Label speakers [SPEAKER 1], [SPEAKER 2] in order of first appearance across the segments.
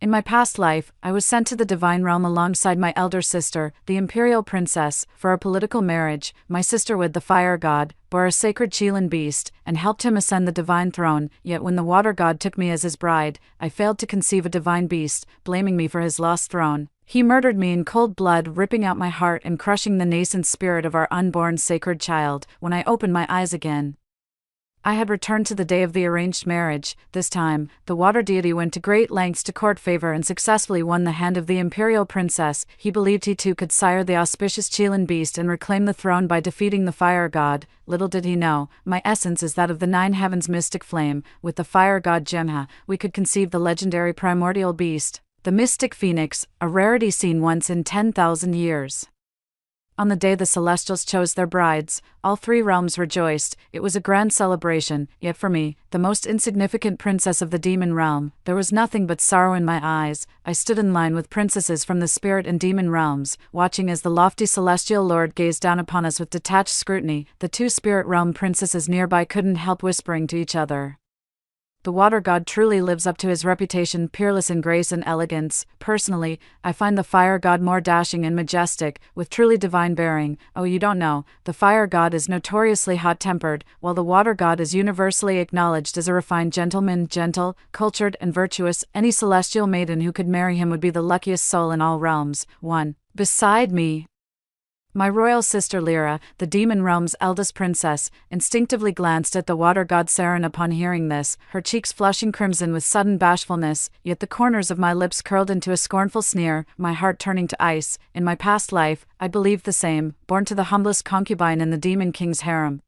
[SPEAKER 1] In my past life, I was sent to the divine realm alongside my elder sister, the imperial princess, for a political marriage. My sister with the fire god bore a sacred Chilan beast and helped him ascend the divine throne, yet when the water god took me as his bride, I failed to conceive a divine beast, blaming me for his lost throne. He murdered me in cold blood, ripping out my heart and crushing the nascent spirit of our unborn sacred child. When I opened my eyes again, I had returned to the day of the arranged marriage. This time, the water deity went to great lengths to court favor and successfully won the hand of the imperial princess. He believed he too could sire the auspicious Chilan beast and reclaim the throne by defeating the fire god. Little did he know, my essence is that of the nine heavens mystic flame. With the fire god Jemha, we could conceive the legendary primordial beast, the mystic phoenix, a rarity seen once in 10,000 years. On the day the Celestials chose their brides, all three realms rejoiced. It was a grand celebration, yet for me, the most insignificant princess of the demon realm, there was nothing but sorrow in my eyes. I stood in line with princesses from the spirit and demon realms, watching as the lofty celestial lord gazed down upon us with detached scrutiny. The two spirit realm princesses nearby couldn't help whispering to each other, "The water god truly lives up to his reputation, peerless in grace and elegance." Personally, I find the fire god more dashing and majestic, with truly divine bearing. Oh, you don't know, the fire god is notoriously hot-tempered, while the water god is universally acknowledged as a refined gentleman, gentle, cultured, and virtuous. Any celestial maiden who could marry him would be the luckiest soul in all realms. 1. Beside me, my royal sister Lyra, the demon realm's eldest princess, instinctively glanced at the water god Saren upon hearing this, her cheeks flushing crimson with sudden bashfulness, yet the corners of my lips curled into a scornful sneer, my heart turning to ice. In my past life, I believed the same, born to the humblest concubine in the demon king's harem.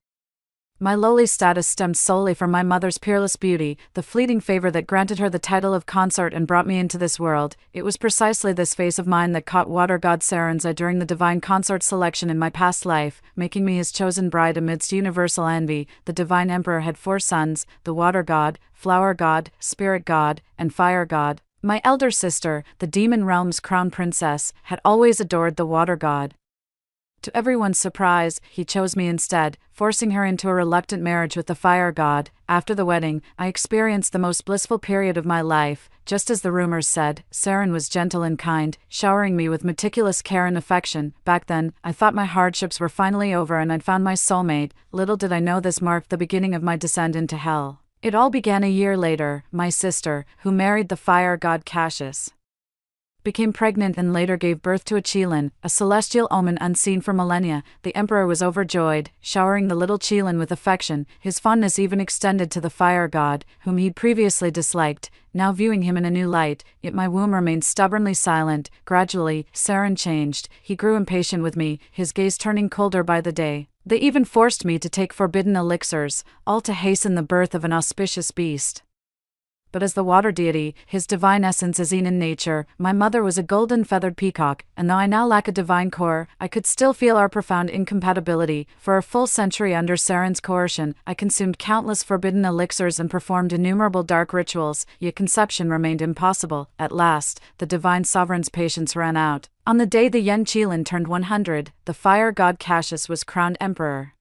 [SPEAKER 1] My lowly status stemmed solely from my mother's peerless beauty, the fleeting favor that granted her the title of consort and brought me into this world. It was precisely this face of mine that caught water god Saren's eye during the divine consort selection in my past life, making me his chosen bride amidst universal envy. The divine emperor had 4 sons, the water god, flower god, spirit god, and fire god. My elder sister, the demon realm's crown princess, had always adored the water god. To everyone's surprise, he chose me instead, forcing her into a reluctant marriage with the fire god. After the wedding, I experienced the most blissful period of my life. Just as the rumors said, Saren was gentle and kind, showering me with meticulous care and affection. Back then, I thought my hardships were finally over and I'd found my soulmate. Little did I know this marked the beginning of my descent into hell. It all began a year later. My sister, who married the fire god Cassius, became pregnant and later gave birth to a Chilan, a celestial omen unseen for millennia. The emperor was overjoyed, showering the little Chilan with affection. His fondness even extended to the fire god, whom he'd previously disliked, now viewing him in a new light. Yet my womb remained stubbornly silent. Gradually, Saren changed. He grew impatient with me, his gaze turning colder by the day. They even forced me to take forbidden elixirs, all to hasten the birth of an auspicious beast. But as the water deity, his divine essence is in nature, my mother was a golden feathered peacock, and though I now lack a divine core, I could still feel our profound incompatibility. For a full century under Saren's coercion, I consumed countless forbidden elixirs and performed innumerable dark rituals, yet conception remained impossible. At last, the divine sovereign's patience ran out. On the day the young Chilan turned 100, the fire god Cassius was crowned emperor,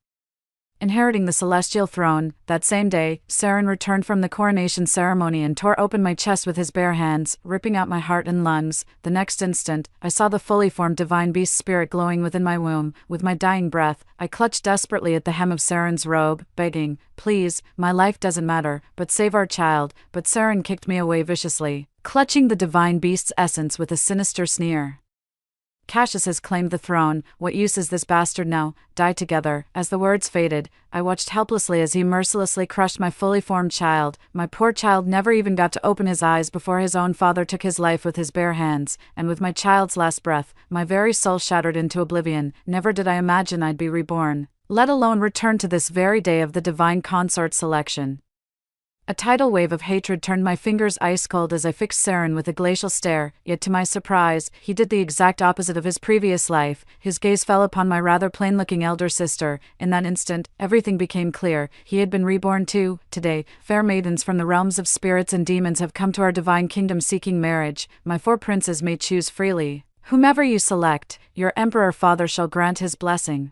[SPEAKER 1] inheriting the celestial throne. That same day, Saren returned from the coronation ceremony and tore open my chest with his bare hands, ripping out my heart and lungs. The next instant, I saw the fully formed divine beast spirit glowing within my womb. With my dying breath, I clutched desperately at the hem of Saren's robe, begging, "Please, my life doesn't matter, but save our child." But Saren kicked me away viciously, clutching the divine beast's essence with a sinister sneer. "Cassius has claimed the throne, what use is this bastard now? Die together." As the words faded, I watched helplessly as he mercilessly crushed my fully formed child. My poor child never even got to open his eyes before his own father took his life with his bare hands, and with my child's last breath, my very soul shattered into oblivion. Never did I imagine I'd be reborn, let alone return to this very day of the divine consort selection. A tidal wave of hatred turned my fingers ice cold as I fixed Saren with a glacial stare, yet to my surprise, he did the exact opposite of his previous life. His gaze fell upon my rather plain-looking elder sister. In that instant, everything became clear. He had been reborn too. Today, fair maidens from the realms of spirits and demons have come to our divine kingdom seeking marriage. My 4 princes may choose freely. Whomever you select, your emperor father shall grant his blessing.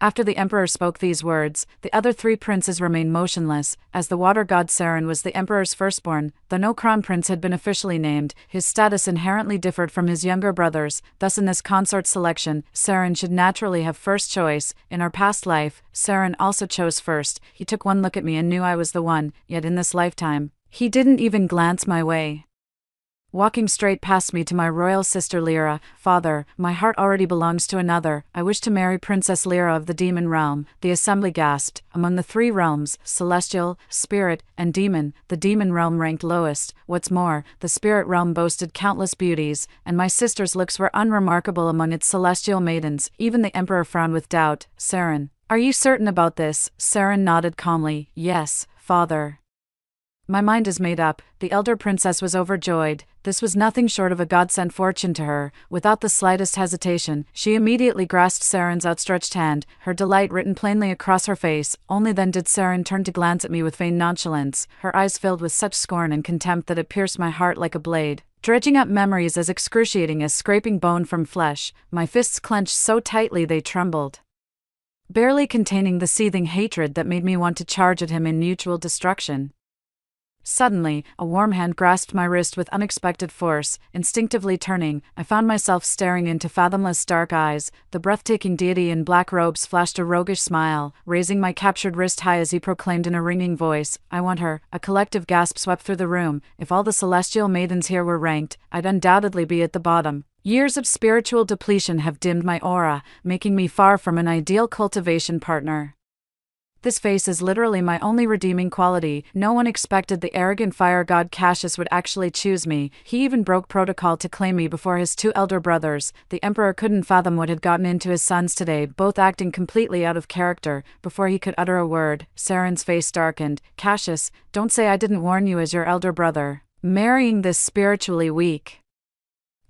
[SPEAKER 1] After the emperor spoke these words, the other three princes remained motionless, as the water god Saren was the emperor's firstborn. Though no crown prince had been officially named, his status inherently differed from his younger brothers. Thus in this consort selection, Saren should naturally have first choice. In our past life, Saren also chose first. He took one look at me and knew I was the one, yet in this lifetime, he didn't even glance my way. Walking straight past me to my royal sister Lyra. "Father, my heart already belongs to another. I wish to marry Princess Lyra of the demon realm," the assembly gasped. Among the three realms, celestial, spirit, and demon, the demon realm ranked lowest. What's more, the spirit realm boasted countless beauties, and my sister's looks were unremarkable among its celestial maidens. Even the emperor frowned with doubt. "Saren, are you certain about this?" Saren nodded calmly. "Yes, father. My mind is made up." The elder princess was overjoyed. This was nothing short of a godsend fortune to her. Without the slightest hesitation, she immediately grasped Saren's outstretched hand, her delight written plainly across her face. Only then did Saren turn to glance at me with feigned nonchalance, her eyes filled with such scorn and contempt that it pierced my heart like a blade, dredging up memories as excruciating as scraping bone from flesh. My fists clenched so tightly they trembled, barely containing the seething hatred that made me want to charge at him in mutual destruction. Suddenly, a warm hand grasped my wrist with unexpected force. Instinctively turning, I found myself staring into fathomless dark eyes. The breathtaking deity in black robes flashed a roguish smile, raising my captured wrist high as he proclaimed in a ringing voice, "I want her." A collective gasp swept through the room. If all the celestial maidens here were ranked, I'd undoubtedly be at the bottom. Years of spiritual depletion have dimmed my aura, making me far from an ideal cultivation partner. This face is literally my only redeeming quality. No one expected the arrogant fire god Cassius would actually choose me. He even broke protocol to claim me before his two elder brothers. The emperor couldn't fathom what had gotten into his sons today, both acting completely out of character. Before he could utter a word, Saren's face darkened. "Cassius, don't say I didn't warn you as your elder brother. Marrying this spiritually weak,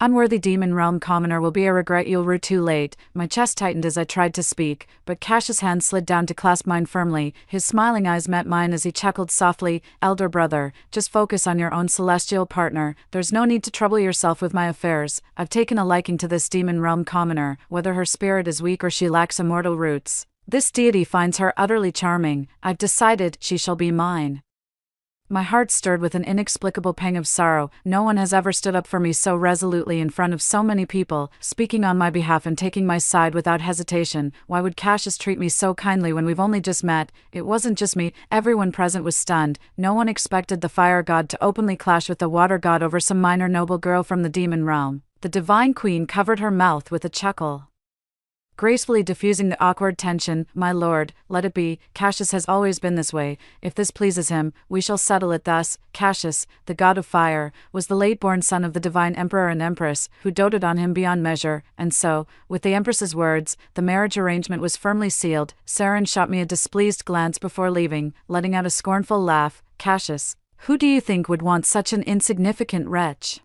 [SPEAKER 1] unworthy demon realm commoner will be a regret you'll rue too late." My chest tightened as I tried to speak, but Cassius' hand slid down to clasp mine firmly. His smiling eyes met mine as he chuckled softly. "Elder brother, just focus on your own celestial partner. There's no need to trouble yourself with my affairs. I've taken a liking to this demon realm commoner, whether her spirit is weak or she lacks immortal roots. This deity finds her utterly charming. I've decided she shall be mine." My heart stirred with an inexplicable pang of sorrow. No one has ever stood up for me so resolutely in front of so many people, speaking on my behalf and taking my side without hesitation. Why would Cassius treat me so kindly when we've only just met? It wasn't just me, everyone present was stunned. No one expected the fire god to openly clash with the water god over some minor noble girl from the demon realm. The divine queen covered her mouth with a chuckle, gracefully diffusing the awkward tension. "My lord, let it be. Cassius has always been this way. If this pleases him, we shall settle it thus." Cassius, the god of fire, was the late-born son of the divine emperor and empress, who doted on him beyond measure, and so, with the empress's words, the marriage arrangement was firmly sealed. Saren shot me a displeased glance before leaving, letting out a scornful laugh. "Cassius, who do you think would want such an insignificant wretch?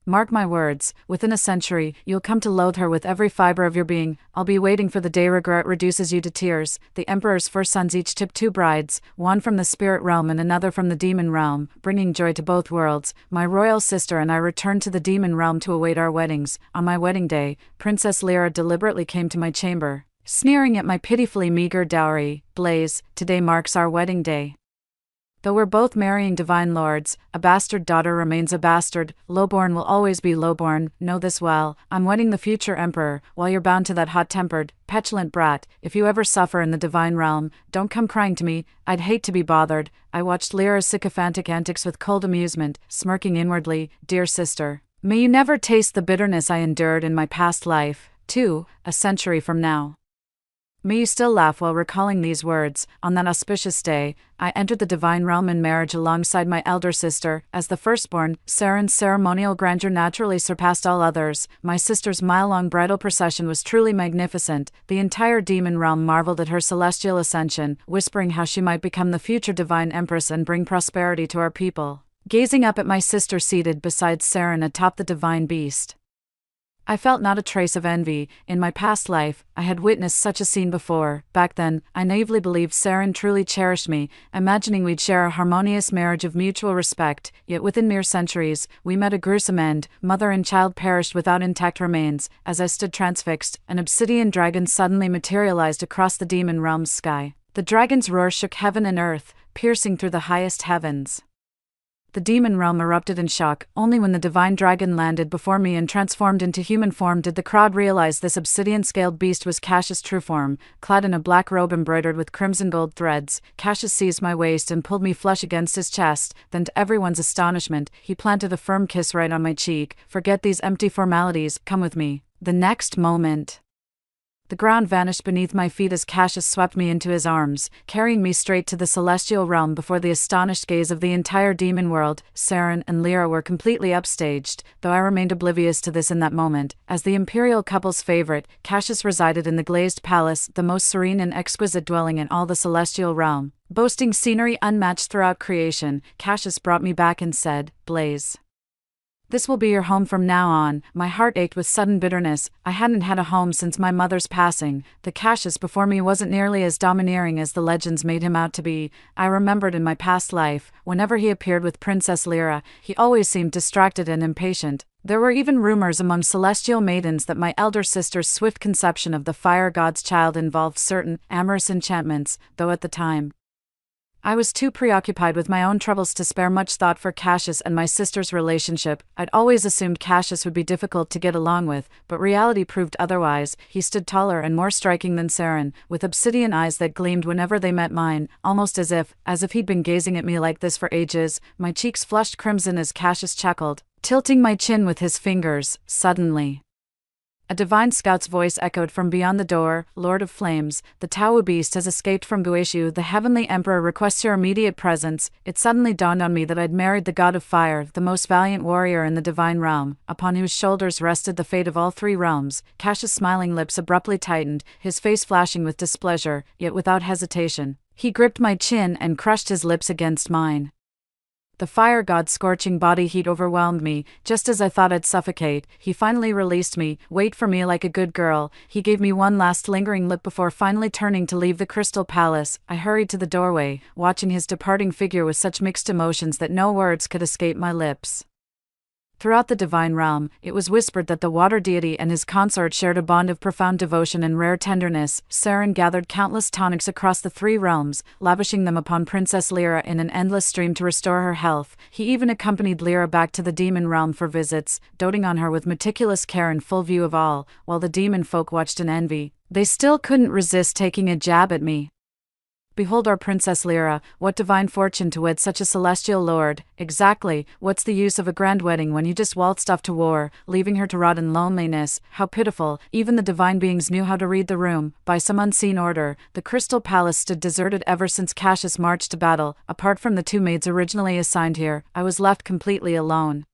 [SPEAKER 1] Mark my words, within a century, you'll come to loathe her with every fiber of your being. I'll be waiting for the day regret reduces you to tears." The emperor's first sons each tipped two brides, one from the spirit realm and another from the demon realm, bringing joy to both worlds. My royal sister and I returned to the demon realm to await our weddings. On my wedding day, Princess Lyra deliberately came to my chamber, sneering at my pitifully meager dowry. "Blaze, today marks our wedding day. Though we're both marrying divine lords, a bastard daughter remains a bastard. Lowborn will always be lowborn. Know this well. I'm wedding the future emperor, while you're bound to that hot-tempered, petulant brat. If you ever suffer in the divine realm, don't come crying to me. I'd hate to be bothered." I watched Lyra's sycophantic antics with cold amusement, smirking inwardly. "Dear sister, may you never taste the bitterness I endured in my past life, too, a century from now. May you still laugh while recalling these words." On that auspicious day, I entered the divine realm in marriage alongside my elder sister. As the firstborn, Saren's ceremonial grandeur naturally surpassed all others. My sister's mile-long bridal procession was truly magnificent. The entire demon realm marveled at her celestial ascension, whispering how she might become the future divine empress and bring prosperity to our people. Gazing up at my sister seated beside Saren atop the divine beast, I felt not a trace of envy. In my past life, I had witnessed such a scene before. Back then, I naively believed Saren truly cherished me, imagining we'd share a harmonious marriage of mutual respect. Yet within mere centuries, we met a gruesome end. Mother and child perished without intact remains. As I stood transfixed, an obsidian dragon suddenly materialized across the demon realm's sky. The dragon's roar shook heaven and earth, piercing through the highest heavens. The demon realm erupted in shock. Only when the divine dragon landed before me and transformed into human form did the crowd realize this obsidian-scaled beast was Cassius' true form. Clad in a black robe embroidered with crimson gold threads, Cassius seized my waist and pulled me flush against his chest. Then, to everyone's astonishment, he planted a firm kiss right on my cheek. "Forget these empty formalities, come with me." The next moment, the ground vanished beneath my feet as Cassius swept me into his arms, carrying me straight to the celestial realm before the astonished gaze of the entire demon world. Saren and Lyra were completely upstaged, though I remained oblivious to this in that moment. As the imperial couple's favorite, Cassius resided in the glazed palace, the most serene and exquisite dwelling in all the celestial realm. Boasting scenery unmatched throughout creation, Cassius brought me back and said, "Blaze, this will be your home from now on." My heart ached with sudden bitterness. I hadn't had a home since my mother's passing. The Cassius before me wasn't nearly as domineering as the legends made him out to be. I remembered in my past life, whenever he appeared with Princess Lyra, he always seemed distracted and impatient. There were even rumors among celestial maidens that my elder sister's swift conception of the fire god's child involved certain amorous enchantments, though at the time, I was too preoccupied with my own troubles to spare much thought for Cassius and my sister's relationship. I'd always assumed Cassius would be difficult to get along with, but reality proved otherwise. He stood taller and more striking than Saren, with obsidian eyes that gleamed whenever they met mine, almost as if he'd been gazing at me like this for ages. My cheeks flushed crimson as Cassius chuckled, tilting my chin with his fingers. Suddenly, a divine scout's voice echoed from beyond the door. "Lord of Flames, the Tau beast has escaped from Gueshu. The Heavenly Emperor requests your immediate presence." It suddenly dawned on me that I'd married the god of fire, the most valiant warrior in the divine realm, upon whose shoulders rested the fate of all three realms. Cassius' smiling lips abruptly tightened, his face flashing with displeasure, yet without hesitation. He gripped my chin and crushed his lips against mine. The fire god's scorching body heat overwhelmed me. Just as I thought I'd suffocate, he finally released me. "Wait for me like a good girl." He gave me one last lingering look before finally turning to leave the crystal palace. I hurried to the doorway, watching his departing figure with such mixed emotions that no words could escape my lips. Throughout the divine realm, it was whispered that the water deity and his consort shared a bond of profound devotion and rare tenderness. Saren gathered countless tonics across the three realms, lavishing them upon Princess Lyra in an endless stream to restore her health. He even accompanied Lyra back to the demon realm for visits, doting on her with meticulous care in full view of all, while the demon folk watched in envy. They still couldn't resist taking a jab at me. "Behold our Princess Lyra, what divine fortune to wed such a celestial lord." "Exactly, what's the use of a grand wedding when you just waltzed off to war, leaving her to rot in loneliness?" How pitiful. Even the divine beings knew how to read the room. By some unseen order, the Crystal Palace stood deserted ever since Cassius marched to battle. Apart from the two maids originally assigned here, I was left completely alone.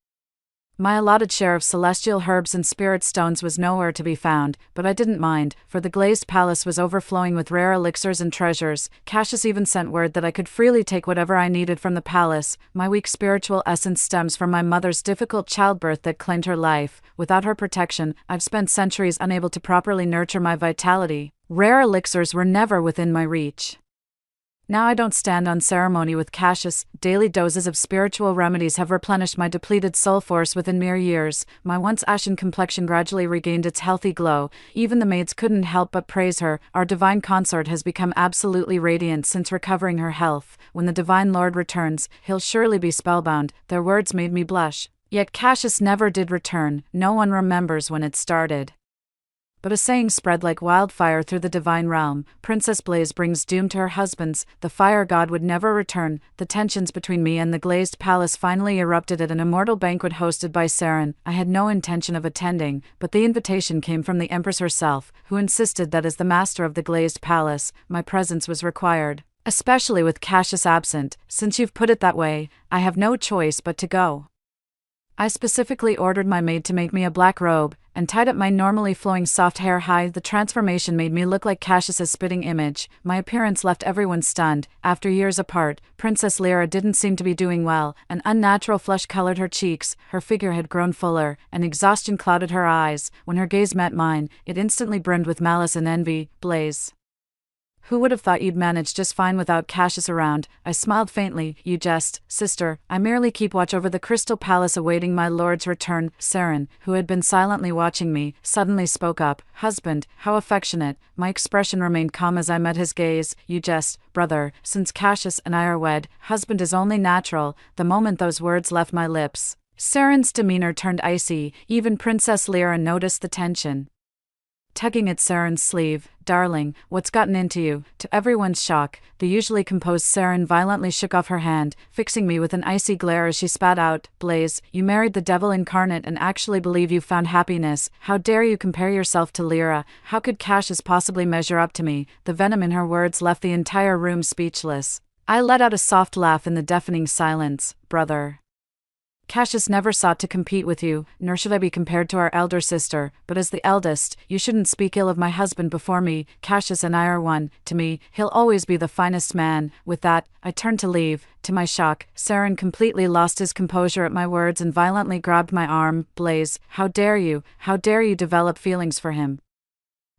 [SPEAKER 1] My allotted share of celestial herbs and spirit stones was nowhere to be found, but I didn't mind, for the glazed palace was overflowing with rare elixirs and treasures. Cassius even sent word that I could freely take whatever I needed from the palace. My weak spiritual essence stems from my mother's difficult childbirth that claimed her life. Without her protection, I've spent centuries unable to properly nurture my vitality. Rare elixirs were never within my reach. Now I don't stand on ceremony with Cassius. Daily doses of spiritual remedies have replenished my depleted soul force within mere years. My once ashen complexion gradually regained its healthy glow. Even the maids couldn't help but praise her. Our divine consort has become absolutely radiant since recovering her health. When the divine lord returns, he'll surely be spellbound. Their words made me blush. Yet Cassius never did return. No one remembers when it started. But a saying spread like wildfire through the divine realm: Princess Blaze brings doom to her husbands. The fire god would never return. The tensions between me and the glazed palace finally erupted at an immortal banquet hosted by Saren. I had no intention of attending, but the invitation came from the Empress herself, who insisted that as the master of the glazed palace, my presence was required. Especially with Cassius absent. "Since you've put it that way, I have no choice but to go." I specifically ordered my maid to make me a black robe, and tied up my normally flowing soft hair high. The transformation made me look like Cassius's spitting image. My appearance left everyone stunned. After years apart, Princess Lyra didn't seem to be doing well. An unnatural flush colored her cheeks, her figure had grown fuller, and exhaustion clouded her eyes. When her gaze met mine, it instantly brimmed with malice and envy. Blaze. Who would have thought you'd manage just fine without Cassius around? I smiled faintly. You jest, sister. I merely keep watch over the Crystal Palace awaiting my lord's return. Saren, who had been silently watching me, suddenly spoke up. Husband, how affectionate. My expression remained calm as I met his gaze. You jest, brother. Since Cassius and I are wed, husband is only natural. The moment those words left my lips, Saren's demeanor turned icy. Even Princess Lyra noticed the tension. Tugging at Saren's sleeve, darling, what's gotten into you? To everyone's shock, the usually composed Saren violently shook off her hand, fixing me with an icy glare as she spat out, Blaze, you married the devil incarnate and actually believe you found happiness. How dare you compare yourself to Lyra? How could Cassius possibly measure up to me? The venom in her words left the entire room speechless. I let out a soft laugh in the deafening silence. Brother. Cassius never sought to compete with you, nor should I be compared to our elder sister, but as the eldest, you shouldn't speak ill of my husband before me. Cassius and I are one. To me, he'll always be the finest man. With that, I turned to leave. To my shock, Saren completely lost his composure at my words and violently grabbed my arm. Blaze, how dare you? How dare you develop feelings for him?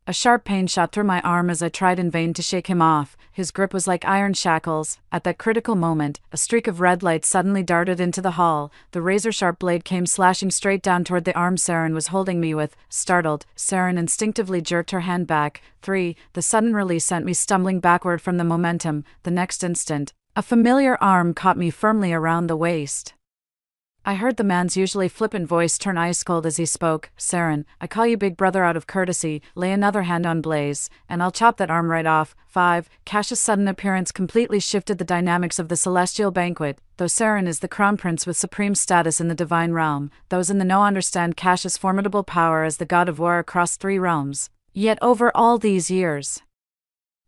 [SPEAKER 1] A sharp pain shot through my arm as I tried in vain to shake him off. His grip was like iron shackles. At that critical moment, a streak of red light suddenly darted into the hall. The razor-sharp blade came slashing straight down toward the arm Saren was holding me with. Startled, Saren instinctively jerked her hand back. 3. The sudden release sent me stumbling backward from the momentum. The next instant, a familiar arm caught me firmly around the waist. I heard the man's usually flippant voice turn ice-cold as he spoke. Saren, I call you big brother out of courtesy. Lay another hand on Blaze, and I'll chop that arm right off. 5. Cassius' sudden appearance completely shifted the dynamics of the celestial banquet. Though Saren is the crown prince with supreme status in the divine realm, those in the know understand Cassius' formidable power as the god of war across 3 realms. Yet over all these years,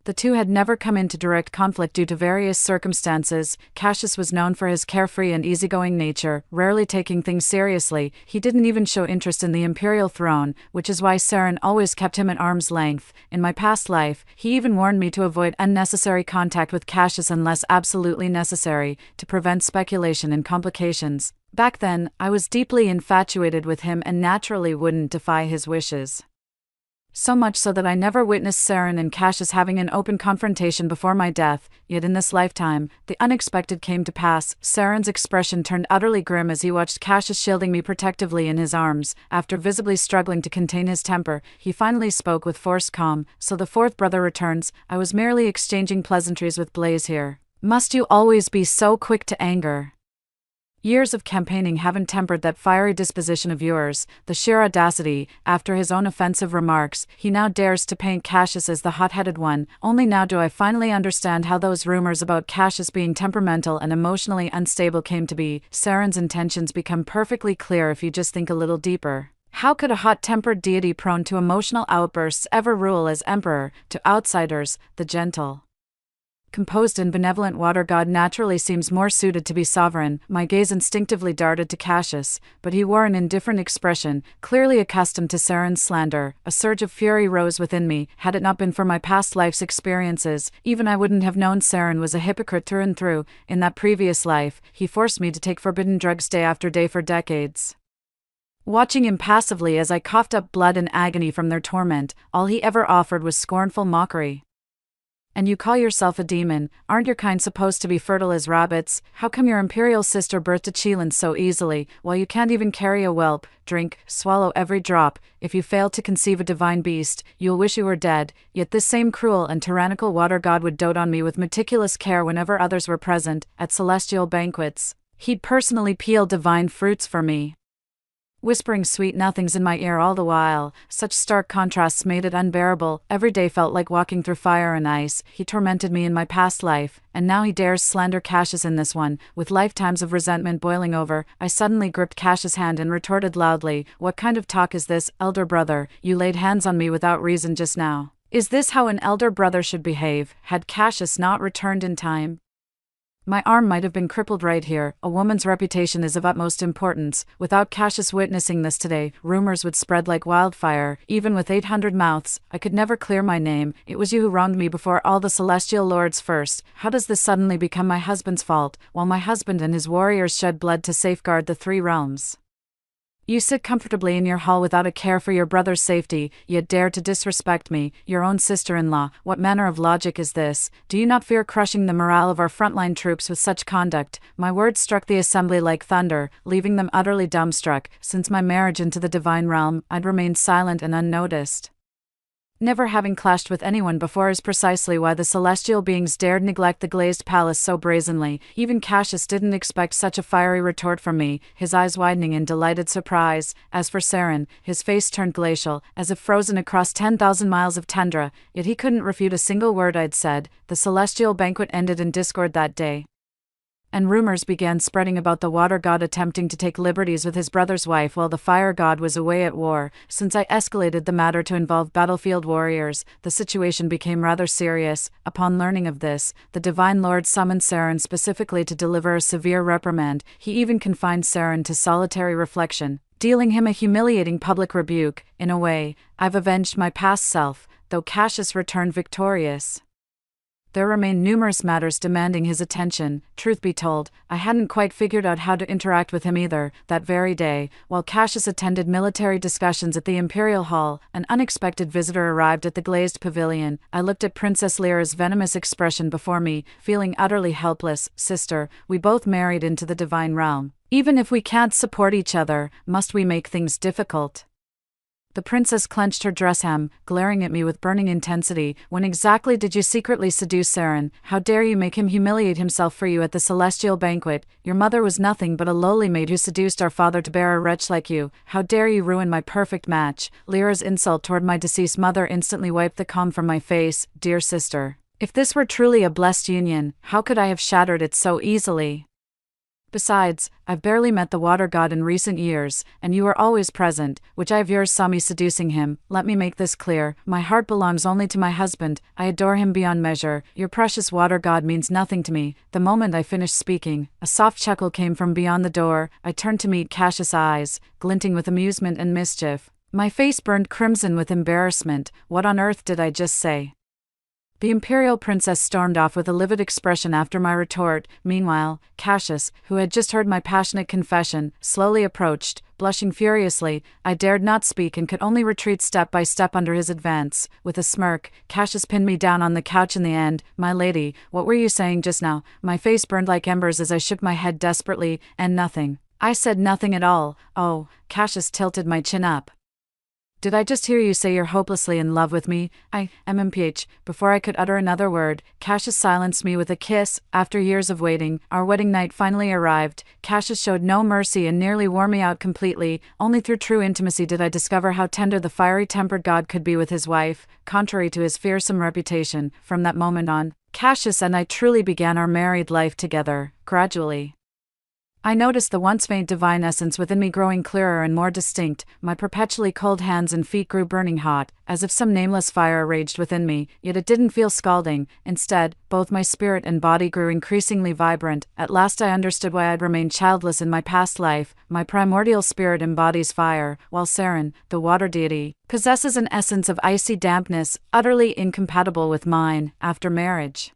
[SPEAKER 1] the two had never come into direct conflict due to various circumstances. Cassius was known for his carefree and easygoing nature, rarely taking things seriously. He didn't even show interest in the imperial throne, which is why Saren always kept him at arm's length. In my past life, he even warned me to avoid unnecessary contact with Cassius unless absolutely necessary, to prevent speculation and complications. Back then, I was deeply infatuated with him and naturally wouldn't defy his wishes. So much so that I never witnessed Saren and Cassius having an open confrontation before my death, yet in this lifetime, the unexpected came to pass. Saren's expression turned utterly grim as he watched Cassius shielding me protectively in his arms. After visibly struggling to contain his temper, he finally spoke with forced calm. So the 4th brother returns. I was merely exchanging pleasantries with Blaze here. Must you always be so quick to anger? Years of campaigning haven't tempered that fiery disposition of yours. The sheer audacity, after his own offensive remarks, he now dares to paint Cassius as the hot-headed one. Only now do I finally understand how those rumors about Cassius being temperamental and emotionally unstable came to be. Saren's intentions become perfectly clear if you just think a little deeper. How could a hot-tempered deity prone to emotional outbursts ever rule as emperor? To outsiders, the gentle, composed and benevolent water god naturally seems more suited to be sovereign. My gaze instinctively darted to Cassius, but he wore an indifferent expression, clearly accustomed to Saren's slander. A surge of fury rose within me. Had it not been for my past life's experiences, even I wouldn't have known Saren was a hypocrite through and through. In that previous life, he forced me to take forbidden drugs day after day for decades. Watching him passively as I coughed up blood and agony from their torment, all he ever offered was scornful mockery. And you call yourself a demon? Aren't your kind supposed to be fertile as rabbits? How come your imperial sister birthed a Chelan so easily, while you can't even carry a whelp? Drink, swallow every drop. If you fail to conceive a divine beast, you'll wish you were dead. Yet this same cruel and tyrannical water god would dote on me with meticulous care whenever others were present. At celestial banquets, he'd personally peel divine fruits for me, whispering sweet nothings in my ear all the while. Such stark contrasts made it unbearable. Every day felt like walking through fire and ice. He tormented me in my past life, and now he dares slander Cassius in this one. With lifetimes of resentment boiling over, I suddenly gripped Cassius' hand and retorted loudly, "What kind of talk is this, elder brother? You laid hands on me without reason just now. Is this how an elder brother should behave?" Had Cassius not returned in time, My arm might have been crippled right here. A woman's reputation is of utmost importance. Without Cassius witnessing this today, rumors would spread like wildfire. Even with 800 mouths, I could never clear my name. It was you who wronged me before all the celestial lords first. How does this suddenly become my husband's fault, while my husband and his warriors shed blood to safeguard the three realms? You sit comfortably in your hall without a care for your brother's safety, yet dare to disrespect me, your own sister-in-law. What manner of logic is this? Do you not fear crushing the morale of our frontline troops with such conduct? My words struck the assembly like thunder, leaving them utterly dumbstruck. Since my marriage into the divine realm, I'd remained silent and unnoticed. Never having clashed with anyone before is precisely why the celestial beings dared neglect the glazed palace so brazenly. Even Cassius didn't expect such a fiery retort from me, his eyes widening in delighted surprise. As for Saren, his face turned glacial, as if frozen across 10,000 miles of tundra, yet he couldn't refute a single word I'd said. The celestial banquet ended in discord that day, and rumors began spreading about the water god attempting to take liberties with his brother's wife while the fire god was away at war. Since I escalated the matter to involve battlefield warriors, the situation became rather serious. Upon learning of this, the Divine Lord summoned Saren specifically to deliver a severe reprimand. He even confined Saren to solitary reflection, dealing him a humiliating public rebuke. In a way, I've avenged my past self, though Cassius returned victorious. There remained numerous matters demanding his attention. Truth be told, I hadn't quite figured out how to interact with him either. That very day, while Cassius attended military discussions at the Imperial Hall, an unexpected visitor arrived at the glazed pavilion. I looked at Princess Lyra's venomous expression before me, feeling utterly helpless. Sister, we both married into the divine realm. Even if we can't support each other, must we make things difficult? The princess clenched her dress hem, glaring at me with burning intensity. When exactly did you secretly seduce Saren? How dare you make him humiliate himself for you at the celestial banquet? Your mother was nothing but a lowly maid who seduced our father to bear a wretch like you. How dare you ruin my perfect match? Lyra's insult toward my deceased mother instantly wiped the calm from my face. Dear sister, if this were truly a blessed union, how could I have shattered it so easily? Besides, I've barely met the water god in recent years, and you were always present, which I of yours saw me seducing him. Let me make this clear, my heart belongs only to my husband, I adore him beyond measure. Your precious water god means nothing to me. The moment I finished speaking, a soft chuckle came from beyond the door. I turned to meet Cassius' eyes, glinting with amusement and mischief. My face burned crimson with embarrassment. What on earth did I just say? The imperial princess stormed off with a livid expression after my retort. Meanwhile, Cassius, who had just heard my passionate confession, slowly approached, blushing furiously. I dared not speak and could only retreat step by step under his advance. With a smirk, Cassius pinned me down on the couch in the end. My lady, what were you saying just now? My face burned like embers as I shook my head desperately. And nothing. I said nothing at all. Oh, Cassius tilted my chin up. Did I just hear you say you're hopelessly in love with me? MMPH. Before I could utter another word, Cassius silenced me with a kiss. After years of waiting, our wedding night finally arrived. Cassius showed no mercy and nearly wore me out completely. Only through true intimacy did I discover how tender the fiery-tempered god could be with his wife, contrary to his fearsome reputation. From that moment on, Cassius and I truly began our married life together. Gradually, I noticed the once faint divine essence within me growing clearer and more distinct. My perpetually cold hands and feet grew burning hot, as if some nameless fire raged within me, yet it didn't feel scalding. Instead, both my spirit and body grew increasingly vibrant. At last I understood why I'd remained childless in my past life. My primordial spirit embodies fire, while Saren, the water deity, possesses an essence of icy dampness, utterly incompatible with mine. After marriage,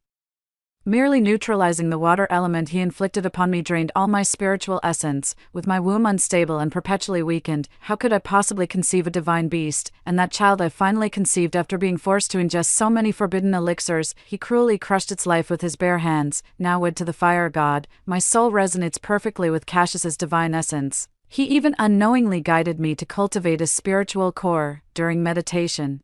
[SPEAKER 1] merely neutralizing the water element he inflicted upon me drained all my spiritual essence. With my womb unstable and perpetually weakened, how could I possibly conceive a divine beast? And that child I finally conceived after being forced to ingest so many forbidden elixirs, he cruelly crushed its life with his bare hands. Now wed to the fire god, my soul resonates perfectly with Cassius's divine essence. He even unknowingly guided me to cultivate a spiritual core during meditation.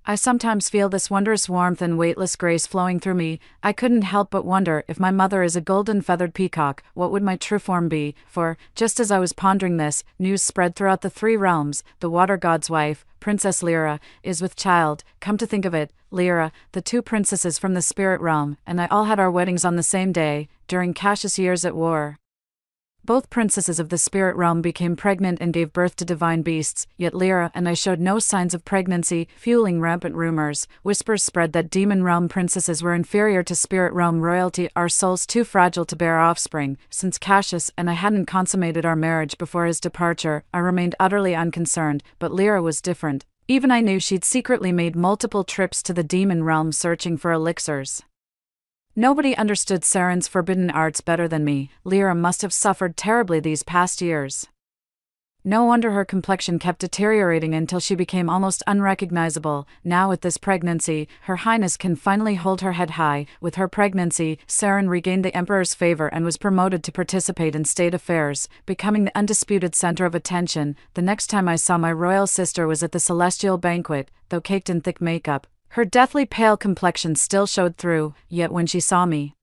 [SPEAKER 1] I sometimes feel this wondrous warmth and weightless grace flowing through me. I couldn't help but wonder, if my mother is a golden-feathered peacock, what would my true form be? For, just as I was pondering this, news spread throughout the three realms. The water god's wife, Princess Lyra, is with child. Come to think of it, Lyra, the two princesses from the spirit realm, and I all had our weddings on the same day, during Cassius' years at war. Both princesses of the spirit realm became pregnant and gave birth to divine beasts, yet Lyra and I showed no signs of pregnancy, fueling rampant rumors. Whispers spread that demon realm princesses were inferior to spirit realm royalty, our souls too fragile to bear offspring. Since Cassius and I hadn't consummated our marriage before his departure, I remained utterly unconcerned, but Lyra was different. Even I knew she'd secretly made multiple trips to the demon realm searching for elixirs. Nobody understood Saren's forbidden arts better than me. Lyra must have suffered terribly these past years. No wonder her complexion kept deteriorating until she became almost unrecognizable. Now with this pregnancy, Her Highness can finally hold her head high. With her pregnancy, Saren regained the Emperor's favor and was promoted to participate in state affairs, becoming the undisputed center of attention. The next time I saw my royal sister was at the celestial banquet, though caked in thick makeup. Her deathly pale complexion still showed through, yet when she saw me,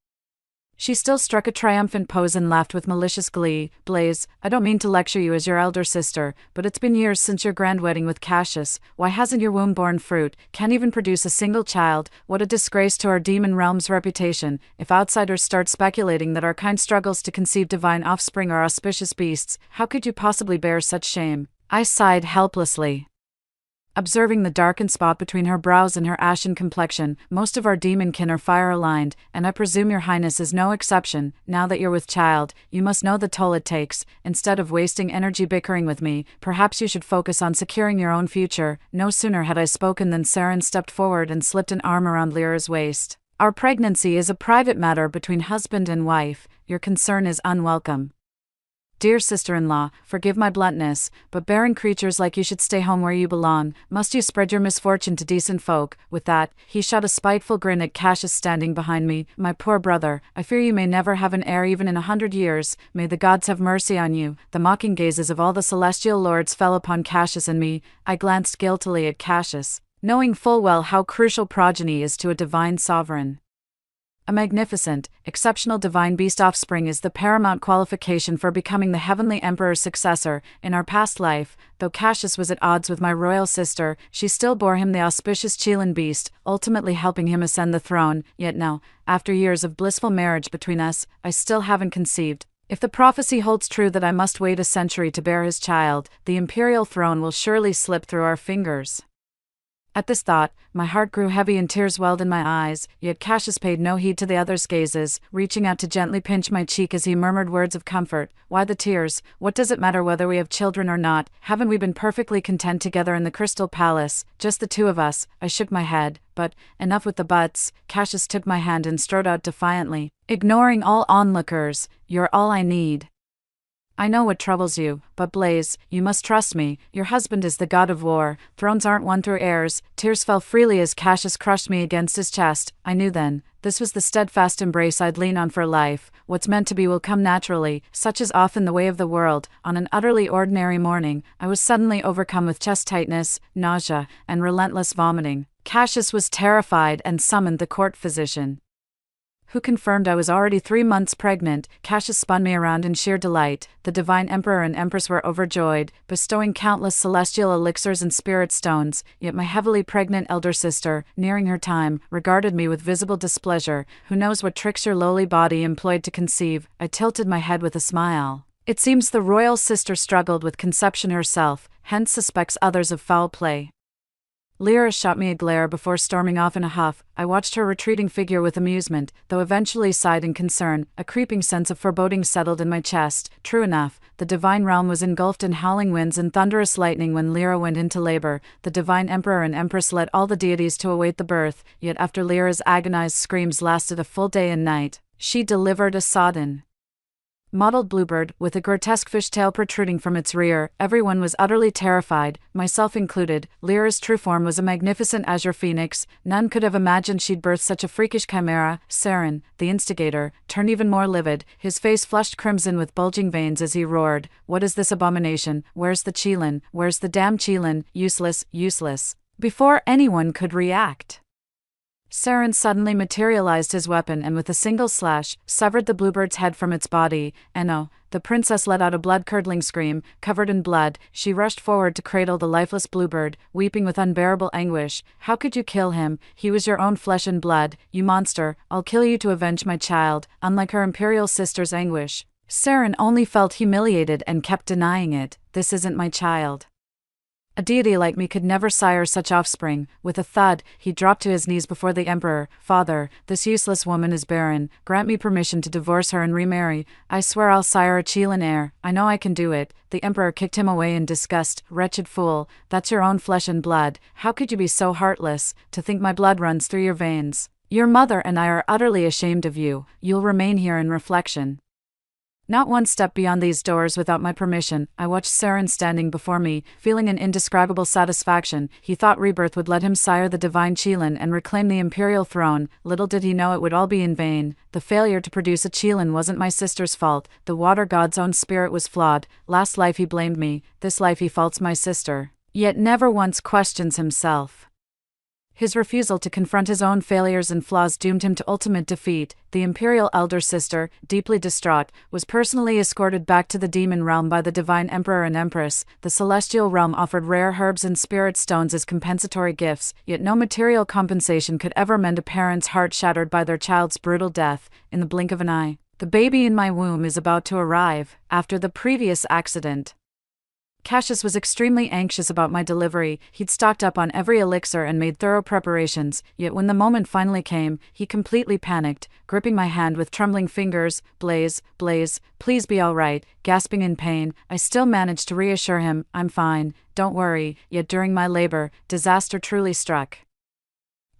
[SPEAKER 1] she still struck a triumphant pose and laughed with malicious glee. Blaze, I don't mean to lecture you as your elder sister, but it's been years since your grand wedding with Cassius. Why hasn't your womb borne fruit? Can't even produce a single child? What a disgrace to our demon realm's reputation. If outsiders start speculating that our kind struggles to conceive divine offspring are auspicious beasts, how could you possibly bear such shame? I sighed helplessly, observing the darkened spot between her brows and her ashen complexion. Most of our demon-kin are fire-aligned, and I presume your highness is no exception. Now that you're with child, you must know the toll it takes. Instead of wasting energy bickering with me, perhaps you should focus on securing your own future. No sooner had I spoken than Saren stepped forward and slipped an arm around Lyra's waist. Our pregnancy is a private matter between husband and wife. Your concern is unwelcome. Dear sister-in-law, forgive my bluntness, but barren creatures like you should stay home where you belong. Must you spread your misfortune to decent folk? With that, he shot a spiteful grin at Cassius standing behind me. My poor brother, I fear you may never have an heir even in 100 years. May the gods have mercy on you. The mocking gazes of all the celestial lords fell upon Cassius and me. I glanced guiltily at Cassius, knowing full well how crucial progeny is to a divine sovereign. A magnificent, exceptional divine beast offspring is the paramount qualification for becoming the heavenly emperor's successor. In our past life, though Cassius was at odds with my royal sister, she still bore him the auspicious Chelan beast, ultimately helping him ascend the throne. Yet now, after years of blissful marriage between us, I still haven't conceived. If the prophecy holds true that I must wait a century to bear his child, the imperial throne will surely slip through our fingers. At this thought, my heart grew heavy and tears welled in my eyes, yet Cassius paid no heed to the other's gazes, reaching out to gently pinch my cheek as he murmured words of comfort. Why the tears? What does it matter whether we have children or not? Haven't we been perfectly content together in the Crystal Palace, just the two of us? I shook my head, but, enough with the buts. Cassius took my hand and strode out defiantly, ignoring all onlookers. You're all I need. I know what troubles you, but Blaze, you must trust me. Your husband is the god of war. Thrones aren't won through heirs. Tears fell freely as Cassius crushed me against his chest. I knew then, this was the steadfast embrace I'd lean on for life. What's meant to be will come naturally. Such is often the way of the world. On an utterly ordinary morning, I was suddenly overcome with chest tightness, nausea, and relentless vomiting. Cassius was terrified and summoned the court physician, who confirmed I was already 3 months pregnant. Cassius spun me around in sheer delight. The divine emperor and empress were overjoyed, bestowing countless celestial elixirs and spirit stones, yet my heavily pregnant elder sister, nearing her time, regarded me with visible displeasure. Who knows what tricks your lowly body employed to conceive? I tilted my head with a smile. It seems the royal sister struggled with conception herself, hence suspects others of foul play. Lyra shot me a glare before storming off in a huff. I watched her retreating figure with amusement, though eventually sighed in concern. A creeping sense of foreboding settled in my chest. True enough, the divine realm was engulfed in howling winds and thunderous lightning when Lyra went into labor. The divine emperor and empress led all the deities to await the birth, yet after Lyra's agonized screams lasted a full day and night, she delivered a sodden, mottled bluebird, with a grotesque fishtail protruding from its rear. Everyone was utterly terrified, myself included. Lyra's true form was a magnificent azure phoenix. None could have imagined she'd birth such a freakish chimera. Saren, the instigator, turned even more livid, his face flushed crimson with bulging veins as he roared, "What is this abomination? Where's the Chelan? Where's the damn Chelan? Useless, useless." Before anyone could react, Saren suddenly materialized his weapon and with a single slash, severed the bluebird's head from its body. And oh, the princess let out a blood-curdling scream. Covered in blood, she rushed forward to cradle the lifeless bluebird, weeping with unbearable anguish. "How could you kill him? He was your own flesh and blood. You monster, I'll kill you to avenge my child." Unlike her imperial sister's anguish, Saren only felt humiliated and kept denying it. This isn't my child. A deity like me could never sire such offspring. With a thud, he dropped to his knees before the emperor. Father, this useless woman is barren. Grant me permission to divorce her and remarry. I swear I'll sire a Qilin heir. I know I can do it. The emperor kicked him away in disgust. Wretched fool, that's your own flesh and blood. How could you be so heartless? To think my blood runs through your veins. Your mother and I are utterly ashamed of you. You'll remain here in reflection. Not one step beyond these doors without my permission. I watched Saren standing before me, feeling an indescribable satisfaction. He thought rebirth would let him sire the divine Qilin and reclaim the imperial throne. Little did he know it would all be in vain. The failure to produce a Qilin wasn't my sister's fault. The water god's own spirit was flawed. Last life he blamed me, this life he faults my sister. Yet never once questions himself. His refusal to confront his own failures and flaws doomed him to ultimate defeat. The imperial elder sister, deeply distraught, was personally escorted back to the demon realm by the divine emperor and empress. The celestial realm offered rare herbs and spirit stones as compensatory gifts, yet no material compensation could ever mend a parent's heart shattered by their child's brutal death. In the blink of an eye, the baby in my womb is about to arrive. After the previous accident, Cassius was extremely anxious about my delivery. He'd stocked up on every elixir and made thorough preparations, yet when the moment finally came, he completely panicked, gripping my hand with trembling fingers. Blaze, please be all right. Gasping in pain, I still managed to reassure him, I'm fine, don't worry. Yet during my labor, disaster truly struck.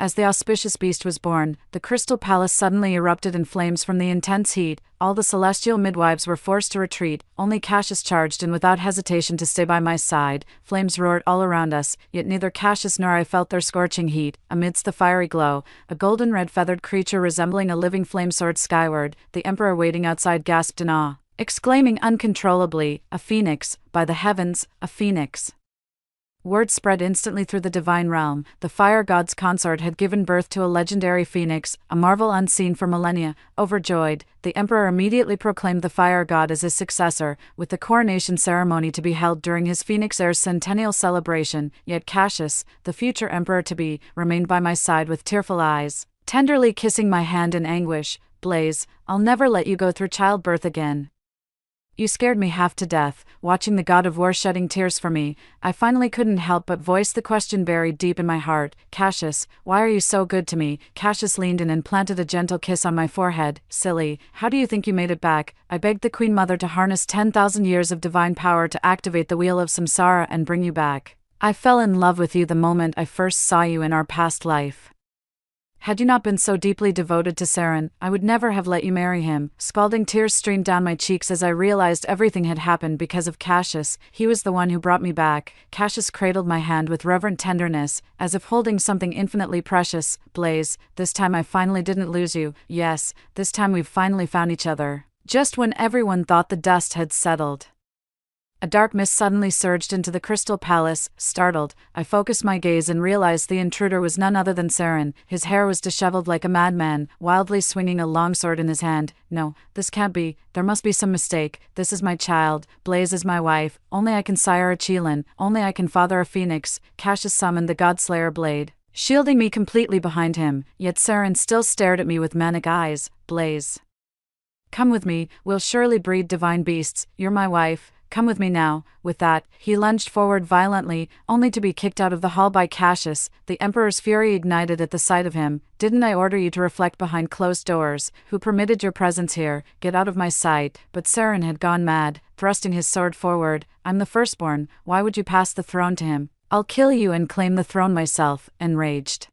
[SPEAKER 1] As the auspicious beast was born, the crystal palace suddenly erupted in flames from the intense heat. All the celestial midwives were forced to retreat. Only Cassius charged in without hesitation to stay by my side. Flames roared all around us, yet neither Cassius nor I felt their scorching heat. Amidst the fiery glow, a golden red feathered creature resembling a living flame soared skyward. The emperor waiting outside gasped in awe, exclaiming uncontrollably, "A phoenix! By the heavens, a phoenix!" Word spread instantly through the divine realm. The fire god's consort had given birth to a legendary phoenix, a marvel unseen for millennia. Overjoyed, the emperor immediately proclaimed the fire god as his successor, with the coronation ceremony to be held during his phoenix heir's centennial celebration. Yet Cassius, the future emperor-to-be, remained by my side with tearful eyes, tenderly kissing my hand in anguish. Blaze, I'll never let you go through childbirth again. You scared me half to death. Watching the god of war shedding tears for me, I finally couldn't help but voice the question buried deep in my heart. Cassius, why are you so good to me? Cassius leaned in and planted a gentle kiss on my forehead. Silly, how do you think you made it back? I begged the Queen Mother to harness 10,000 years of divine power to activate the wheel of samsara and bring you back. I fell in love with you the moment I first saw you in our past life. Had you not been so deeply devoted to Saren, I would never have let you marry him. Scalding tears streamed down my cheeks as I realized everything had happened because of Cassius. He was the one who brought me back. Cassius cradled my hand with reverent tenderness, as if holding something infinitely precious. Blaze, this time I finally didn't lose you. Yes, this time we've finally found each other. Just when everyone thought the dust had settled, a dark mist suddenly surged into the crystal palace. Startled, I focused my gaze and realized the intruder was none other than Saren. His hair was disheveled like a madman, wildly swinging a longsword in his hand. No, this can't be. There must be some mistake. This is my child. Blaze is my wife. Only I can sire a Qilin. Only I can father a phoenix. Cassius summoned the Godslayer blade, shielding me completely behind him. Yet Saren still stared at me with manic eyes. Blaze, come with me. We'll surely breed divine beasts. You're my wife. Come with me now. With that, he lunged forward violently, only to be kicked out of the hall by Cassius. The emperor's fury ignited at the sight of him. Didn't I order you to reflect behind closed doors? Who permitted your presence here? Get out of my sight. But Saren had gone mad, thrusting his sword forward. I'm the firstborn. Why would you pass the throne to him? I'll kill you and claim the throne myself. Enraged,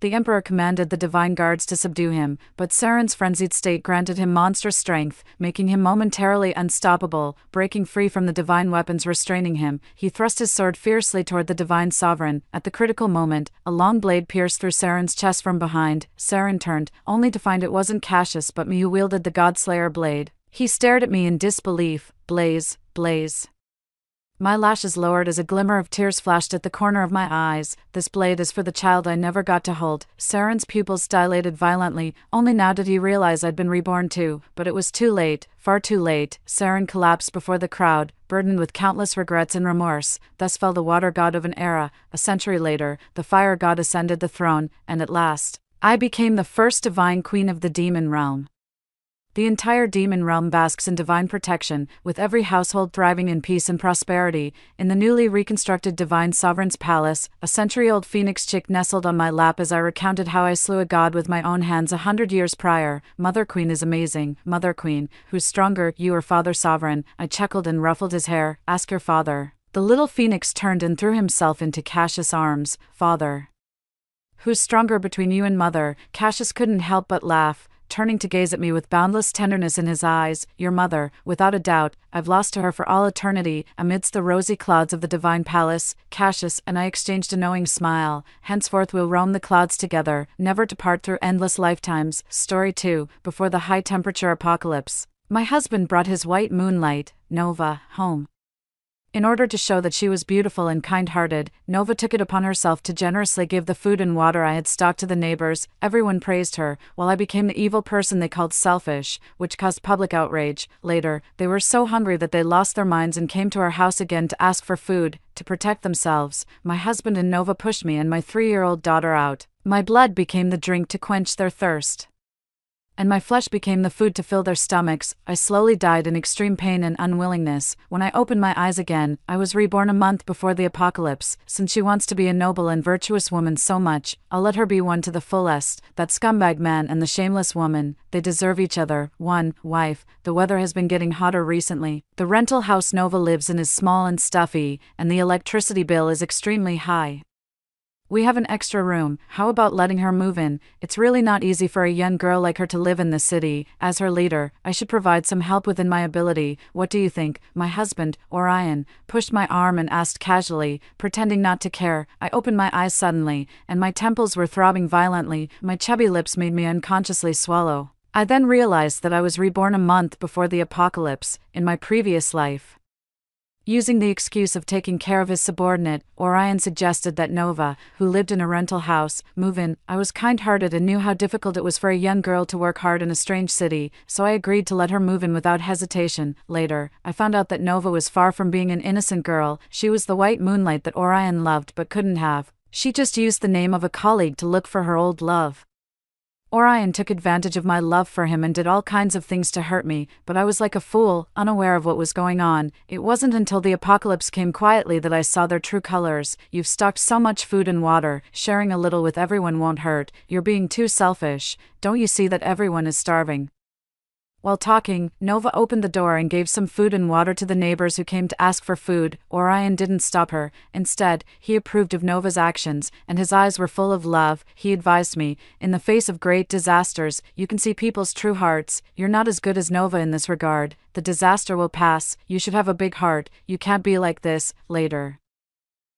[SPEAKER 1] the emperor commanded the divine guards to subdue him, but Saren's frenzied state granted him monstrous strength, making him momentarily unstoppable. Breaking free from the divine weapons restraining him, he thrust his sword fiercely toward the divine sovereign. At the critical moment, a long blade pierced through Saren's chest from behind. Saren turned, only to find it wasn't Cassius but me who wielded the Godslayer blade. He stared at me in disbelief. Blaze. My lashes lowered as a glimmer of tears flashed at the corner of my eyes. This blade is for the child I never got to hold. Saren's pupils dilated violently. Only now did he realize I'd been reborn too. But it was too late, far too late. Saren collapsed before the crowd, burdened with countless regrets and remorse. Thus fell the water god of an era. A century later, the fire god ascended the throne, and at last, I became the first divine queen of the demon realm. The entire demon realm basks in divine protection, with every household thriving in peace and prosperity. In the newly reconstructed Divine Sovereign's palace, a century-old phoenix chick nestled on my lap as I recounted how I slew a god with my own hands 100 years prior. Mother Queen is amazing. Mother Queen, who's stronger, you or Father Sovereign? I chuckled and ruffled his hair. Ask your father. The little phoenix turned and threw himself into Cassius' arms. Father. Who's stronger between you and Mother? Cassius couldn't help but laugh, turning to gaze at me with boundless tenderness in his eyes. Your mother, without a doubt. I've lost to her for all eternity. Amidst the rosy clouds of the divine palace, Cassius and I exchanged a knowing smile. Henceforth we'll roam the clouds together, never to part through endless lifetimes. Story 2, Before the High Temperature Apocalypse. My husband brought his white moonlight, Nova, home. In order to show that she was beautiful and kind-hearted, Nova took it upon herself to generously give the food and water I had stocked to the neighbors. Everyone praised her, while I became the evil person they called selfish, which caused public outrage. Later, they were so hungry that they lost their minds and came to our house again to ask for food. To protect themselves, my husband and Nova pushed me and my 3-year-old daughter out. My blood became the drink to quench their thirst, and my flesh became the food to fill their stomachs. I slowly died in extreme pain and unwillingness. When I opened my eyes again, I was reborn a month before the apocalypse. Since she wants to be a noble and virtuous woman so much, I'll let her be one to the fullest. That scumbag man and the shameless woman, they deserve each other. 1. Wife, the weather has been getting hotter recently. The rental house Nova lives in is small and stuffy, and the electricity bill is extremely high. We have an extra room. How about letting her move in? It's really not easy for a young girl like her to live in the city. As her leader, I should provide some help within my ability. What do you think? My husband, Orion, pushed my arm and asked casually, pretending not to care. I opened my eyes suddenly, and my temples were throbbing violently. My chubby lips made me unconsciously swallow. I then realized that I was reborn a month before the apocalypse, in my previous life. Using the excuse of taking care of his subordinate, Orion suggested that Nova, who lived in a rental house, move in. I was kind-hearted and knew how difficult it was for a young girl to work hard in a strange city, so I agreed to let her move in without hesitation. Later, I found out that Nova was far from being an innocent girl. She was the white moonlight that Orion loved but couldn't have. She just used the name of a colleague to look for her old love. Orion took advantage of my love for him and did all kinds of things to hurt me, but I was like a fool, unaware of what was going on. It wasn't until the apocalypse came quietly that I saw their true colors. You've stocked so much food and water, sharing a little with everyone won't hurt. You're being too selfish. Don't you see that everyone is starving? While talking, Nova opened the door and gave some food and water to the neighbors who came to ask for food. Orion didn't stop her. Instead, he approved of Nova's actions, and his eyes were full of love. He advised me, in the face of great disasters, you can see people's true hearts. You're not as good as Nova in this regard. The disaster will pass. You should have a big heart. You can't be like this. Later,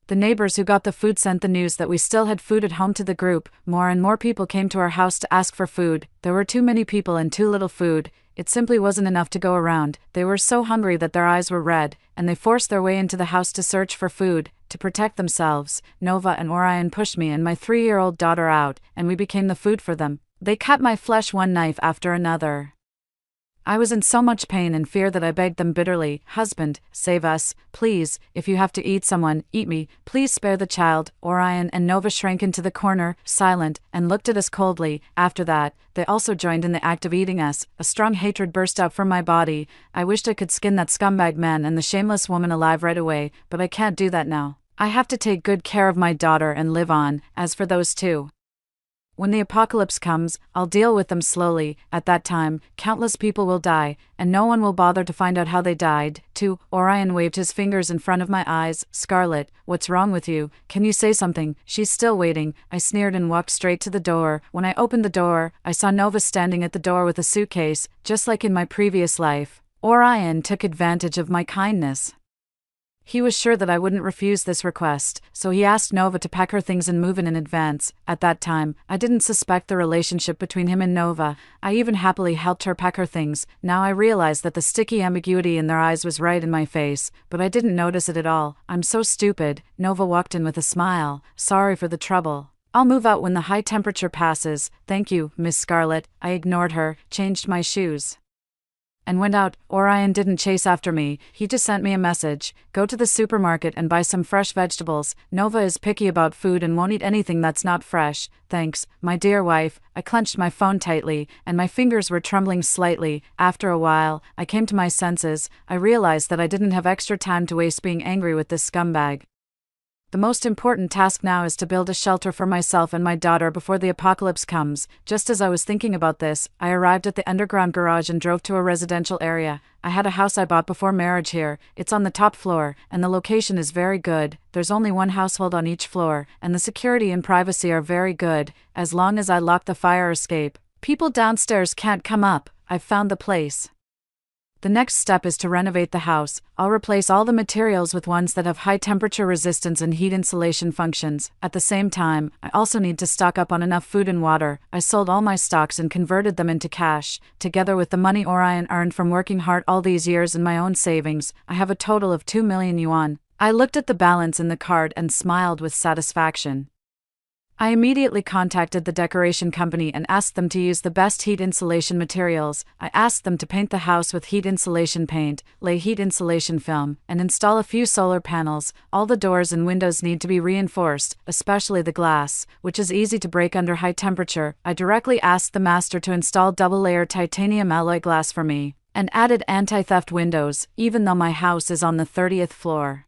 [SPEAKER 1] the neighbors who got the food sent the news that we still had food at home to the group. More and more people came to our house to ask for food. There were too many people and too little food. It simply wasn't enough to go around. They were so hungry that their eyes were red, and they forced their way into the house to search for food. To protect themselves, Nova and Orion pushed me and my 3-year-old daughter out, and we became the food for them. They cut my flesh one knife after another. I was in so much pain and fear that I begged them bitterly, husband, save us, please. If you have to eat someone, eat me. Please spare the child. Orion and Nova shrank into the corner, silent, and looked at us coldly. After that, they also joined in the act of eating us. A strong hatred burst out from my body. I wished I could skin that scumbag man and the shameless woman alive right away, but I can't do that now. I have to take good care of my daughter and live on. As for those two, when the apocalypse comes, I'll deal with them slowly. At that time, countless people will die, and no one will bother to find out how they died. 2. Orion waved his fingers in front of my eyes. Scarlet, what's wrong with you? Can you say something? She's still waiting. I sneered and walked straight to the door. When I opened the door, I saw Nova standing at the door with a suitcase, just like in my previous life. Orion took advantage of my kindness. He was sure that I wouldn't refuse this request, so he asked Nova to pack her things and move in advance. At that time, I didn't suspect the relationship between him and Nova. I even happily helped her pack her things. Now I realized that the sticky ambiguity in their eyes was right in my face, but I didn't notice it at all. I'm so stupid. Nova walked in with a smile. Sorry for the trouble. I'll move out when the high temperature passes. Thank you, Miss Scarlet. I ignored her, changed my shoes, and went out. Orion didn't chase after me, he just sent me a message: go to the supermarket and buy some fresh vegetables. Nova is picky about food and won't eat anything that's not fresh. Thanks, my dear wife. I clenched my phone tightly, and my fingers were trembling slightly. After a while, I came to my senses. I realized that I didn't have extra time to waste being angry with this scumbag. The most important task now is to build a shelter for myself and my daughter before the apocalypse comes. Just as I was thinking about this, I arrived at the underground garage and drove to a residential area. I had a house I bought before marriage here. It's on the top floor, and the location is very good. There's only one household on each floor, and the security and privacy are very good, as long as I lock the fire escape. People downstairs can't come up. I've found the place. The next step is to renovate the house. I'll replace all the materials with ones that have high temperature resistance and heat insulation functions. At the same time, I also need to stock up on enough food and water. I sold all my stocks and converted them into cash. Together with the money Orion earned from working hard all these years and my own savings, I have a total of 2 million yuan. I looked at the balance in the card and smiled with satisfaction. I immediately contacted the decoration company and asked them to use the best heat insulation materials. I asked them to paint the house with heat insulation paint, lay heat insulation film, and install a few solar panels. All the doors and windows need to be reinforced, especially the glass, which is easy to break under high temperature. I directly asked the master to install double-layer titanium alloy glass for me, and added anti-theft windows, even though my house is on the 30th floor.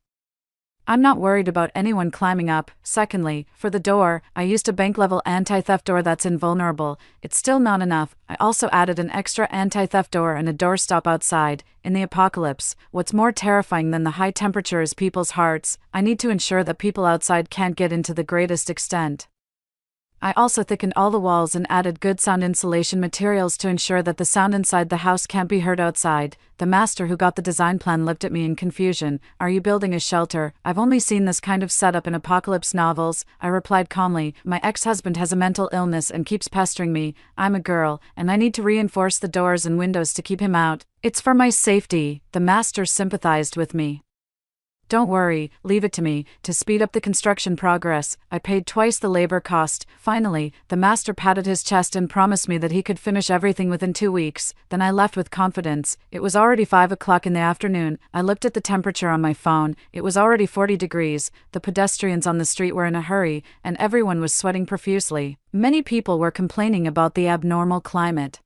[SPEAKER 1] I'm not worried about anyone climbing up. Secondly, for the door, I used a bank-level anti-theft door that's invulnerable. It's still not enough. I also added an extra anti-theft door and a doorstop outside. In the apocalypse, what's more terrifying than the high temperature is people's hearts. I need to ensure that people outside can't get in to the greatest extent. I also thickened all the walls and added good sound insulation materials to ensure that the sound inside the house can't be heard outside. The master who got the design plan looked at me in confusion. Are you building a shelter? I've only seen this kind of setup in apocalypse novels. I replied calmly. My ex-husband has a mental illness and keeps pestering me. I'm a girl, and I need to reinforce the doors and windows to keep him out. It's for my safety. The master sympathized with me. Don't worry, leave it to me. To speed up the construction progress, I paid twice the labor cost. Finally, the master patted his chest and promised me that he could finish everything within 2 weeks. Then I left with confidence. It was already 5 o'clock in the afternoon. I looked at the temperature on my phone. It was already 40 degrees. The pedestrians on the street were in a hurry, and everyone was sweating profusely. Many people were complaining about the abnormal climate.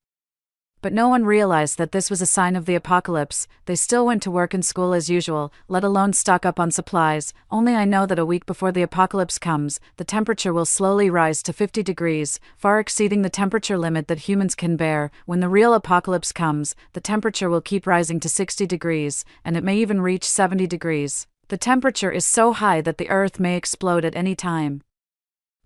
[SPEAKER 1] But no one realized that this was a sign of the apocalypse. They still went to work and school as usual, let alone stock up on supplies. Only I know that a week before the apocalypse comes, the temperature will slowly rise to 50 degrees, far exceeding the temperature limit that humans can bear. When the real apocalypse comes, the temperature will keep rising to 60 degrees, and it may even reach 70 degrees. The temperature is so high that the earth may explode at any time.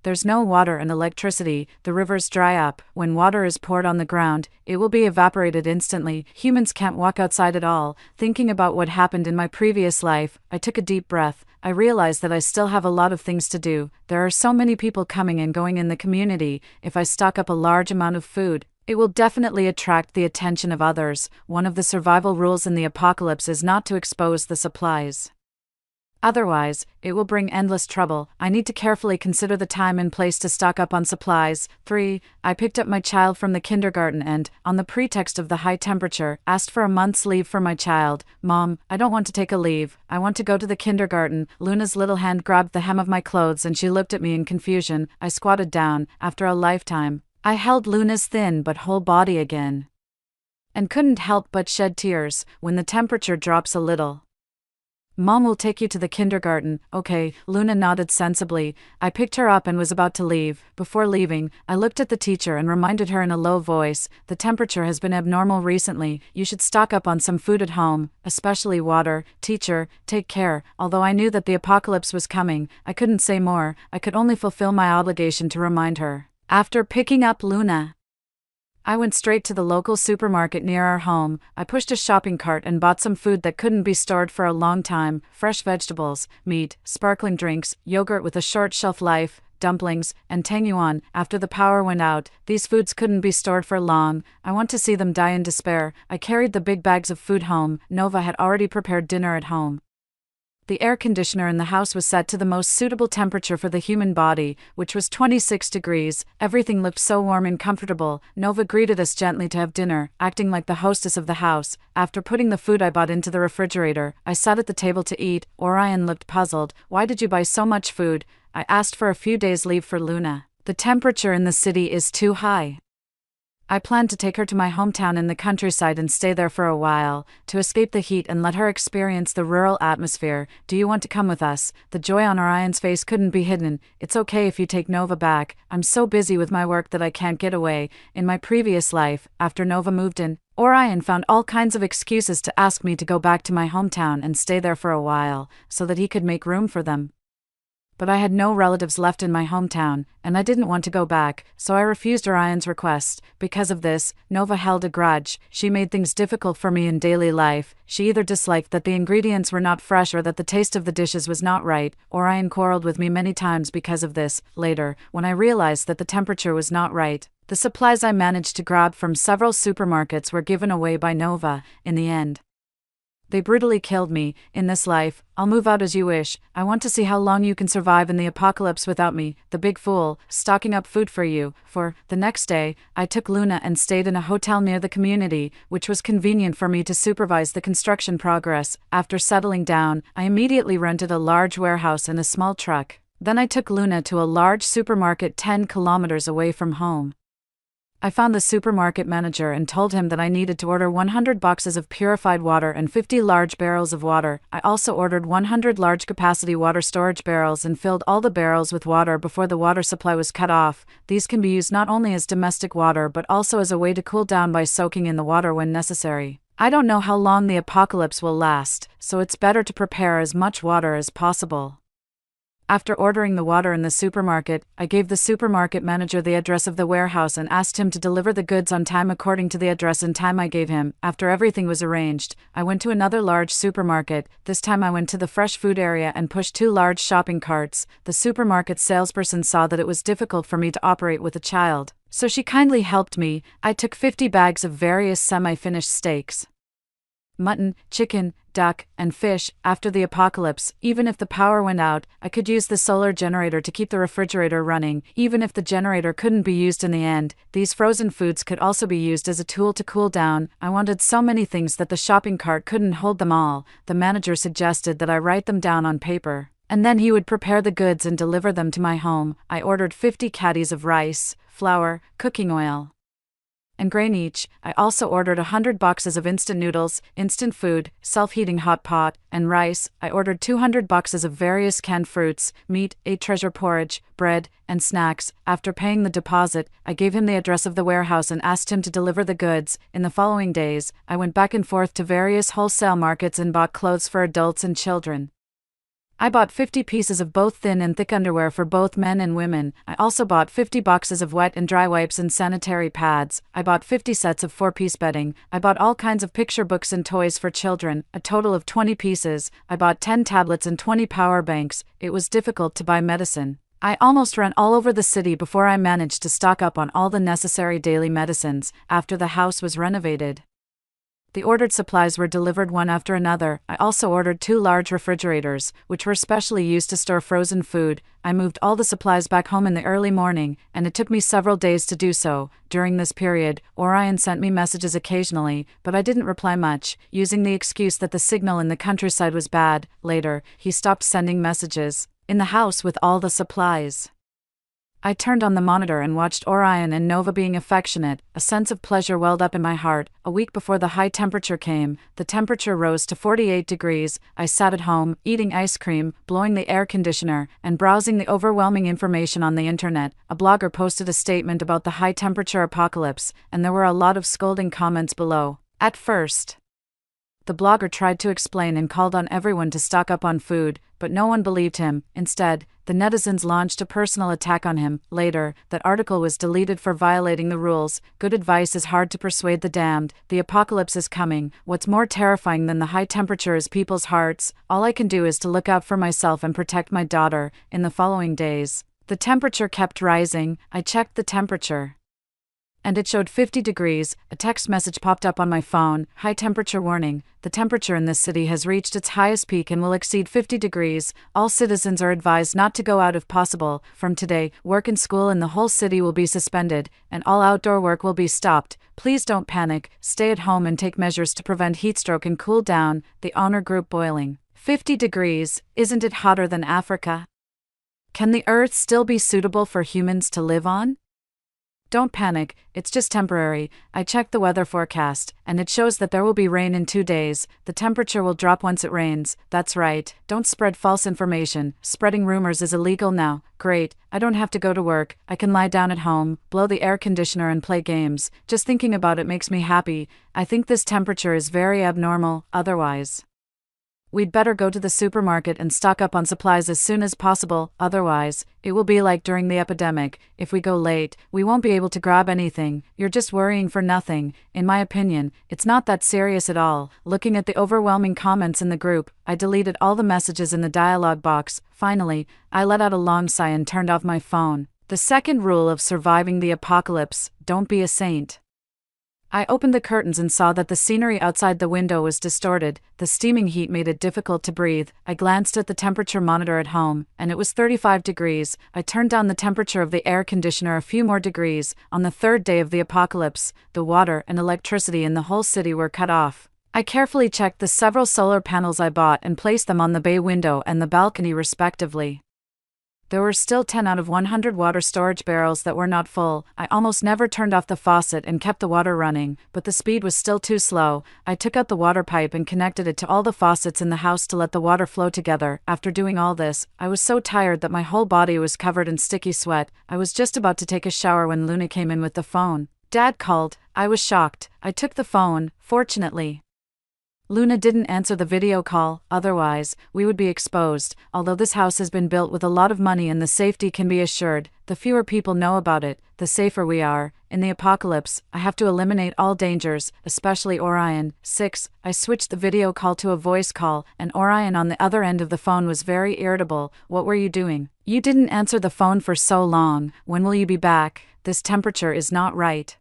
[SPEAKER 1] There's no water and electricity, the rivers dry up. When water is poured on the ground, it will be evaporated instantly. Humans can't walk outside at all. Thinking about what happened in my previous life, I took a deep breath. I realized that I still have a lot of things to do. There are so many people coming and going in the community. If I stock up a large amount of food, it will definitely attract the attention of others. One of the survival rules in the apocalypse is not to expose the supplies. Otherwise, it will bring endless trouble. I need to carefully consider the time and place to stock up on supplies. 3. I picked up my child from the kindergarten and, on the pretext of the high temperature, asked for a month's leave for my child. Mom, I don't want to take a leave. I want to go to the kindergarten. Luna's little hand grabbed the hem of my clothes and she looked at me in confusion. I squatted down. After a lifetime, I held Luna's thin but whole body again, and couldn't help but shed tears when the temperature drops a little. Mom will take you to the kindergarten. Okay, Luna nodded sensibly. I picked her up and was about to leave. Before leaving, I looked at the teacher and reminded her in a low voice, the temperature has been abnormal recently. You should stock up on some food at home, especially water. Teacher, take care. Although I knew that the apocalypse was coming, I couldn't say more. I could only fulfill my obligation to remind her. After picking up Luna, I went straight to the local supermarket near our home. I pushed a shopping cart and bought some food that couldn't be stored for a long time: fresh vegetables, meat, sparkling drinks, yogurt with a short shelf life, dumplings, and tangyuan. After the power went out, these foods couldn't be stored for long. I want to see them die in despair. I carried the big bags of food home. Nova had already prepared dinner at home. The air conditioner in the house was set to the most suitable temperature for the human body, which was 26 degrees. Everything looked so warm and comfortable. Nova greeted us gently to have dinner, acting like the hostess of the house. After putting the food I bought into the refrigerator, I sat at the table to eat. Orion looked puzzled. "Why did you buy so much food?" I asked. "For a few days' leave for Luna. The temperature in the city is too high. I planned to take her to my hometown in the countryside and stay there for a while, to escape the heat and let her experience the rural atmosphere. Do you want to come with us?" The joy on Orion's face couldn't be hidden. "It's okay if you take Nova back. I'm so busy with my work that I can't get away." In my previous life, after Nova moved in, Orion found all kinds of excuses to ask me to go back to my hometown and stay there for a while, so that he could make room for them. But I had no relatives left in my hometown, and I didn't want to go back, so I refused Orion's request. Because of this, Nova held a grudge. She made things difficult for me in daily life. She either disliked that the ingredients were not fresh or that the taste of the dishes was not right. Orion quarreled with me many times because of this. Later, when I realized that the temperature was not right, the supplies I managed to grab from several supermarkets were given away by Nova. In the end, they brutally killed me. "In this life, I'll move out as you wish. I want to see how long you can survive in the apocalypse without me, the big fool, stocking up food for you." The next day, I took Luna and stayed in a hotel near the community, which was convenient for me to supervise the construction progress. After settling down, I immediately rented a large warehouse and a small truck. Then I took Luna to a large supermarket 10 kilometers away from home. I found the supermarket manager and told him that I needed to order 100 boxes of purified water and 50 large barrels of water. I also ordered 100 large-capacity water storage barrels and filled all the barrels with water before the water supply was cut off. These can be used not only as domestic water but also as a way to cool down by soaking in the water when necessary. I don't know how long the apocalypse will last, so it's better to prepare as much water as possible. After ordering the water in the supermarket, I gave the supermarket manager the address of the warehouse and asked him to deliver the goods on time according to the address and time I gave him. After everything was arranged, I went to another large supermarket. This time I went to the fresh food area and pushed 2 large shopping carts. The supermarket salesperson saw that it was difficult for me to operate with a child, so she kindly helped me. I took 50 bags of various semi-finished steaks, mutton, chicken, duck, and fish. After the apocalypse, even if the power went out, I could use the solar generator to keep the refrigerator running. Even if the generator couldn't be used in the end, these frozen foods could also be used as a tool to cool down. I wanted so many things that the shopping cart couldn't hold them all. The manager suggested that I write them down on paper, and then he would prepare the goods and deliver them to my home. I ordered 50 caddies of rice, flour, cooking oil, and grain each. I also ordered 100 boxes of instant noodles, instant food, self-heating hot pot, and rice. I ordered 200 boxes of various canned fruits, meat, 8 treasure porridge, bread, and snacks. After paying the deposit, I gave him the address of the warehouse and asked him to deliver the goods. In the following days, I went back and forth to various wholesale markets and bought clothes for adults and children. I bought 50 pieces of both thin and thick underwear for both men and women. I also bought 50 boxes of wet and dry wipes and sanitary pads. I bought 50 sets of 4-piece bedding. I bought all kinds of picture books and toys for children, a total of 20 pieces. I bought 10 tablets and 20 power banks. It was difficult to buy medicine. I almost ran all over the city before I managed to stock up on all the necessary daily medicines. After the house was renovated, the ordered supplies were delivered one after another. I also ordered 2 large refrigerators, which were specially used to store frozen food. I moved all the supplies back home in the early morning, and it took me several days to do so. During this period, Orion sent me messages occasionally, but I didn't reply much, using the excuse that the signal in the countryside was bad. Later, he stopped sending messages. In the house with all the supplies, I turned on the monitor and watched Orion and Nova being affectionate. A sense of pleasure welled up in my heart. A week before the high temperature came, the temperature rose to 48 degrees. I sat at home, eating ice cream, blowing the air conditioner, and browsing the overwhelming information on the internet. A blogger posted a statement about the high temperature apocalypse, and there were a lot of scolding comments below. At first, the blogger tried to explain and called on everyone to stock up on food, but no one believed him. Instead, the netizens launched a personal attack on him. Later, that article was deleted for violating the rules. Good advice is hard to persuade the damned. The apocalypse is coming. What's more terrifying than the high temperature is people's hearts. All I can do is to look out for myself and protect my daughter. In the following days, the temperature kept rising. I checked the temperature, and it showed 50 degrees. A text message popped up on my phone. High temperature warning. The temperature in this city has reached its highest peak and will exceed 50 degrees. All citizens are advised not to go out if possible. From today, work and school in the whole city will be suspended, and all outdoor work will be stopped. Please don't panic. Stay at home and take measures to prevent heatstroke and cool down. The owner group boiling. 50 degrees. Isn't it hotter than Africa? Can the Earth still be suitable for humans to live on? Don't panic, it's just temporary. I checked the weather forecast, and it shows that there will be rain in 2 days. The temperature will drop once it rains. That's right. Don't spread false information. Spreading rumors is illegal now. Great, I don't have to go to work. I can lie down at home, blow the air conditioner and play games. Just thinking about it makes me happy. I think this temperature is very abnormal, otherwise. We'd better go to the supermarket and stock up on supplies as soon as possible, otherwise, it will be like during the epidemic. If we go late, we won't be able to grab anything. You're just worrying for nothing. In my opinion, it's not that serious at all. Looking at the overwhelming comments in the group, I deleted all the messages in the dialog box. Finally, I let out a long sigh and turned off my phone. The second rule of surviving the apocalypse: don't be a saint. I opened the curtains and saw that the scenery outside the window was distorted. The steaming heat made it difficult to breathe. I glanced at the temperature monitor at home, and it was 35 degrees. I turned down the temperature of the air conditioner a few more degrees. On the third day of the apocalypse, the water and electricity in the whole city were cut off. I carefully checked the several solar panels I bought and placed them on the bay window and the balcony respectively. There were still 10 out of 100 water storage barrels that were not full. I almost never turned off the faucet and kept the water running, but the speed was still too slow. I took out the water pipe and connected it to all the faucets in the house to let the water flow together. After doing all this, I was so tired that my whole body was covered in sticky sweat. I was just about to take a shower when Luna came in with the phone. Dad called. I was shocked. I took the phone, fortunately. Luna didn't answer the video call, otherwise, we would be exposed. Although this house has been built with a lot of money and the safety can be assured, the fewer people know about it, the safer we are. In the apocalypse, I have to eliminate all dangers, especially Orion. 6. I switched the video call to a voice call, and Orion on the other end of the phone was very irritable. What were you doing? You didn't answer the phone for so long. When will you be back? This temperature is not right.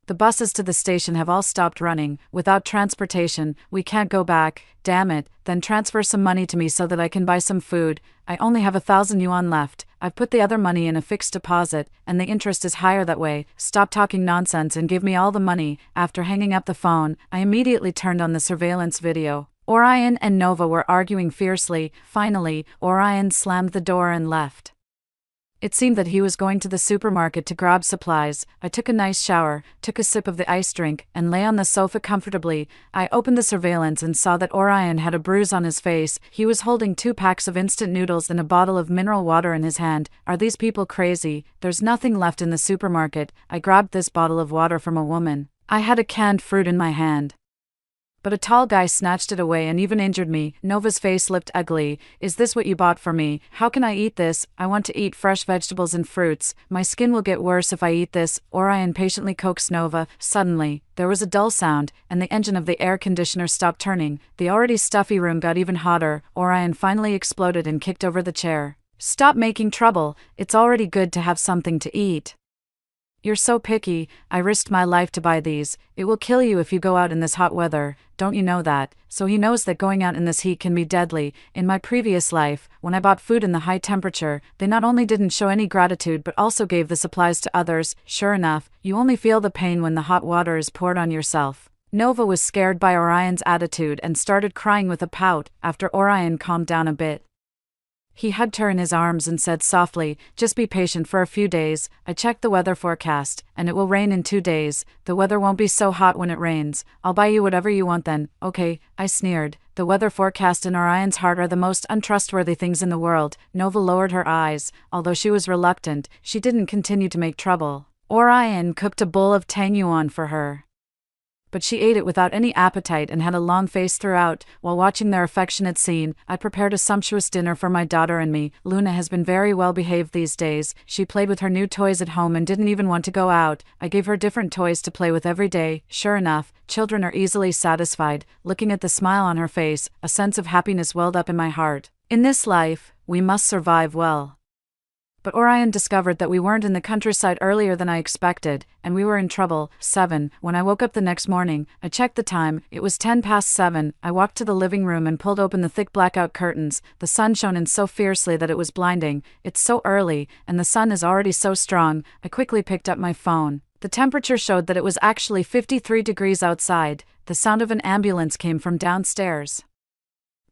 [SPEAKER 1] The buses to the station have all stopped running. Without transportation, we can't go back. Damn it, then transfer some money to me so that I can buy some food. I only have 1,000 yuan left. I've put the other money in a fixed deposit, and the interest is higher that way. Stop talking nonsense and give me all the money. After hanging up the phone, I immediately turned on the surveillance video. Orion and Nova were arguing fiercely. Finally, Orion slammed the door and left. It seemed that he was going to the supermarket to grab supplies. I took a nice shower, took a sip of the ice drink, and lay on the sofa comfortably. I opened the surveillance and saw that Orion had a bruise on his face. He was holding 2 packs of instant noodles and a bottle of mineral water in his hand. Are these people crazy? There's nothing left in the supermarket. I grabbed this bottle of water from a woman. I had a canned fruit in my hand, but a tall guy snatched it away and even injured me. Nova's face looked ugly. Is this what you bought for me? How can I eat this? I want to eat fresh vegetables and fruits. My skin will get worse if I eat this. Orion patiently coaxed Nova. Suddenly, there was a dull sound, and the engine of the air conditioner stopped turning. The already stuffy room got even hotter. Orion finally exploded and kicked over the chair. Stop making trouble. It's already good to have something to eat. You're so picky. I risked my life to buy these. It will kill you if you go out in this hot weather. Don't you know that? So he knows that going out in this heat can be deadly. In my previous life, when I bought food in the high temperature, they not only didn't show any gratitude but also gave the supplies to others. Sure enough, you only feel the pain when the hot water is poured on yourself. Nova was scared by Orion's attitude and started crying with a pout. After Orion calmed down a bit, he hugged her in his arms and said softly, just be patient for a few days. I checked the weather forecast, and it will rain in 2 days. The weather won't be so hot when it rains. I'll buy you whatever you want then. Okay, I sneered. The weather forecast and Orion's heart are the most untrustworthy things in the world. Nova lowered her eyes. Although she was reluctant, she didn't continue to make trouble. Orion cooked a bowl of tang yuan for her, but she ate it without any appetite and had a long face throughout. While watching their affectionate scene, I prepared a sumptuous dinner for my daughter and me. Luna has been very well behaved these days. She played with her new toys at home and didn't even want to go out. I gave her different toys to play with every day. Sure enough, children are easily satisfied. Looking at the smile on her face, a sense of happiness welled up in my heart. In this life, we must survive well. but Orion discovered that we weren't in the countryside earlier than I expected, and we were in trouble. 7. When I woke up the next morning, I checked the time. It was 7:10. I walked to the living room and pulled open the thick blackout curtains. The sun shone in so fiercely that it was blinding. It's so early, and the sun is already so strong. I quickly picked up my phone. The temperature showed that it was actually 53 degrees outside. The sound of an ambulance came from downstairs.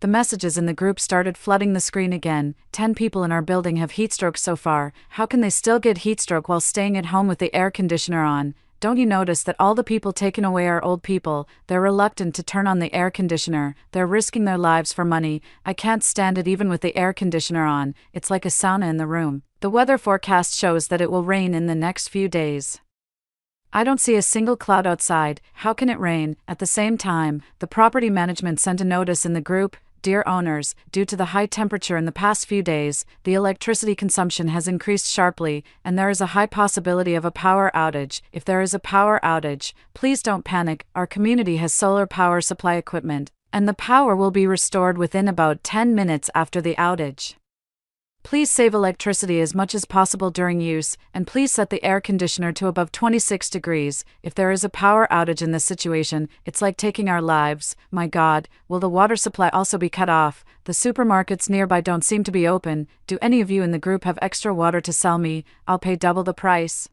[SPEAKER 1] The messages in the group started flooding the screen again. 10 people in our building have heatstroke so far. How can they still get heatstroke while staying at home with the air conditioner on? Don't you notice that all the people taken away are old people? They're reluctant to turn on the air conditioner. They're risking their lives for money. I can't stand it even with the air conditioner on. It's like a sauna in the room. The weather forecast shows that it will rain in the next few days. I don't see a single cloud outside. How can it rain? At the same time, the property management sent a notice in the group. Dear owners, due to the high temperature in the past few days, the electricity consumption has increased sharply, and there is a high possibility of a power outage. If there is a power outage, please don't panic. Our community has solar power supply equipment, and the power will be restored within about 10 minutes after the outage. Please save electricity as much as possible during use, and please set the air conditioner to above 26 degrees. If there is a power outage in this situation, it's like taking our lives. My God, will the water supply also be cut off? The supermarkets nearby don't seem to be open. Do any of you in the group have extra water to sell me? I'll pay double the price.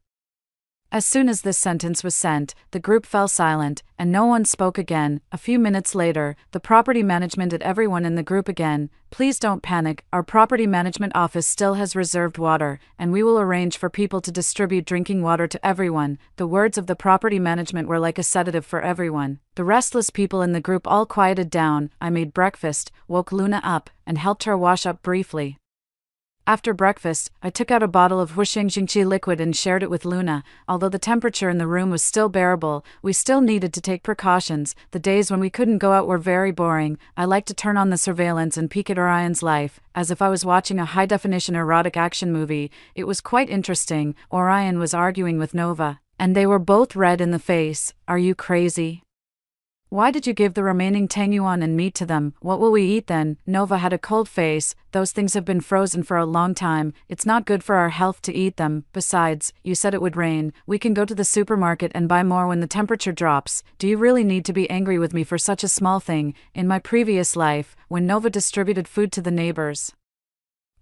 [SPEAKER 1] As soon as this sentence was sent, the group fell silent, and no one spoke again. A few minutes later, the property management at everyone in the group again. Please don't panic, our property management office still has reserved water, and we will arrange for people to distribute drinking water to everyone. The words of the property management were like a sedative for everyone. The restless people in the group all quieted down. I made breakfast, woke Luna up, and helped her wash up briefly. After breakfast, I took out a bottle of Huishengqingqi liquid and shared it with Luna. Although the temperature in the room was still bearable, we still needed to take precautions. The days when we couldn't go out were very boring. I liked to turn on the surveillance and peek at Orion's life, as if I was watching a high-definition erotic action movie. It was quite interesting. Orion was arguing with Nova, and they were both red in the face. Are you crazy? Why did you give the remaining tangyuan and meat to them? What will we eat then? Nova had a cold face. Those things have been frozen for a long time. It's not good for our health to eat them. Besides, you said it would rain. We can go to the supermarket and buy more when the temperature drops. Do you really need to be angry with me for such a small thing? In my previous life, when Nova distributed food to the neighbors,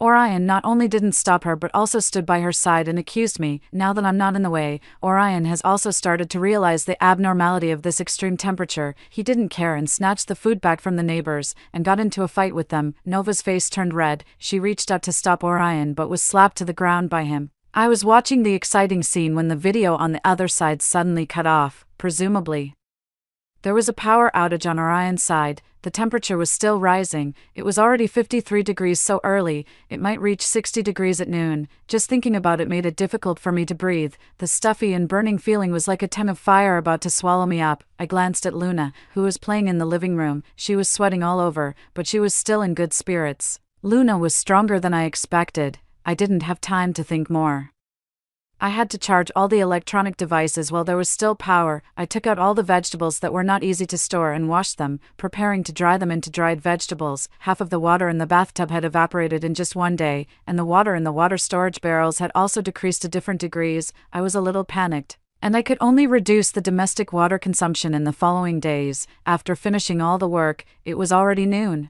[SPEAKER 1] Orion not only didn't stop her but also stood by her side and accused me. Now that I'm not in the way, Orion has also started to realize the abnormality of this extreme temperature. He didn't care and snatched the food back from the neighbors and got into a fight with them. Nova's face turned red. She reached out to stop Orion but was slapped to the ground by him. I was watching the exciting scene when the video on the other side suddenly cut off, presumably. There was a power outage on Orion's side. The temperature was still rising. It was already 53 degrees so early, it might reach 60 degrees at noon. Just thinking about it made it difficult for me to breathe. The stuffy and burning feeling was like a ton of fire about to swallow me up. I glanced at Luna, who was playing in the living room. She was sweating all over, but she was still in good spirits. Luna was stronger than I expected. I didn't have time to think more. I had to charge all the electronic devices while there was still power. I took out all the vegetables that were not easy to store and washed them, preparing to dry them into dried vegetables. Half of the water in the bathtub had evaporated in just one day, and the water in the water storage barrels had also decreased to different degrees. I was a little panicked, and I could only reduce the domestic water consumption in the following days. After finishing all the work, it was already noon.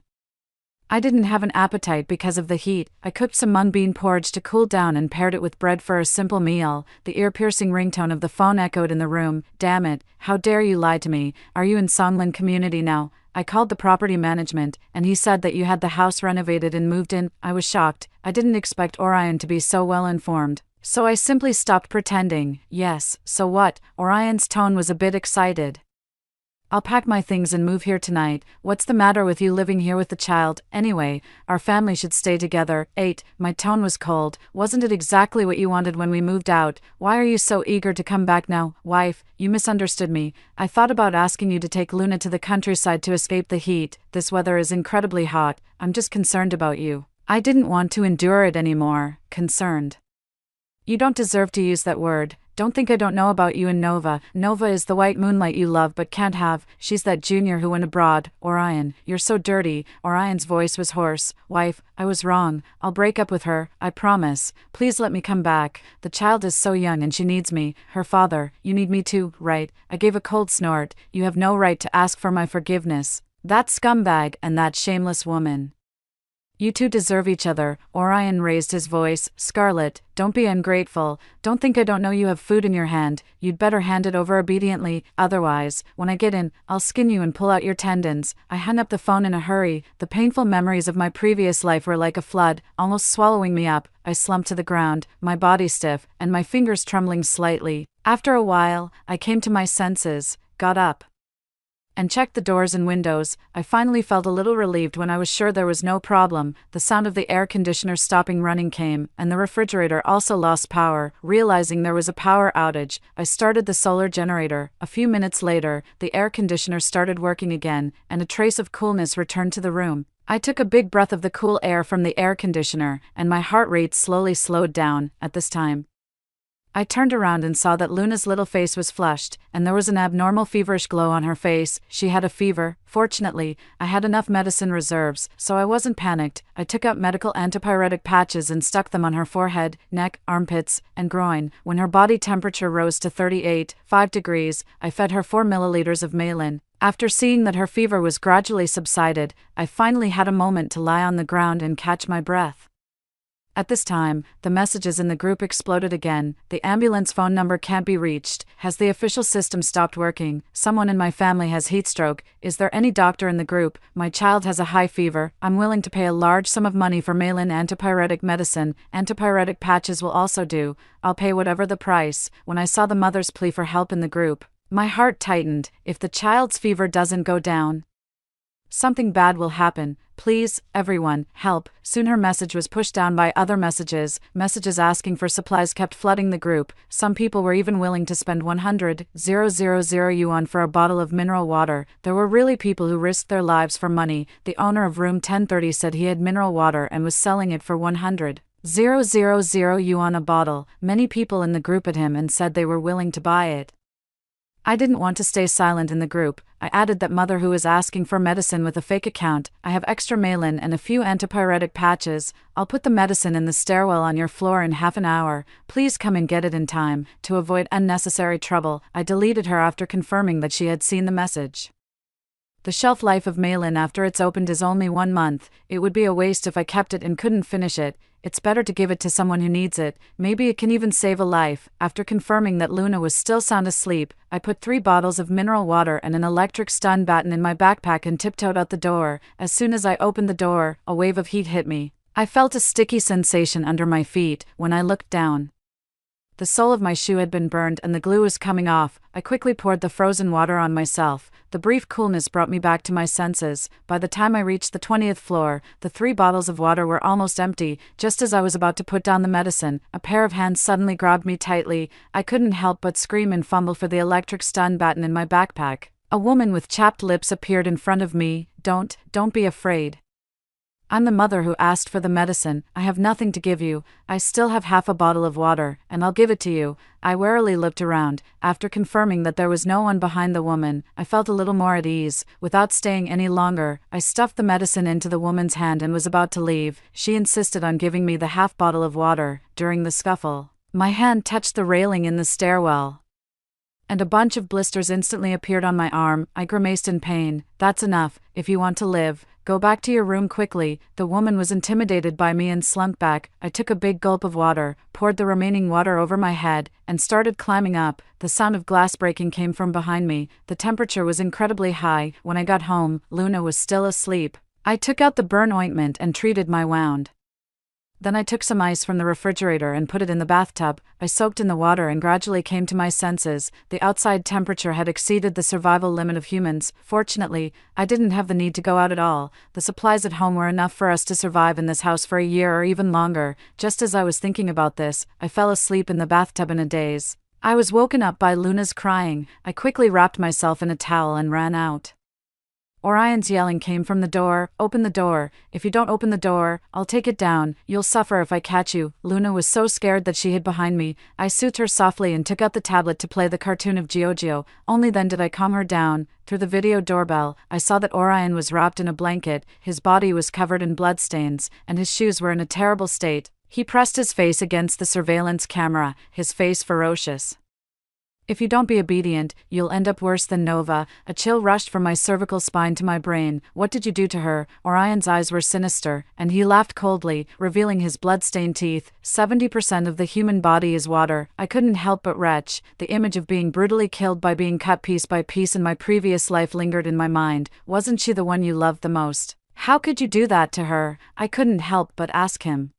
[SPEAKER 1] I didn't have an appetite because of the heat. I cooked some mung bean porridge to cool down and paired it with bread for a simple meal. The ear-piercing ringtone of the phone echoed in the room. Damn it, how dare you lie to me? Are you in Songlan community now? I called the property management, and he said that you had the house renovated and moved in. I was shocked. I didn't expect Orion to be so well informed. So I simply stopped pretending. Yes, so what? Orion's tone was a bit excited. I'll pack my things and move here tonight. What's the matter with you living here with the child? Anyway, our family should stay together. 8. My tone was cold. Wasn't it exactly what you wanted when we moved out? Why are you so eager to come back now? Wife, you misunderstood me. I thought about asking you to take Luna to the countryside to escape the heat. This weather is incredibly hot. I'm just concerned about you. I didn't want to endure it anymore. Concerned. You don't deserve to use that word. Don't think I don't know about you and Nova. Nova is the white moonlight you love but can't have. She's that junior who went abroad. Orion, you're so dirty. Orion's voice was hoarse. Wife, I was wrong. I'll break up with her, I promise. Please let me come back. The child is so young and she needs me. Her father, you need me too, right? I gave a cold snort. You have no right to ask for my forgiveness. That scumbag and that shameless woman. You two deserve each other. Orion raised his voice. Scarlet, don't be ungrateful. Don't think I don't know you have food in your hand. You'd better hand it over obediently, otherwise, when I get in, I'll skin you and pull out your tendons. I hung up the phone in a hurry. The painful memories of my previous life were like a flood, almost swallowing me up. I slumped to the ground, my body stiff, and my fingers trembling slightly. After a while, I came to my senses, got up, and checked the doors and windows. I finally felt a little relieved when I was sure there was no problem. The sound of the air conditioner stopping running came, and the refrigerator also lost power. Realizing there was a power outage, I started the solar generator. A few minutes later, the air conditioner started working again, and a trace of coolness returned to the room. I took a big breath of the cool air from the air conditioner, and my heart rate slowly slowed down. At this time, I turned around and saw that Luna's little face was flushed, and there was an abnormal feverish glow on her face. She had a fever. Fortunately, I had enough medicine reserves, so I wasn't panicked. I took out medical antipyretic patches and stuck them on her forehead, neck, armpits, and groin. When her body temperature rose to 38.5 degrees, I fed her 4 milliliters of Malin. After seeing that her fever was gradually subsided, I finally had a moment to lie on the ground and catch my breath. At this time, the messages in the group exploded again. The ambulance phone number can't be reached. Has the official system stopped working? Someone in my family has heat stroke. Is there any doctor in the group? My child has a high fever. I'm willing to pay a large sum of money for Malin antipyretic medicine. Antipyretic patches will also do. I'll pay whatever the price. When I saw the mother's plea for help in the group, my heart tightened. If the child's fever doesn't go down, something bad will happen. Please, everyone, help. Soon her message was pushed down by other messages. Messages asking for supplies kept flooding the group. Some people were even willing to spend 100,000 yuan for a bottle of mineral water. There were really people who risked their lives for money. The owner of room 1030 said he had mineral water and was selling it for 100,000 yuan a bottle. Many people in the group at him and said they were willing to buy it. I didn't want to stay silent in the group. I added that mother who is asking for medicine with a fake account. I have extra Malin and a few antipyretic patches. I'll put the medicine in the stairwell on your floor in half an hour. Please come and get it in time. To avoid unnecessary trouble, I deleted her after confirming that she had seen the message. The shelf life of Malin after it's opened is only 1 month. It would be a waste if I kept it and couldn't finish it. It's better to give it to someone who needs it. Maybe it can even save a life. After confirming that Luna was still sound asleep, I put 3 bottles of mineral water and an electric stun baton in my backpack and tiptoed out the door. As soon as I opened the door, a wave of heat hit me. I felt a sticky sensation under my feet. When I looked down, the sole of my shoe had been burned and the glue was coming off. I quickly poured the frozen water on myself. The brief coolness brought me back to my senses. By the time I reached the 20th floor, the 3 bottles of water were almost empty. Just as I was about to put down the medicine, a pair of hands suddenly grabbed me tightly. I couldn't help but scream and fumble for the electric stun baton in my backpack. A woman with chapped lips appeared in front of me. Don't be afraid. I'm the mother who asked for the medicine. I have nothing to give you. I still have half a bottle of water, and I'll give it to you. I warily looked around. After confirming that there was no one behind the woman, I felt a little more at ease. Without staying any longer, I stuffed the medicine into the woman's hand and was about to leave. She insisted on giving me the half bottle of water. During the scuffle, my hand touched the railing in the stairwell, and a bunch of blisters instantly appeared on my arm. I grimaced in pain. That's enough. If you want to live, go back to your room quickly. The woman was intimidated by me and slunk back. I took a big gulp of water, poured the remaining water over my head, and started climbing up. The sound of glass breaking came from behind me. The temperature was incredibly high. When I got home, Luna was still asleep. I took out the burn ointment and treated my wound. Then I took some ice from the refrigerator and put it in the bathtub. I soaked in the water and gradually came to my senses. The outside temperature had exceeded the survival limit of humans. Fortunately, I didn't have the need to go out at all. The supplies at home were enough for us to survive in this house for a year or even longer. Just as I was thinking about this, I fell asleep in the bathtub in a daze. I was woken up by Luna's crying. I quickly wrapped myself in a towel and ran out. Orion's yelling came from the door. "Open the door. If you don't open the door, I'll take it down. You'll suffer if I catch you." Luna was so scared that she hid behind me. I soothed her softly and took out the tablet to play the cartoon of Giorgio. Only then did I calm her down. Through the video doorbell, I saw that Orion was wrapped in a blanket, his body was covered in bloodstains, and his shoes were in a terrible state. He pressed his face against the surveillance camera, his face ferocious. "If you don't be obedient, you'll end up worse than Nova." A chill rushed from my cervical spine to my brain. "What did you do to her?" Orion's eyes were sinister, and he laughed coldly, revealing his blood-stained teeth. 70% of the human body is water. I couldn't help but retch. The image of being brutally killed by being cut piece by piece in my previous life lingered in my mind. Wasn't she the one you loved the most? How could you do that to her? I couldn't help but ask him.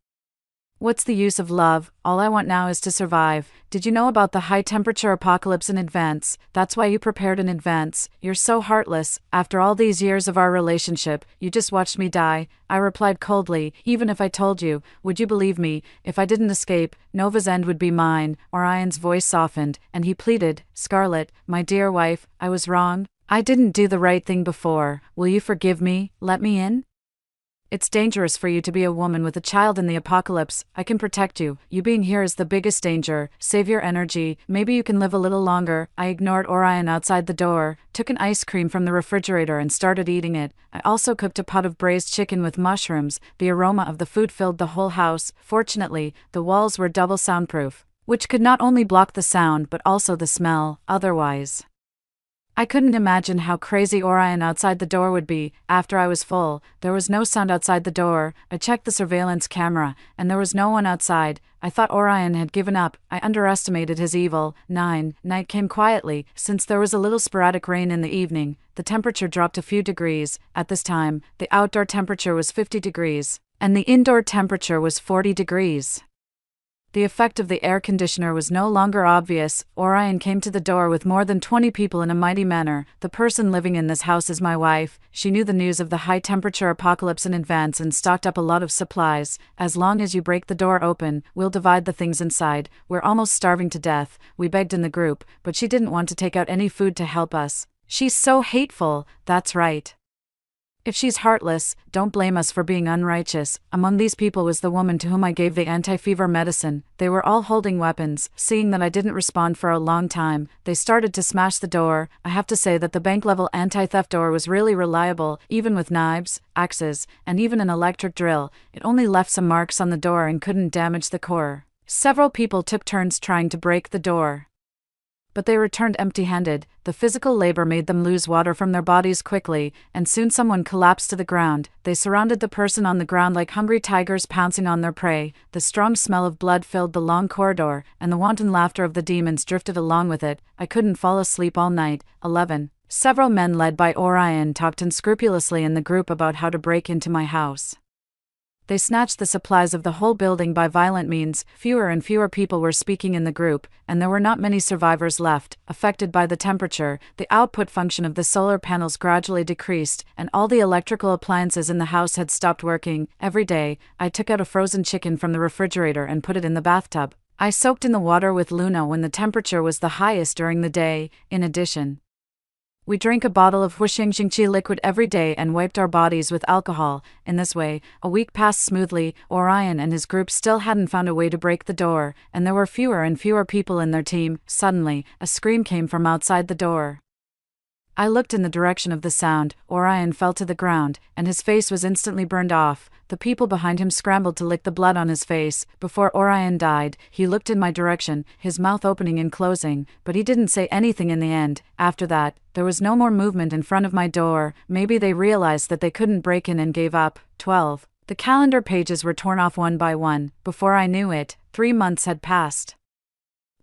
[SPEAKER 1] "What's the use of love? All I want now is to survive." "Did you know about the high-temperature apocalypse in advance? That's why you prepared in advance. You're so heartless. After all these years of our relationship, you just watched me die." I replied coldly. "Even if I told you, would you believe me? If I didn't escape, Nova's end would be mine." Orion's voice softened, and he pleaded, "Scarlet, my dear wife, I was wrong. I didn't do the right thing before. Will you forgive me? Let me in? It's dangerous for you to be a woman with a child in the apocalypse. I can protect you. You being here is the biggest danger. Save your energy. Maybe you can live a little longer." I ignored Orion outside the door, took an ice cream from the refrigerator and started eating it. I also cooked a pot of braised chicken with mushrooms. The aroma of the food filled the whole house. Fortunately, the walls were double soundproof, which could not only block the sound but also the smell. Otherwise, I couldn't imagine how crazy Orion outside the door would be. After I was full, there was no sound outside the door. I checked the surveillance camera, and there was no one outside. I thought Orion had given up. I underestimated his evil. 9. Night came quietly. Since there was a little sporadic rain in the evening, the temperature dropped a few degrees. At this time, the outdoor temperature was 50 degrees, and the indoor temperature was 40 degrees. The effect of the air conditioner was no longer obvious. Orion came to the door with more than 20 people in a mighty manner. "The person living in this house is my wife. She knew the news of the high-temperature apocalypse in advance and stocked up a lot of supplies. As long as you break the door open, we'll divide the things inside. We're almost starving to death." We begged in the group, but she didn't want to take out any food to help us. "She's so hateful." "That's right. If she's heartless, don't blame us for being unrighteous." Among these people was the woman to whom I gave the anti-fever medicine. They were all holding weapons. Seeing that I didn't respond for a long time, they started to smash the door. I have to say that the bank-level anti-theft door was really reliable. Even with knives, axes, and even an electric drill, it only left some marks on the door and couldn't damage the core. Several people took turns trying to break the door, but they returned empty-handed. The physical labor made them lose water from their bodies quickly, and soon someone collapsed to the ground. They surrounded the person on the ground like hungry tigers pouncing on their prey. The strong smell of blood filled the long corridor, and the wanton laughter of the demons drifted along with it. I couldn't fall asleep all night. 11. Several men led by Orion talked unscrupulously in the group about how to break into my house. They snatched the supplies of the whole building by violent means. Fewer and fewer people were speaking in the group, and there were not many survivors left. Affected by the temperature, the output function of the solar panels gradually decreased, and all the electrical appliances in the house had stopped working. Every day, I took out a frozen chicken from the refrigerator and put it in the bathtub. I soaked in the water with Luna when the temperature was the highest during the day. In addition, we drank a bottle of Huixingxingqi liquid every day and wiped our bodies with alcohol. In this way, a week passed smoothly. Orion and his group still hadn't found a way to break the door, and there were fewer and fewer people in their team. Suddenly, a scream came from outside the door. I looked in the direction of the sound. Orion fell to the ground, and his face was instantly burned off. The people behind him scrambled to lick the blood on his face. Before Orion died, he looked in my direction, his mouth opening and closing, but he didn't say anything in the end. After that, there was no more movement in front of my door. Maybe they realized that they couldn't break in and gave up. 12. The calendar pages were torn off one by one. Before I knew it, 3 months had passed.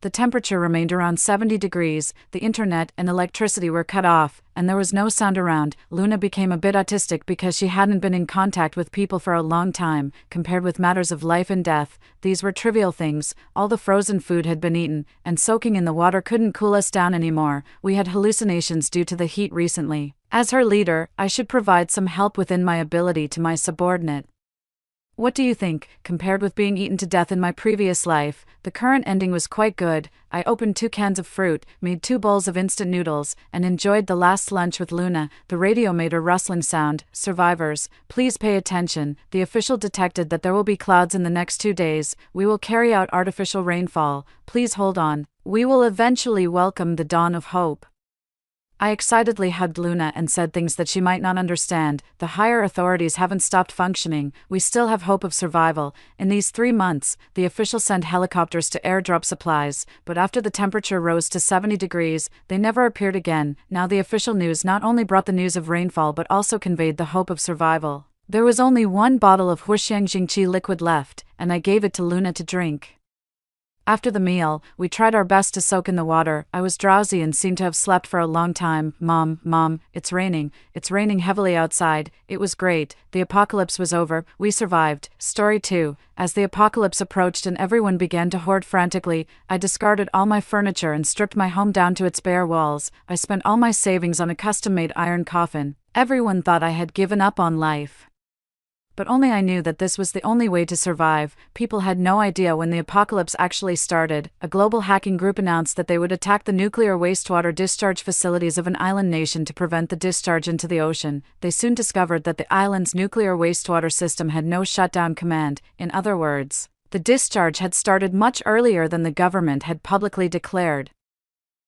[SPEAKER 1] The temperature remained around 70 degrees, the internet and electricity were cut off, and there was no sound around. Luna became a bit autistic because she hadn't been in contact with people for a long time. Compared with matters of life and death, these were trivial things. All the frozen food had been eaten, and soaking in the water couldn't cool us down anymore. We had hallucinations due to the heat recently. As her leader, I should provide some help within my ability to my subordinate. What do you think? Compared with being eaten to death in my previous life, the current ending was quite good. I opened 2 cans of fruit, made 2 bowls of instant noodles, and enjoyed the last lunch with Luna. The radio made a rustling sound. Survivors, please pay attention. The official detected that there will be clouds in the next 2 days. We will carry out artificial rainfall. Please hold on. We will eventually welcome the dawn of hope. I excitedly hugged Luna and said things that she might not understand. The higher authorities haven't stopped functioning. We still have hope of survival. In these 3 months, the officials sent helicopters to airdrop supplies, but after the temperature rose to 70 degrees, they never appeared again. Now the official news not only brought the news of rainfall but also conveyed the hope of survival. There was only 1 bottle of Huixiangjingqi liquid left, and I gave it to Luna to drink. After the meal, we tried our best to soak in the water. I was drowsy and seemed to have slept for a long time. Mom, it's raining. It's raining heavily outside. It was great. The apocalypse was over. We survived. Story 2. As the apocalypse approached and everyone began to hoard frantically, I discarded all my furniture and stripped my home down to its bare walls. I spent all my savings on a custom-made iron coffin. Everyone thought I had given up on life. But only I knew that this was the only way to survive. People had no idea when the apocalypse actually started. A global hacking group announced that they would attack the nuclear wastewater discharge facilities of an island nation to prevent the discharge into the ocean. They soon discovered that the island's nuclear wastewater system had no shutdown command. In other words, the discharge had started much earlier than the government had publicly declared.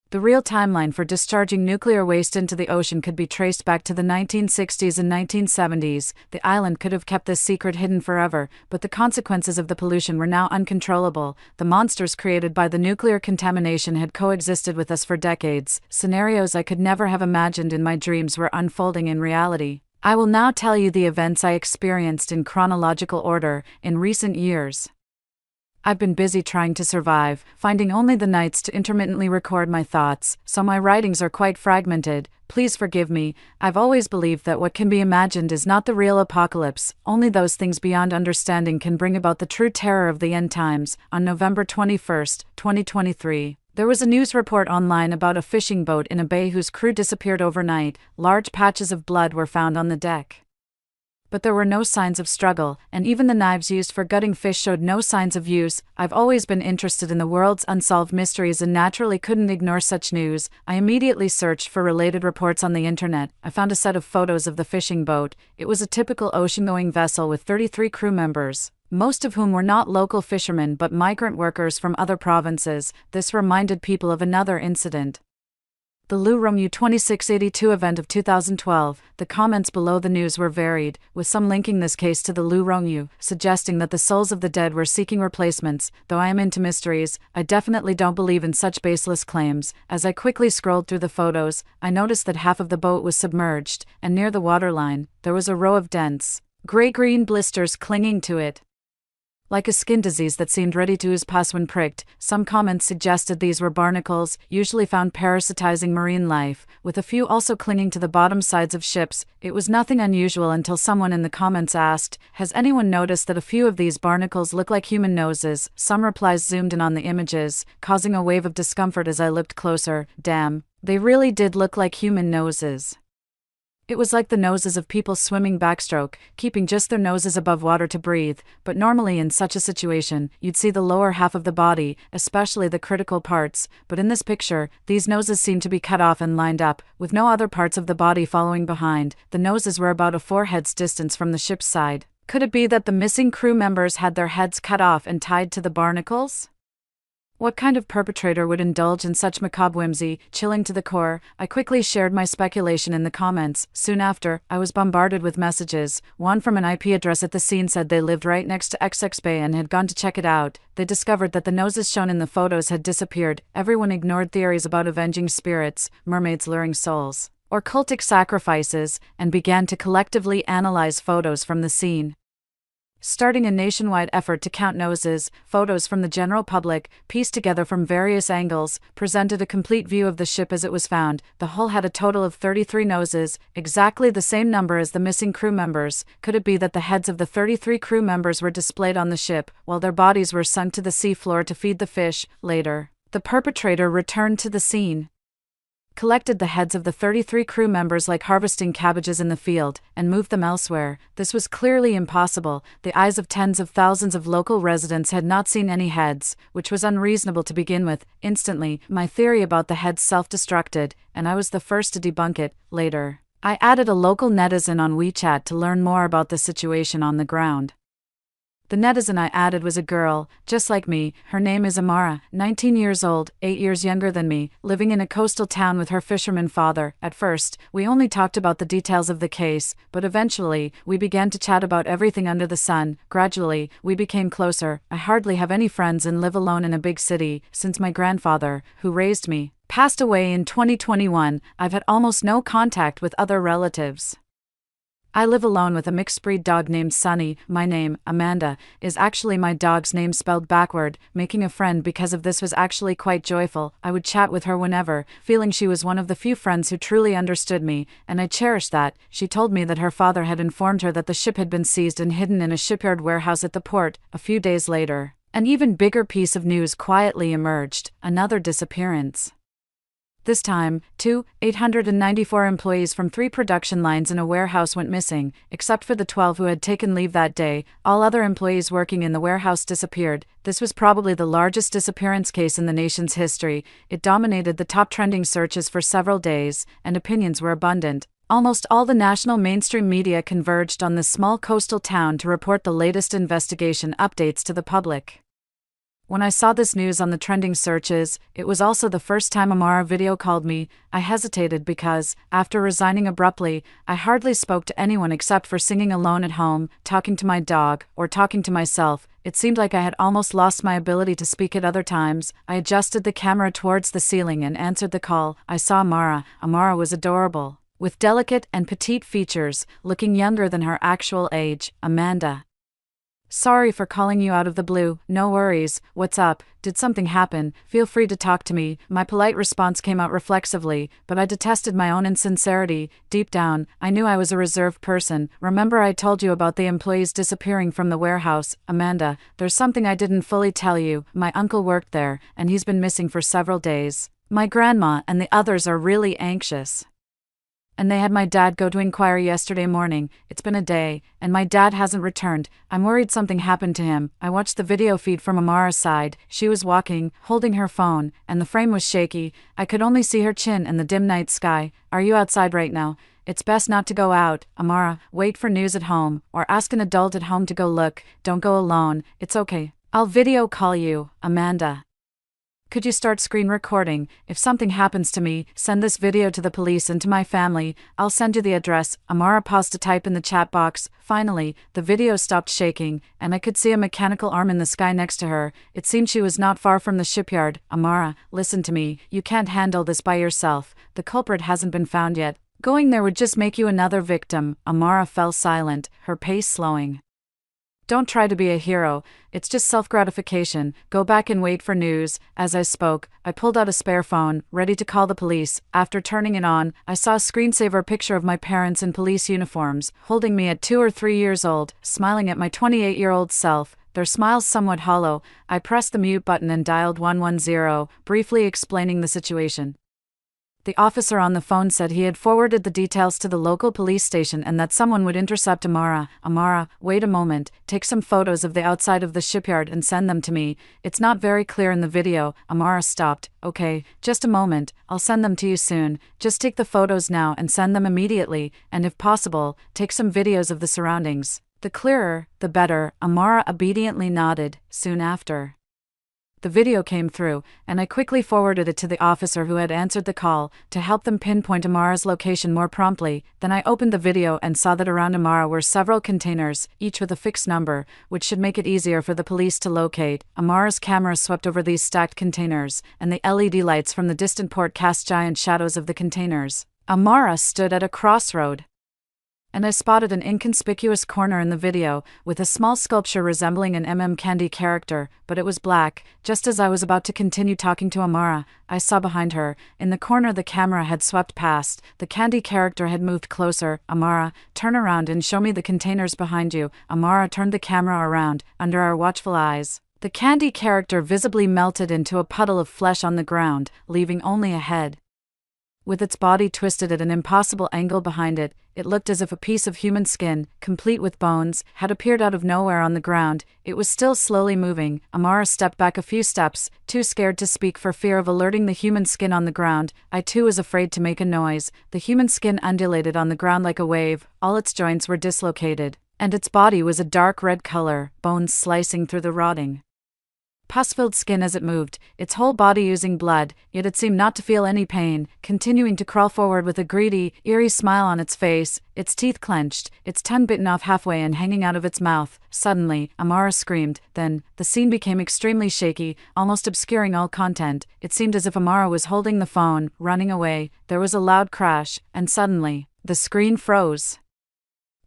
[SPEAKER 1] The real timeline for discharging nuclear waste into the ocean could be traced back to the 1960s and 1970s. The island could have kept this secret hidden forever, but the consequences of the pollution were now uncontrollable. The monsters created by the nuclear contamination had coexisted with us for decades. Scenarios I could never have imagined in my dreams were unfolding in reality. I will now tell you the events I experienced in chronological order in recent years. I've been busy trying to survive, finding only the nights to intermittently record my thoughts, so my writings are quite fragmented. Please forgive me. I've always believed that what can be imagined is not the real apocalypse. Only those things beyond understanding can bring about the true terror of the end times. On November 21st, 2023, there was a news report online about a fishing boat in a bay whose crew disappeared overnight. Large patches of blood were found on the deck. But there were no signs of struggle, and even the knives used for gutting fish showed no signs of use. I've always been interested in the world's unsolved mysteries and naturally couldn't ignore such news. I immediately searched for related reports on the internet. I found a set of photos of the fishing boat. It was a typical ocean-going vessel with 33 crew members, most of whom were not local fishermen but migrant workers from other provinces. This reminded people of another incident. The Lu Romeu 2682 event of 2012. The comments below the news were varied, with some linking this case to the Lu Romeu, suggesting that the souls of the dead were seeking replacements. Though I am into mysteries, I definitely don't believe in such baseless claims. As I quickly scrolled through the photos, I noticed that half of the boat was submerged, and near the waterline, there was a row of dense, gray-green blisters clinging to it, like a skin disease that seemed ready to ooze pus when pricked. Some comments suggested these were barnacles, usually found parasitizing marine life, with a few also clinging to the bottom sides of ships. It was nothing unusual until someone in the comments asked, "Has anyone noticed that a few of these barnacles look like human noses?" Some replies zoomed in on the images, causing a wave of discomfort as I looked closer. Damn, they really did look like human noses. It was like the noses of people swimming backstroke, keeping just their noses above water to breathe, but normally in such a situation, you'd see the lower half of the body, especially the critical parts, but in this picture, these noses seemed to be cut off and lined up, with no other parts of the body following behind. The noses were about a 4 heads distance from the ship's side. Could it be that the missing crew members had their heads cut off and tied to the barnacles? What kind of perpetrator would indulge in such macabre whimsy? Chilling to the core, I quickly shared my speculation in the comments. Soon after, I was bombarded with messages. One from an IP address at the scene said they lived right next to XX Bay and had gone to check it out. They discovered that the noses shown in the photos had disappeared. Everyone ignored theories about avenging spirits, mermaids luring souls, or cultic sacrifices, and began to collectively analyze photos from the scene. Starting a nationwide effort to count noses, photos from the general public, pieced together from various angles, presented a complete view of the ship as it was found. The hull had a total of 33 noses, exactly the same number as the missing crew members. Could it be that the heads of the 33 crew members were displayed on the ship, while their bodies were sunk to the seafloor to feed the fish? Later, the perpetrator returned to the scene. collected the heads of the 33 crew members like harvesting cabbages in the field, and moved them elsewhere. This was clearly impossible. The eyes of tens of thousands of local residents had not seen any heads, which was unreasonable to begin with. Instantly, my theory about the heads self-destructed, and I was the first to debunk it. Later, I added a local netizen on WeChat to learn more about the situation on the ground. The netizen I added was a girl, just like me. Her name is Amara, 19 years old, 8 years younger than me, living in a coastal town with her fisherman father. At first, we only talked about the details of the case, but eventually, we began to chat about everything under the sun. Gradually, we became closer. I hardly have any friends and live alone in a big city. Since my grandfather, who raised me, passed away in 2021, I've had almost no contact with other relatives. I live alone with a mixed-breed dog named Sunny. My name, Amanda, is actually my dog's name spelled backward. Making a friend because of this was actually quite joyful. I would chat with her whenever, feeling she was one of the few friends who truly understood me, and I cherished that. She told me that her father had informed her that the ship had been seized and hidden in a shipyard warehouse at the port. A few days later, an even bigger piece of news quietly emerged: another disappearance. This time, 894 employees from 3 production lines in a warehouse went missing. Except for the 12 who had taken leave that day, all other employees working in the warehouse disappeared. This was probably the largest disappearance case in the nation's history. It dominated the top trending searches for several days, and opinions were abundant. Almost all the national mainstream media converged on this small coastal town to report the latest investigation updates to the public. When I saw this news on the trending searches, it was also the first time Amara video called me. I hesitated because, after resigning abruptly, I hardly spoke to anyone except for singing alone at home, talking to my dog, or talking to myself. It seemed like I had almost lost my ability to speak at other times. I adjusted the camera towards the ceiling and answered the call. I saw Amara. Amara was adorable, with delicate and petite features, looking younger than her actual age. Amanda. Sorry for calling you out of the blue. No worries. What's up? Did something happen? Feel free to talk to me. My polite response came out reflexively, but I detested my own insincerity. Deep down, I knew I was a reserved person. Remember I told you about the employees disappearing from the warehouse? Amanda, there's something I didn't fully tell you. My uncle worked there, and he's been missing for several days. My grandma and the others are really anxious. And they had my dad go to inquire yesterday morning. It's been a day, and my dad hasn't returned. I'm worried something happened to him. I watched the video feed from Amara's side. She was walking, holding her phone, and the frame was shaky. I could only see her chin and the dim night sky. Are you outside right now? It's best not to go out. Amara, wait for news at home, or ask an adult at home to go look. Don't go alone. It's okay. I'll video call you, Amanda. Could you start screen recording? If something happens to me, send this video to the police and to my family. I'll send you the address. Amara paused to type in the chat box. Finally, the video stopped shaking, and I could see a mechanical arm in the sky next to her. It seemed she was not far from the shipyard. Amara, listen to me. You can't handle this by yourself. The culprit hasn't been found yet. Going there would just make you another victim. Amara fell silent, her pace slowing. Don't try to be a hero, it's just self-gratification. Go back and wait for news. As I spoke, I pulled out a spare phone, ready to call the police. After turning it on, I saw a screensaver picture of my parents in police uniforms, holding me at 2 or 3 years old, smiling at my 28-year-old self. Their smiles somewhat hollow. I pressed the mute button and dialed 110, briefly explaining the situation. The officer on the phone said he had forwarded the details to the local police station and that someone would intercept Amara. Amara, wait a moment, take some photos of the outside of the shipyard and send them to me. It's not very clear in the video. Amara stopped. Okay, just a moment, I'll send them to you soon. Just take the photos now and send them immediately, and if possible, take some videos of the surroundings. The clearer, the better. Amara obediently nodded. Soon after, the video came through, and I quickly forwarded it to the officer who had answered the call, to help them pinpoint Amara's location more promptly. Then I opened the video and saw that around Amara were several containers, each with a fixed number, which should make it easier for the police to locate. Amara's camera swept over these stacked containers, and the LED lights from the distant port cast giant shadows of the containers. Amara stood at a crossroad, and I spotted an inconspicuous corner in the video, with a small sculpture resembling an Candy character, but it was black. Just as I was about to continue talking to Amara, I saw behind her, in the corner the camera had swept past, the Candy character had moved closer. Amara, turn around and show me the containers behind you. Amara turned the camera around, under our watchful eyes. The Candy character visibly melted into a puddle of flesh on the ground, leaving only a head. With its body twisted at an impossible angle behind it, it looked as if a piece of human skin, complete with bones, had appeared out of nowhere on the ground. It was still slowly moving. Amara stepped back a few steps, too scared to speak for fear of alerting the human skin on the ground. I too was afraid to make a noise. The human skin undulated on the ground like a wave, all its joints were dislocated, and its body was a dark red color, bones slicing through the rotting, pus-filled skin as it moved, its whole body oozing blood, yet it seemed not to feel any pain, continuing to crawl forward with a greedy, eerie smile on its face, its teeth clenched, its tongue bitten off halfway and hanging out of its mouth. Suddenly, Amara screamed. Then, the scene became extremely shaky, almost obscuring all content. It seemed as if Amara was holding the phone, running away. There was a loud crash, and suddenly, the screen froze.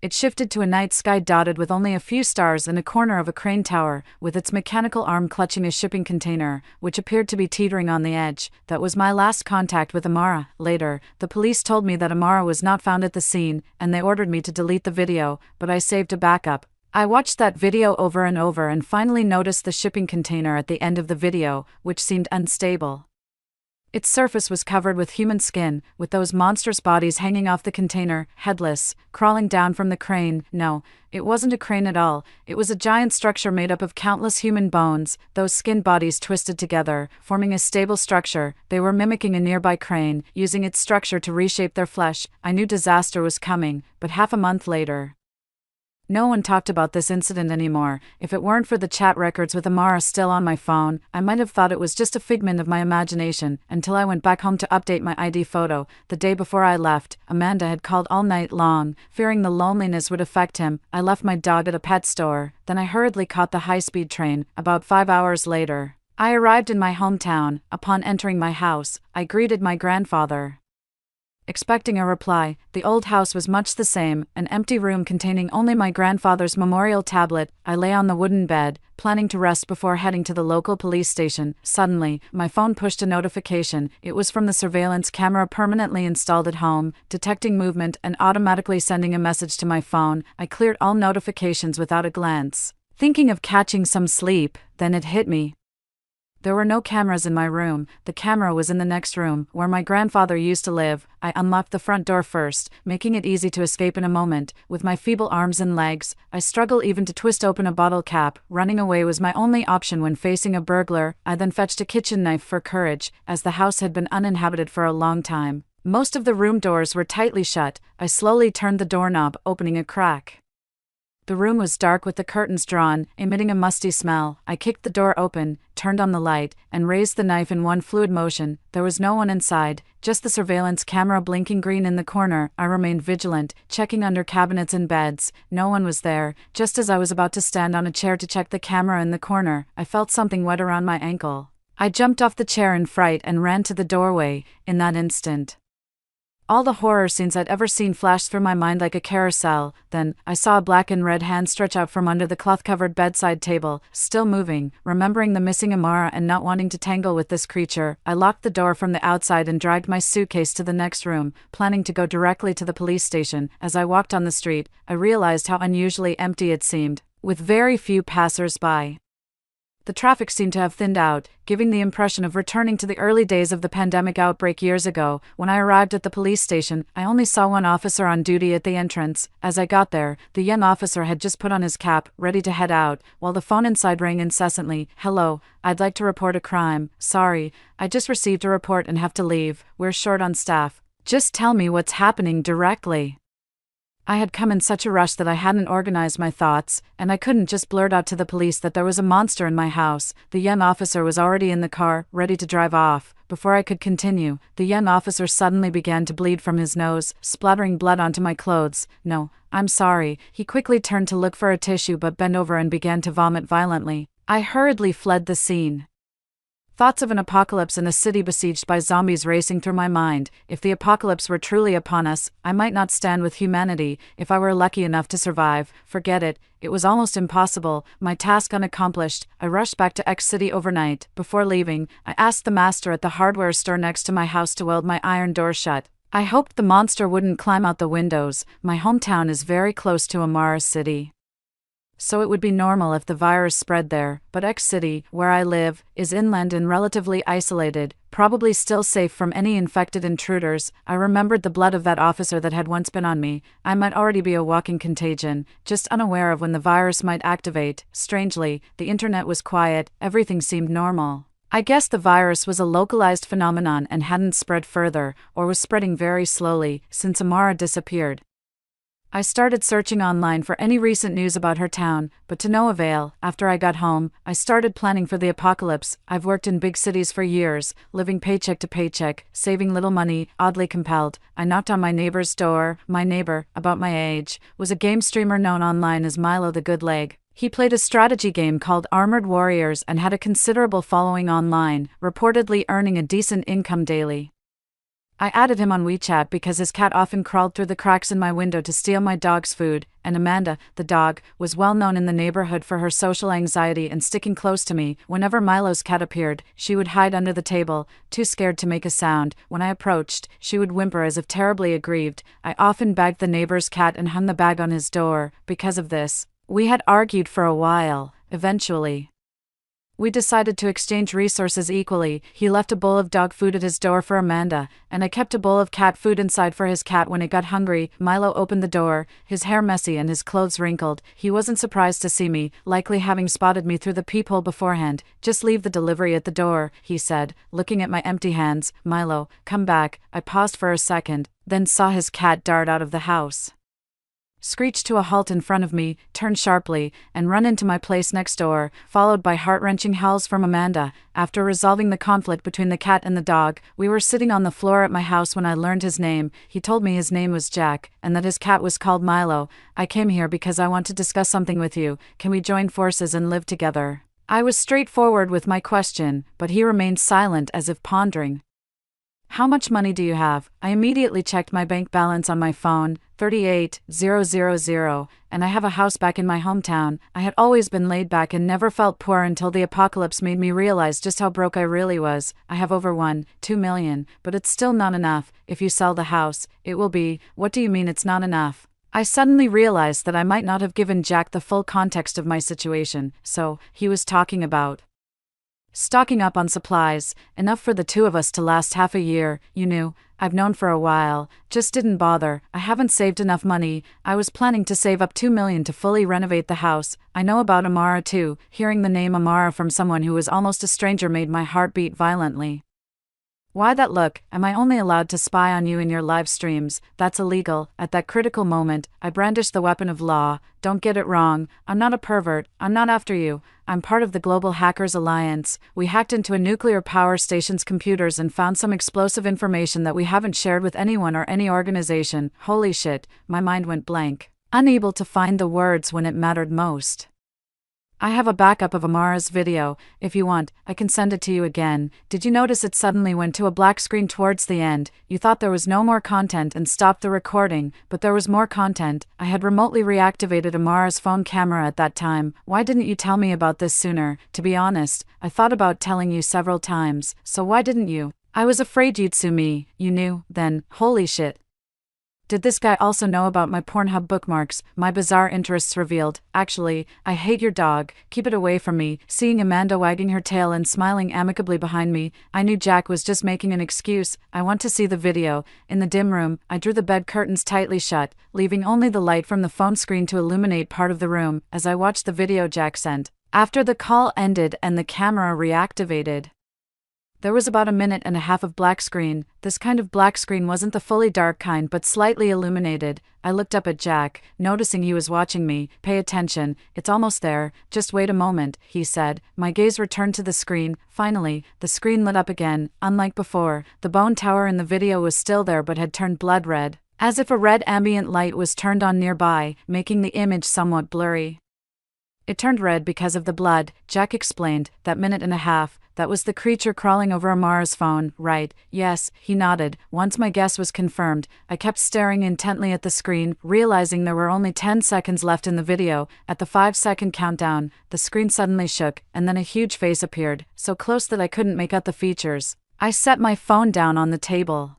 [SPEAKER 1] It shifted to a night sky dotted with only a few stars and a corner of a crane tower, with its mechanical arm clutching a shipping container, which appeared to be teetering on the edge. That was my last contact with Amara. Later, the police told me that Amara was not found at the scene, and they ordered me to delete the video, but I saved a backup. I watched that video over and over and finally noticed the shipping container at the end of the video, which seemed unstable. Its surface was covered with human skin, with those monstrous bodies hanging off the container, headless, crawling down from the crane. No, it wasn't a crane at all. It was a giant structure made up of countless human bones, those skin bodies twisted together, forming a stable structure. They were mimicking a nearby crane, using its structure to reshape their flesh. I knew disaster was coming, but half a month later, no one talked about this incident anymore. If it weren't for the chat records with Amara still on my phone, I might have thought it was just a figment of my imagination, until I went back home to update my ID photo. The day before I left, Amanda had called all night long, fearing the loneliness would affect him. I left my dog at a pet store, then I hurriedly caught the high-speed train. About 5 hours later, I arrived in my hometown. Upon entering my house, I greeted my grandfather, expecting a reply. The old house was much the same, an empty room containing only my grandfather's memorial tablet. I lay on the wooden bed, planning to rest before heading to the local police station. Suddenly, my phone pushed a notification. It was from the surveillance camera permanently installed at home, detecting movement and automatically sending a message to my phone. I cleared all notifications without a glance, thinking of catching some sleep. Then it hit me. There were no cameras in my room. The camera was in the next room, where my grandfather used to live. I unlocked the front door first, making it easy to escape in a moment. With my feeble arms and legs, I struggled even to twist open a bottle cap. Running away was my only option when facing a burglar. I then fetched a kitchen knife for courage, as the house had been uninhabited for a long time. Most of the room doors were tightly shut. I slowly turned the doorknob, opening a crack. The room was dark with the curtains drawn, emitting a musty smell. I kicked the door open, turned on the light, and raised the knife in one fluid motion. There was no one inside, just the surveillance camera blinking green in the corner. I remained vigilant, checking under cabinets and beds. No one was there. Just as I was about to stand on a chair to check the camera in the corner, I felt something wet around my ankle. I jumped off the chair in fright and ran to the doorway. In that instant, all the horror scenes I'd ever seen flashed through my mind like a carousel. Then, I saw a black and red hand stretch out from under the cloth-covered bedside table, still moving. Remembering the missing Amara and not wanting to tangle with this creature, I locked the door from the outside and dragged my suitcase to the next room, planning to go directly to the police station. As I walked on the street, I realized how unusually empty it seemed, with very few passers-by. The traffic seemed to have thinned out, giving the impression of returning to the early days of the pandemic outbreak years ago. When I arrived at the police station, I only saw one officer on duty at the entrance. As I got there, the young officer had just put on his cap, ready to head out, while the phone inside rang incessantly. "Hello, I'd like to report a crime." "Sorry, I just received a report and have to leave. We're short on staff." "Just tell me what's happening directly." I had come in such a rush that I hadn't organized my thoughts, and I couldn't just blurt out to the police that there was a monster in my house. The young officer was already in the car, ready to drive off. Before I could continue, the young officer suddenly began to bleed from his nose, splattering blood onto my clothes. "No, I'm sorry." He quickly turned to look for a tissue but bent over and began to vomit violently. I hurriedly fled the scene. Thoughts of an apocalypse in a city besieged by zombies racing through my mind. If the apocalypse were truly upon us, I might not stand with humanity. If I were lucky enough to survive, forget it. It was almost impossible. My task unaccomplished, I rushed back to X City overnight. Before leaving, I asked the master at the hardware store next to my house to weld my iron door shut. I hoped the monster wouldn't climb out the windows. My hometown is very close to Amara City, so it would be normal if the virus spread there, but X City, where I live, is inland and relatively isolated. probably still safe from any infected intruders. I remembered the blood of that officer that had once been on me. I might already be a walking contagion, just unaware of when the virus might activate. Strangely, the internet was quiet, everything seemed normal. I guess the virus was a localized phenomenon and hadn't spread further, or was spreading very slowly, since Amara disappeared. I started searching online for any recent news about her town, but to no avail. After I got home, I started planning for the apocalypse. I've worked in big cities for years, living paycheck to paycheck, saving little money, oddly compelled. I knocked on my neighbor's door. My neighbor, about my age, was a game streamer known online as Milo the Good Leg. He played a strategy game called Armored Warriors and had a considerable following online, reportedly earning a decent income daily. I added him on WeChat because his cat often crawled through the cracks in my window to steal my dog's food, and Amanda, the dog, was well known in the neighborhood for her social anxiety and sticking close to me. Whenever Milo's cat appeared, she would hide under the table, too scared to make a sound. When I approached, she would whimper as if terribly aggrieved. I often bagged the neighbor's cat and hung the bag on his door. Because of this, we had argued for a while. Eventually, we decided to exchange resources equally. He left a bowl of dog food at his door for Amanda, and I kept a bowl of cat food inside for his cat when it got hungry. Milo opened the door, his hair messy and his clothes wrinkled. He wasn't surprised to see me, likely having spotted me through the peephole beforehand. "Just leave the delivery at the door," he said, looking at my empty hands. "Milo, come back." I paused for a second, then saw his cat dart out of the house, screech to a halt in front of me, turn sharply, and run into my place next door, followed by heart-wrenching howls from Amanda. After resolving the conflict between the cat and the dog, we were sitting on the floor at my house when I learned his name. He told me his name was Jack, and that his cat was called Milo. "I came here because I want to discuss something with you. Can we join forces and live together?" I was straightforward with my question, but he remained silent as if pondering. "How much money do you have?" I immediately checked my bank balance on my phone, 38,000, and I have a house back in my hometown. I had always been laid back and never felt poor until the apocalypse made me realize just how broke I really was. "I have over 2 million, but it's still not enough. If you sell the house, it will be." "What do you mean it's not enough?" I suddenly realized that I might not have given Jack the full context of my situation, so he was talking about stocking up on supplies, enough for the two of us to last half a year. "You knew. I've known for a while, just didn't bother. I haven't saved enough money. I was planning to save up 2 million to fully renovate the house. I know about Amara too." Hearing the name Amara from someone who was almost a stranger made my heart beat violently. "Why that look? Am I only allowed to spy on you in your live streams? That's illegal." At that critical moment, I brandished the weapon of law. "Don't get it wrong. I'm not a pervert. I'm not after you. I'm part of the Global Hackers Alliance. We hacked into a nuclear power station's computers and found some explosive information that we haven't shared with anyone or any organization." Holy shit, my mind went blank, unable to find the words when it mattered most. "I have a backup of Amara's video. If you want, I can send it to you again. Did you notice it suddenly went to a black screen towards the end? You thought there was no more content and stopped the recording, but there was more content." I had remotely reactivated Amara's phone camera at that time. "Why didn't you tell me about this sooner?" "To be honest, I thought about telling you several times. So why didn't you?" "I was afraid you'd sue me." "You knew, then?" "Holy shit. Did this guy also know about my Pornhub bookmarks?" My bizarre interests revealed. "Actually, I hate your dog. Keep it away from me." Seeing Amanda wagging her tail and smiling amicably behind me, I knew Jack was just making an excuse. "I want to see the video." In the dim room, I drew the bed curtains tightly shut, leaving only the light from the phone screen to illuminate part of the room. As I watched the video Jack sent, after the call ended and the camera reactivated, there was about a minute and a half of black screen. This kind of black screen wasn't the fully dark kind but slightly illuminated. I looked up at Jack, noticing he was watching me. "Pay attention, it's almost there. Just wait a moment," he said. My gaze returned to the screen. Finally, the screen lit up again. Unlike before, the bone tower in the video was still there but had turned blood red, as if a red ambient light was turned on nearby, making the image somewhat blurry. "It turned red because of the blood," Jack explained. "That minute and a half, that was the creature crawling over Amara's phone, right?" "Yes," he nodded. Once my guess was confirmed, I kept staring intently at the screen, realizing there were only 10 seconds left in the video. At the 5-second countdown, the screen suddenly shook, and then a huge face appeared, so close that I couldn't make out the features. I set my phone down on the table.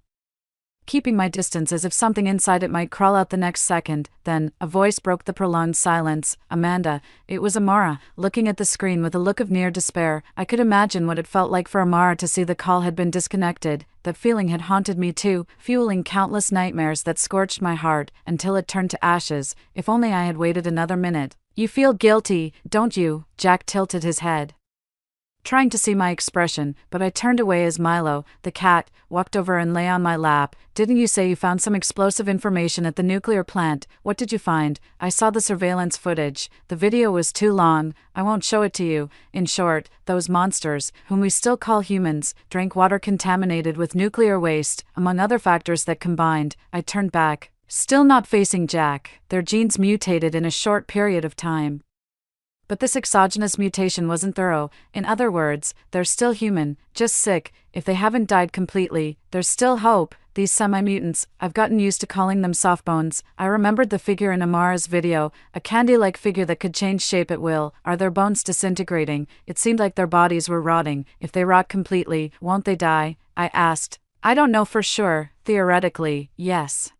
[SPEAKER 1] keeping my distance as if something inside it might crawl out the next second. Then, a voice broke the prolonged silence. Amanda. It was Amara, looking at the screen with a look of near despair. I could imagine what it felt like for Amara to see the call had been disconnected. That feeling had haunted me too, fueling countless nightmares that scorched my heart until it turned to ashes. If only I had waited another minute. You feel guilty, don't you? Jack tilted his head, trying to see my expression, but I turned away as Milo, the cat, walked over and lay on my lap. Didn't you say you found some explosive information at the nuclear plant? What did you find? I saw the surveillance footage. The video was too long. I won't show it to you. In short, those monsters, whom we still call humans, drank water contaminated with nuclear waste, among other factors that combined. I turned back, still not facing Jack. Their genes mutated in a short period of time. But this exogenous mutation wasn't thorough. In other words, they're still human, just sick. If they haven't died completely, there's still hope. These semi-mutants, I've gotten used to calling them softbones. I remembered the figure in Amara's video, a candy-like figure that could change shape at will. Are their bones disintegrating? It seemed like their bodies were rotting. If they rot completely, won't they die? I asked. I don't know for sure. Theoretically, yes.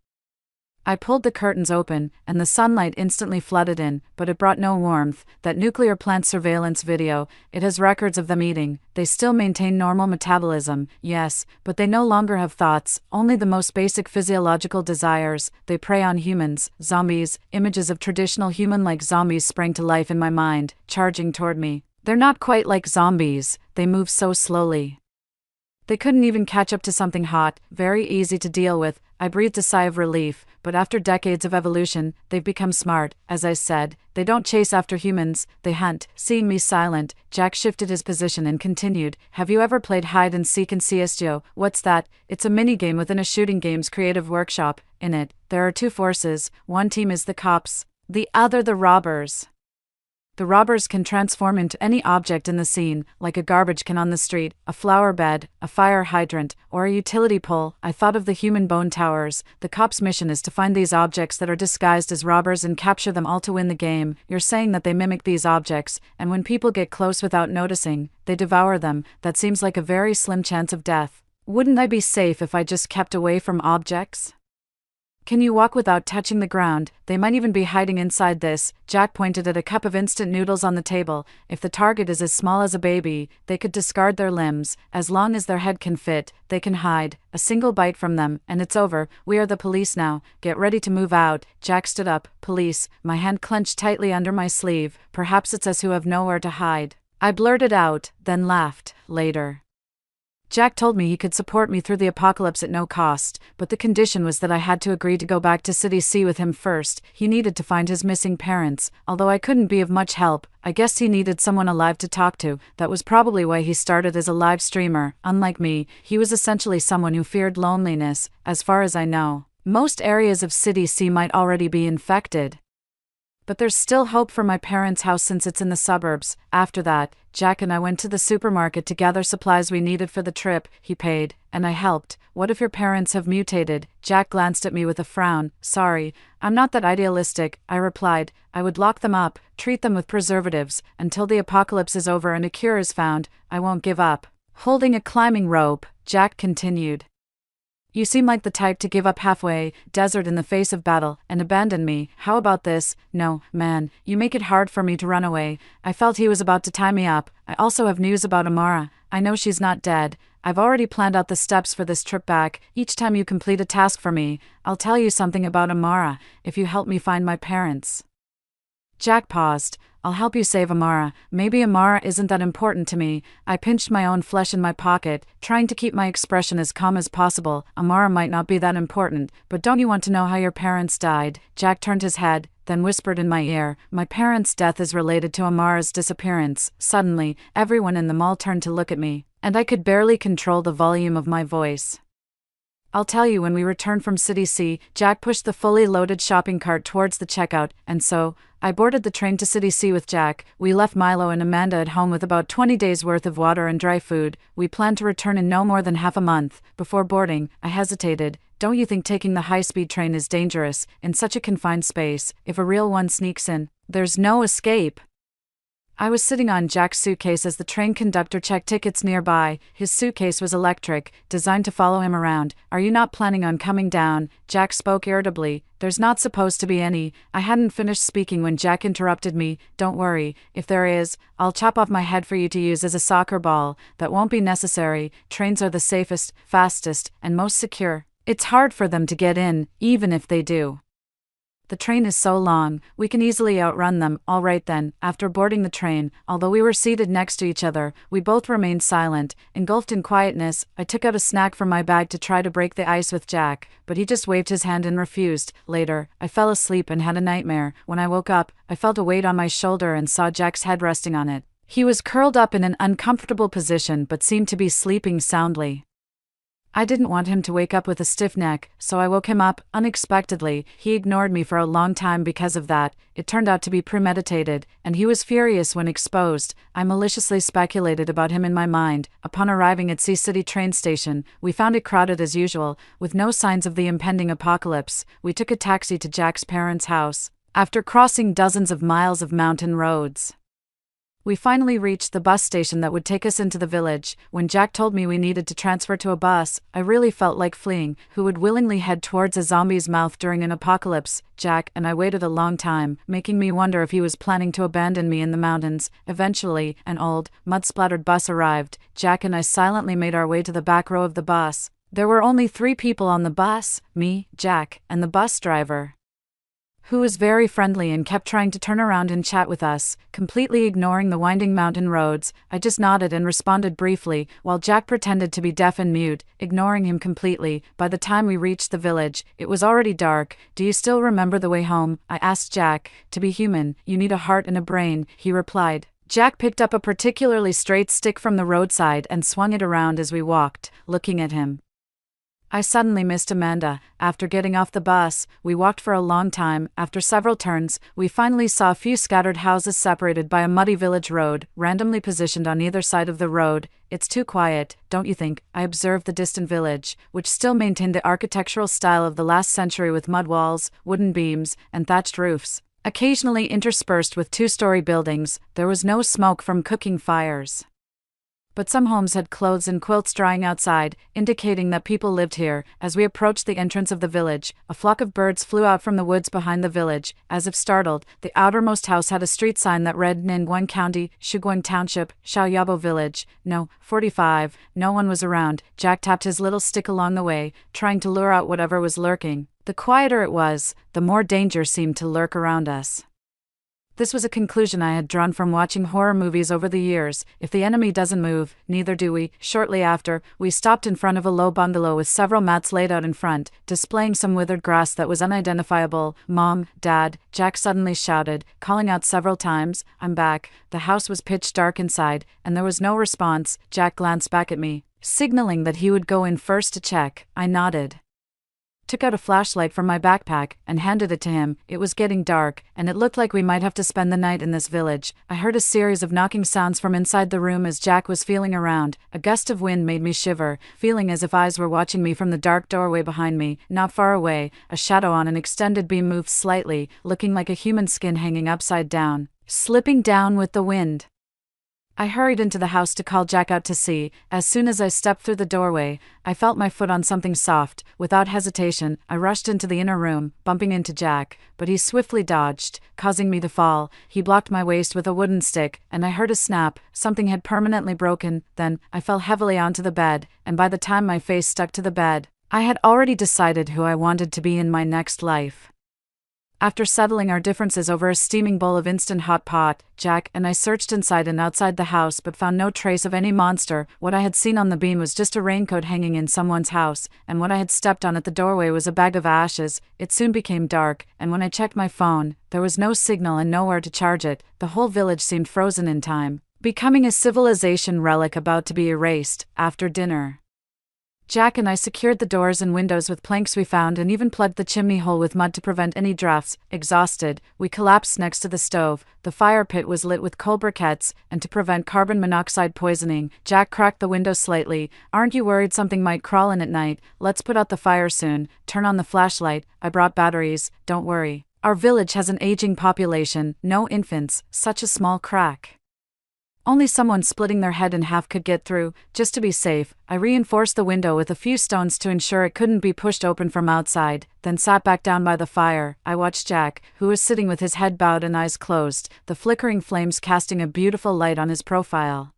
[SPEAKER 1] I pulled the curtains open, and the sunlight instantly flooded in, but it brought no warmth. That nuclear plant surveillance video, it has records of them eating. They still maintain normal metabolism, yes, but they no longer have thoughts, only the most basic physiological desires. They prey on humans, zombies. Images of traditional human-like zombies sprang to life in my mind, charging toward me. They're not quite like zombies, they move so slowly. They couldn't even catch up to something hot, very easy to deal with. I breathed a sigh of relief, but after decades of evolution, they've become smart. As I said, they don't chase after humans, they hunt. Seeing me silent, Jack shifted his position and continued, have you ever played hide and seek in CSGO? What's that? It's a minigame within a shooting game's creative workshop. In it, there are two forces. One team is the cops, the other the robbers. The robbers can transform into any object in the scene, like a garbage can on the street, a flower bed, a fire hydrant, or a utility pole. I thought of the human bone towers. The cops' mission is to find these objects that are disguised as robbers and capture them all to win the game. You're saying that they mimic these objects, and when people get close without noticing, they devour them. That seems like a very slim chance of death. Wouldn't I be safe if I just kept away from objects? Can you walk without touching the ground? They might even be hiding inside this. Jack pointed at a cup of instant noodles on the table. If the target is as small as a baby, they could discard their limbs. As long as their head can fit, they can hide. A single bite from them, and it's over. We are the police now. Get ready to move out. Jack stood up. Police. My hand clenched tightly under my sleeve. Perhaps it's us who have nowhere to hide. I blurted out, then laughed. Later. Jack told me he could support me through the apocalypse at no cost, but the condition was that I had to agree to go back to City C with him first. He needed to find his missing parents. Although I couldn't be of much help, I guess he needed someone alive to talk to. That was probably why he started as a live streamer. Unlike me, he was essentially someone who feared loneliness. As far as I know, most areas of City C might already be infected. But there's still hope for my parents' house since it's in the suburbs. After that, Jack and I went to the supermarket to gather supplies we needed for the trip. He paid, and I helped. What if your parents have mutated? Jack glanced at me with a frown. Sorry, I'm not that idealistic, I replied. I would lock them up, treat them with preservatives, until the apocalypse is over and a cure is found. I won't give up. Holding a climbing rope, Jack continued. You seem like the type to give up halfway, desert in the face of battle, and abandon me. How about this? No, man, you make it hard for me to run away. I felt he was about to tie me up. I also have news about Amara. I know she's not dead. I've already planned out the steps for this trip back. Each time you complete a task for me, I'll tell you something about Amara, if you help me find my parents. Jack paused. I'll help you save Amara. Maybe Amara isn't that important to me. I pinched my own flesh in my pocket, trying to keep my expression as calm as possible. Amara might not be that important, but don't you want to know how your parents died? Jack turned his head, then whispered in my ear, my parents' death is related to Amara's disappearance. Suddenly, everyone in the mall turned to look at me, and I could barely control the volume of my voice. I'll tell you when we return from City C. Jack pushed the fully loaded shopping cart towards the checkout, and so, I boarded the train to City C with Jack. We left Milo and Amanda at home with about 20 days worth of water and dry food. We planned to return in no more than half a month. Before boarding, I hesitated. Don't you think taking the high-speed train is dangerous, in such a confined space? If a real one sneaks in, there's no escape. I was sitting on Jack's suitcase as the train conductor checked tickets nearby. His suitcase was electric, designed to follow him around. "Are you not planning on coming down?" Jack spoke irritably. "There's not supposed to be any." I hadn't finished speaking when Jack interrupted me. "Don't worry, if there is, I'll chop off my head for you to use as a soccer ball. That won't be necessary. Trains are the safest, fastest, and most secure. It's hard for them to get in, even if they do. The train is so long, we can easily outrun them." "All right then." After boarding the train, although we were seated next to each other, we both remained silent, engulfed in quietness. I took out a snack from my bag to try to break the ice with Jack, but he just waved his hand and refused. Later, I fell asleep and had a nightmare. When I woke up, I felt a weight on my shoulder and saw Jack's head resting on it. He was curled up in an uncomfortable position but seemed to be sleeping soundly. I didn't want him to wake up with a stiff neck, so I woke him up, unexpectedly. He ignored me for a long time because of that. It turned out to be premeditated, and he was furious when exposed. I maliciously speculated about him in my mind. Upon arriving at Sea City train station, we found it crowded as usual, with no signs of the impending apocalypse. We took a taxi to Jack's parents' house. After crossing dozens of miles of mountain roads, we finally reached the bus station that would take us into the village. When Jack told me we needed to transfer to a bus, I really felt like fleeing. Who would willingly head towards a zombie's mouth during an apocalypse? Jack and I waited a long time, making me wonder if he was planning to abandon me in the mountains. Eventually, an old, mud-splattered bus arrived. Jack and I silently made our way to the back row of the bus. There were only 3 people on the bus: me, Jack, and the bus driver, who was very friendly and kept trying to turn around and chat with us, completely ignoring the winding mountain roads. I just nodded and responded briefly, while Jack pretended to be deaf and mute, ignoring him completely. By the time we reached the village, it was already dark. "Do you still remember the way home?" I asked Jack. "To be human, you need a heart and a brain," he replied. Jack picked up a particularly straight stick from the roadside and swung it around as we walked, looking at him. I suddenly missed Amanda. After getting off the bus, we walked for a long time. After several turns, we finally saw a few scattered houses separated by a muddy village road, randomly positioned on either side of the road. "It's too quiet, don't you think?" I observed the distant village, which still maintained the architectural style of the last century with mud walls, wooden beams, and thatched roofs, occasionally interspersed with 2-story buildings. There was no smoke from cooking fires, but some homes had clothes and quilts drying outside, indicating that people lived here. As we approached the entrance of the village, a flock of birds flew out from the woods behind the village. As if startled, the outermost house had a street sign that read Ningguang County, Shuguang Township, Xiaoyabo Village. No, 45. No one was around. Jack tapped his little stick along the way, trying to lure out whatever was lurking. The quieter it was, the more danger seemed to lurk around us. This was a conclusion I had drawn from watching horror movies over the years. If the enemy doesn't move, neither do we. Shortly after, we stopped in front of a low bungalow with several mats laid out in front, displaying some withered grass that was unidentifiable. "Mom, Dad," Jack suddenly shouted, calling out several times. "I'm back." The house was pitch dark inside, and there was no response. Jack glanced back at me, signaling that he would go in first to check. I nodded, took out a flashlight from my backpack, and handed it to him. It was getting dark, and it looked like we might have to spend the night in this village. I heard a series of knocking sounds from inside the room as Jack was feeling around. A gust of wind made me shiver, feeling as if eyes were watching me from the dark doorway behind me. Not far away, a shadow on an extended beam moved slightly, looking like a human skin hanging upside down, slipping down with the wind. I hurried into the house to call Jack out to see. As soon as I stepped through the doorway, I felt my foot on something soft. Without hesitation, I rushed into the inner room, bumping into Jack, but he swiftly dodged, causing me to fall. He blocked my waist with a wooden stick, and I heard a snap. Something had permanently broken. Then, I fell heavily onto the bed, and by the time my face stuck to the bed, I had already decided who I wanted to be in my next life. After settling our differences over a steaming bowl of instant hot pot, Jack and I searched inside and outside the house but found no trace of any monster. What I had seen on the beam was just a raincoat hanging in someone's house, and what I had stepped on at the doorway was a bag of ashes. It soon became dark, and when I checked my phone, there was no signal and nowhere to charge it. The whole village seemed frozen in time, becoming a civilization relic about to be erased. After dinner, Jack and I secured the doors and windows with planks we found and even plugged the chimney hole with mud to prevent any drafts. Exhausted, we collapsed next to the stove. The fire pit was lit with coal briquettes, and to prevent carbon monoxide poisoning, Jack cracked the window slightly. "Aren't you worried something might crawl in at night? Let's put out the fire soon. Turn on the flashlight. I brought batteries. Don't worry. Our village has an aging population, no infants, such a small crack Only someone splitting their head in half could get through. Just to be safe, I reinforced the window with a few stones to ensure it couldn't be pushed open from outside, then sat back down by the fire. I watched Jack, who was sitting with his head bowed and eyes closed, the flickering flames casting a beautiful light on his profile.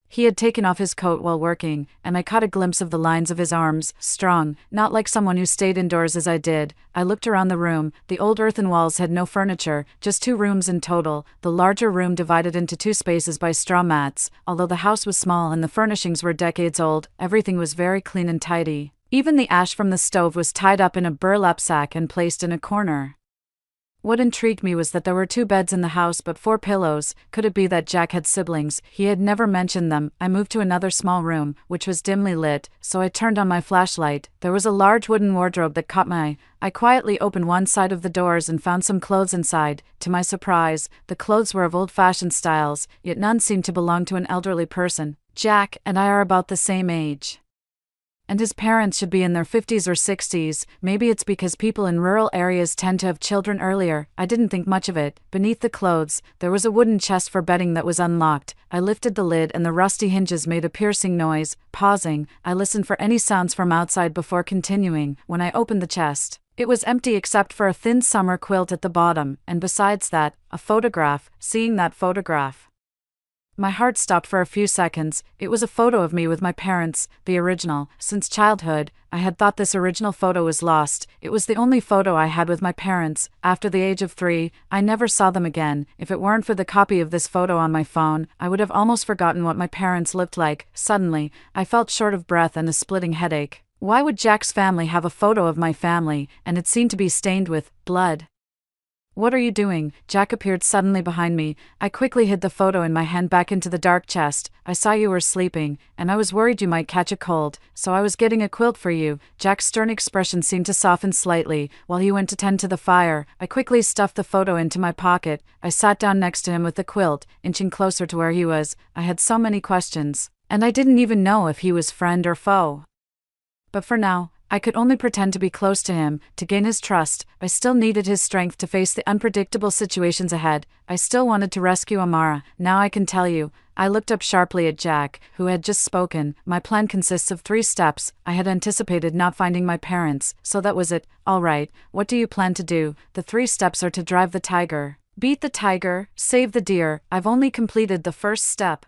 [SPEAKER 1] He had taken off his coat while working, and I caught a glimpse of the lines of his arms, strong, not like someone who stayed indoors as I did. I looked around the room. The old earthen walls had no furniture, just 2 rooms in total, the larger room divided into 2 spaces by straw mats. Although the house was small and the furnishings were decades old, everything was very clean and tidy. Even the ash from the stove was tied up in a burlap sack and placed in a corner. What intrigued me was that there were 2 beds in the house but 4 pillows. Could it be that Jack had siblings? He had never mentioned them. I moved to another small room, which was dimly lit, so I turned on my flashlight. There was a large wooden wardrobe that caught my eye. I quietly opened one side of the doors and found some clothes inside. To my surprise, the clothes were of old-fashioned styles, yet none seemed to belong to an elderly person. Jack and I are about the same age, and his parents should be in their 50s or 60s. Maybe it's because people in rural areas tend to have children earlier. I didn't think much of it. Beneath the clothes, there was a wooden chest for bedding that was unlocked. I lifted the lid and the rusty hinges made a piercing noise. Pausing, I listened for any sounds from outside before continuing. When I opened the chest, it was empty except for a thin summer quilt at the bottom, and besides that, a photograph. Seeing that photograph, my heart stopped for a few seconds. It was a photo of me with my parents, the original. Since childhood, I had thought this original photo was lost. It was the only photo I had with my parents. After the age of 3, I never saw them again. If it weren't for the copy of this photo on my phone, I would have almost forgotten what my parents looked like. Suddenly, I felt short of breath and a splitting headache. Why would Jack's family have a photo of my family, and it seemed to be stained with blood? "What are you doing?" Jack appeared suddenly behind me. I quickly hid the photo in my hand back into the dark chest. "I saw you were sleeping, and I was worried you might catch a cold, so I was getting a quilt for you." Jack's stern expression seemed to soften slightly. While he went to tend to the fire, I quickly stuffed the photo into my pocket. I sat down next to him with the quilt, inching closer to where he was. I had so many questions, and I didn't even know if he was friend or foe. But for now, I could only pretend to be close to him, to gain his trust. I still needed his strength to face the unpredictable situations ahead. I still wanted to rescue Amara. Now I can tell you. I looked up sharply at Jack, who had just spoken. "My plan consists of 3 steps. I had anticipated not finding my parents, so that was it. All right, what do you plan to do?" "The 3 steps are to drive the tiger, beat the tiger, save the deer. I've only completed the first step."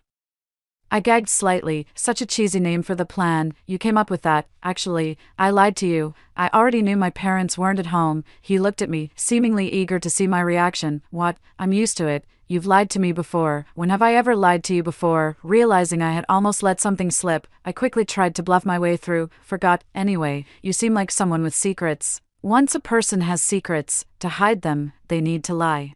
[SPEAKER 1] I gagged slightly. Such a cheesy name for the plan. "You came up with that." "Actually, I lied to you. I already knew my parents weren't at home." He looked at me, seemingly eager to see my reaction. "What? I'm used to it. You've lied to me before." "When have I ever lied to you before?" Realizing I had almost let something slip, I quickly tried to bluff my way through. "Forgot. Anyway, you seem like someone with secrets. Once a person has secrets, to hide them, they need to lie.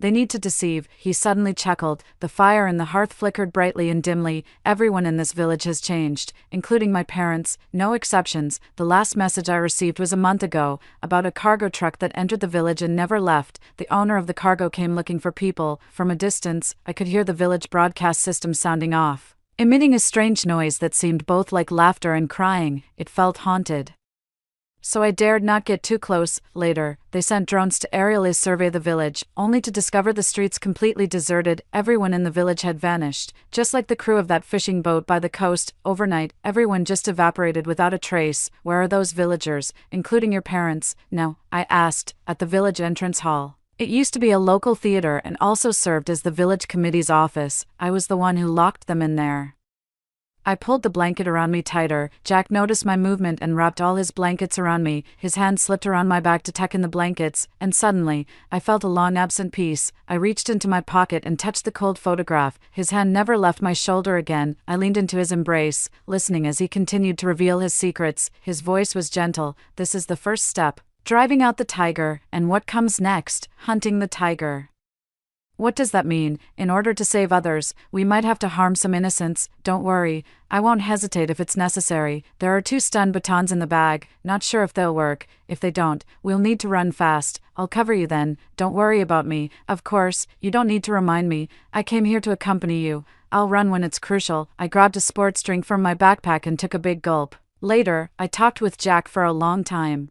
[SPEAKER 1] They need to deceive." He suddenly chuckled. The fire in the hearth flickered brightly and dimly. "Everyone in this village has changed, including my parents. No exceptions. The last message I received was a month ago, about a cargo truck that entered the village and never left. The owner of the cargo came looking for people. From a distance, I could hear the village broadcast system sounding off, emitting a strange noise that seemed both like laughter and crying. It felt haunted. So I dared not get too close. Later, they sent drones to aerially survey the village, only to discover the streets completely deserted. Everyone in the village had vanished, just like the crew of that fishing boat by the coast. Overnight, everyone just evaporated without a trace. "Where are those villagers, including your parents?" "No," I asked, "at the village entrance hall. It used to be a local theater and also served as the village committee's office. I was the one who locked them in there." I pulled the blanket around me tighter. Jack noticed my movement and wrapped all his blankets around me. His hand slipped around my back to tuck in the blankets, and suddenly, I felt a long absent peace. I reached into my pocket and touched the cold photograph. His hand never left my shoulder again. I leaned into his embrace, listening as he continued to reveal his secrets. His voice was gentle. "This is the first step. Driving out the tiger, and what comes next? Hunting the tiger. What does that mean? In order to save others, we might have to harm some innocents. Don't worry, I won't hesitate if it's necessary. There are 2 stun batons in the bag. Not sure if they'll work. If they don't, we'll need to run fast. I'll cover you then. Don't worry about me. Of course, you don't need to remind me. I came here to accompany you. I'll run when it's crucial." I grabbed a sports drink from my backpack and took a big gulp. Later, I talked with Jack for a long time.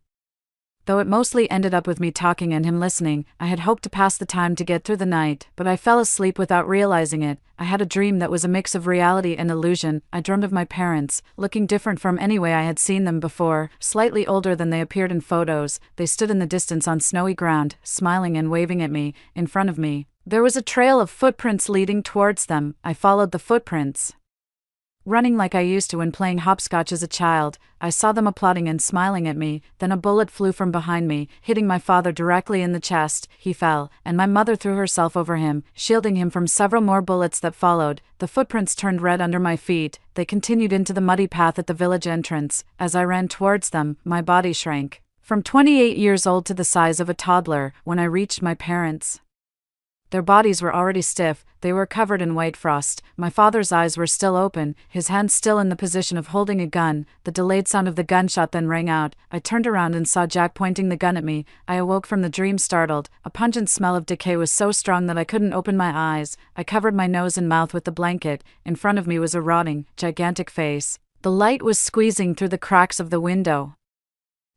[SPEAKER 1] Though it mostly ended up with me talking and him listening, I had hoped to pass the time to get through the night, but I fell asleep without realizing it. I had a dream that was a mix of reality and illusion. I dreamed of my parents, looking different from any way I had seen them before, slightly older than they appeared in photos. They stood in the distance on snowy ground, smiling and waving at me. In front of me, there was a trail of footprints leading towards them. I followed the footprints, running like I used to when playing hopscotch as a child. I saw them applauding and smiling at me. Then a bullet flew from behind me, hitting my father directly in the chest. He fell, and my mother threw herself over him, shielding him from several more bullets that followed. The footprints turned red under my feet. They continued into the muddy path at the village entrance. As I ran towards them, my body shrank from 28 years old to the size of a toddler. When I reached my parents, their bodies were already stiff. They were covered in white frost. My father's eyes were still open, his hands still in the position of holding a gun. The delayed sound of the gunshot then rang out. I turned around and saw Jack pointing the gun at me. I awoke from the dream startled. A pungent smell of decay was so strong that I couldn't open my eyes. I covered my nose and mouth with the blanket. In front of me was a rotting, gigantic face. The light was squeezing through the cracks of the window,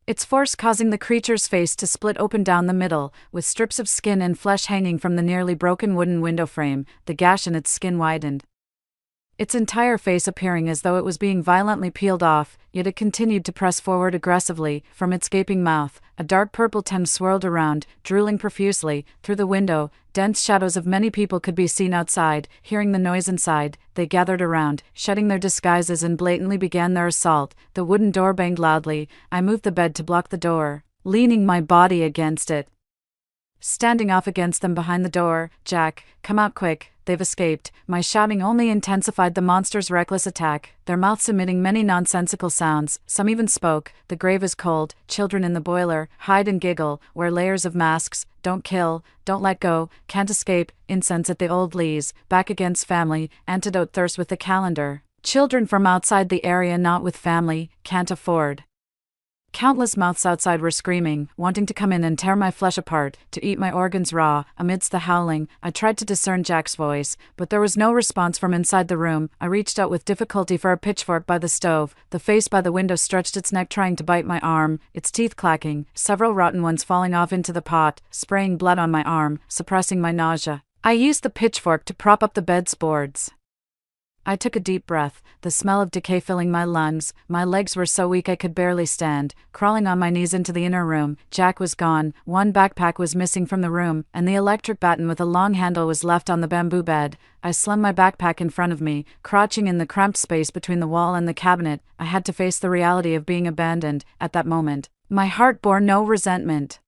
[SPEAKER 1] its force causing the creature's face to split open down the middle, with strips of skin and flesh hanging from the nearly broken wooden window frame. The gash in its skin widened, its entire face appearing as though it was being violently peeled off, yet it continued to press forward aggressively. From its gaping mouth, a dark purple tongue swirled around, drooling profusely. Through the window, dense shadows of many people could be seen outside. Hearing the noise inside, they gathered around, shedding their disguises and blatantly began their assault. The wooden door banged loudly. I moved the bed to block the door, leaning my body against it, standing off against them behind the door. "Jack, come out quick, they've escaped." My shouting only intensified the monster's reckless attack, their mouths emitting many nonsensical sounds. Some even spoke. "The grave is cold, children in the boiler, hide and giggle, wear layers of masks, don't kill, don't let go, can't escape, incense at the old Lee's, back against family, antidote thirst with the calendar, children from outside the area not with family, can't afford." Countless mouths outside were screaming, wanting to come in and tear my flesh apart, to eat my organs raw. Amidst the howling, I tried to discern Jack's voice, but there was no response from inside the room. I reached out with difficulty for a pitchfork by the stove. The face by the window stretched its neck trying to bite my arm, its teeth clacking, several rotten ones falling off into the pot, spraying blood on my arm, suppressing my nausea. I used the pitchfork to prop up the bed's boards. I took a deep breath, the smell of decay filling my lungs. My legs were so weak I could barely stand. Crawling on my knees into the inner room, Jack was gone. One backpack was missing from the room, and the electric baton with a long handle was left on the bamboo bed. I slung my backpack in front of me, crouching in the cramped space between the wall and the cabinet. I had to face the reality of being abandoned. At that moment, my heart bore no resentment.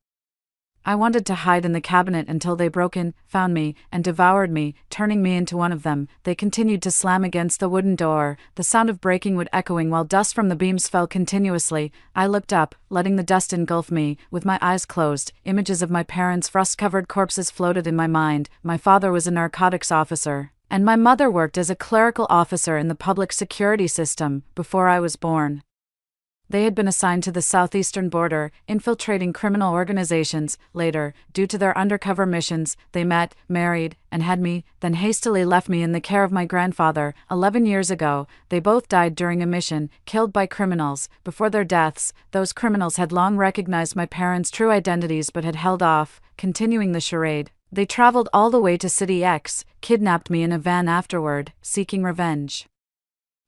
[SPEAKER 1] I wanted to hide in the cabinet until they broke in, found me, and devoured me, turning me into one of them. They continued to slam against the wooden door, the sound of breaking wood echoing while dust from the beams fell continuously. I looked up, letting the dust engulf me. With my eyes closed, images of my parents' frost-covered corpses floated in my mind. My father was a narcotics officer, and my mother worked as a clerical officer in the public security system before I was born. They had been assigned to the southeastern border, infiltrating criminal organizations. Later, due to their undercover missions, they met, married, and had me, then hastily left me in the care of my grandfather. 11 years ago, they both died during a mission, killed by criminals. Before their deaths, those criminals had long recognized my parents' true identities but had held off, continuing the charade. They traveled all the way to City X, kidnapped me in a van afterward, seeking revenge.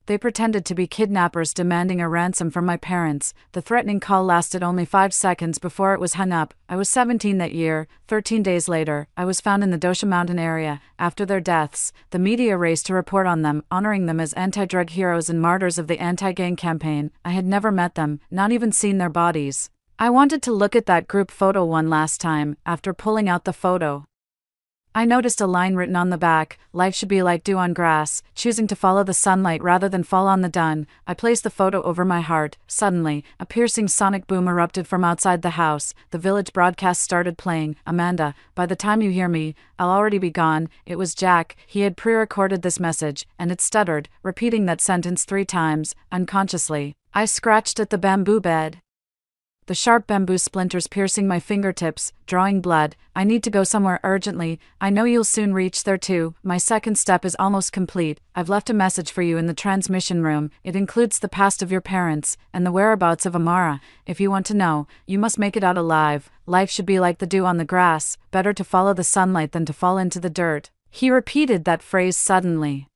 [SPEAKER 1] They pretended to be kidnappers demanding a ransom from my parents. The threatening call lasted only 5 seconds before it was hung up. I was 17 that year. 13 days later, I was found in the Dosha Mountain area. After their deaths, the media raced to report on them, honoring them as anti-drug heroes and martyrs of the anti-gang campaign. I had never met them, not even seen their bodies. I wanted to look at that group photo one last time. After pulling out the photo, I noticed a line written on the back: "Life should be like dew on grass, choosing to follow the sunlight rather than fall on the dun." I placed the photo over my heart. Suddenly, a piercing sonic boom erupted from outside the house. The village broadcast started playing. "Amanda, by the time you hear me, I'll already be gone." It was Jack. He had pre-recorded this message, and it stuttered, repeating that sentence 3 times, unconsciously. I scratched at the bamboo bed. the sharp bamboo splinters piercing my fingertips, drawing blood. I need to go somewhere urgently. I know you'll soon reach there too. My second step is almost complete. I've left a message for you in the transmission room. It includes the past of your parents, and the whereabouts of Amara. If you want to know, you must make it out alive. Life should be like the dew on the grass, better to follow the sunlight than to fall into the dirt. He repeated that phrase suddenly.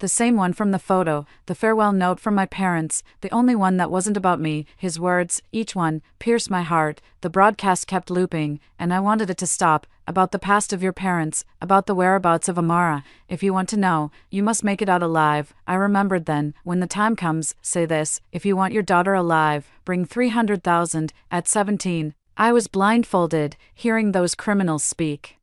[SPEAKER 1] The same one from the photo, the farewell note from my parents, the only one that wasn't about me. His words, each one, pierced my heart. The broadcast kept looping, and I wanted it to stop. About the past of your parents, about the whereabouts of Amara. If you want to know, you must make it out alive. I remembered then, when the time comes, say this: if you want your daughter alive, bring 300,000. At 17, I was blindfolded, hearing those criminals speak.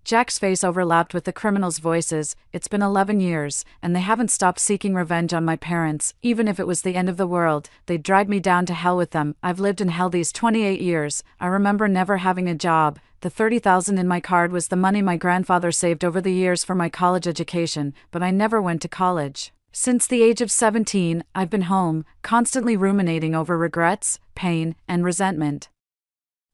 [SPEAKER 1] Jack's face overlapped with the criminals' voices. It's been 11 years, and they haven't stopped seeking revenge on my parents. Even if it was the end of the world, they'd drag me down to hell with them. I've lived in hell these 28 years. I remember never having a job. The 30,000 in my card was the money my grandfather saved over the years for my college education, but I never went to college. Since the age of 17, I've been home, constantly ruminating over regrets, pain, and resentment.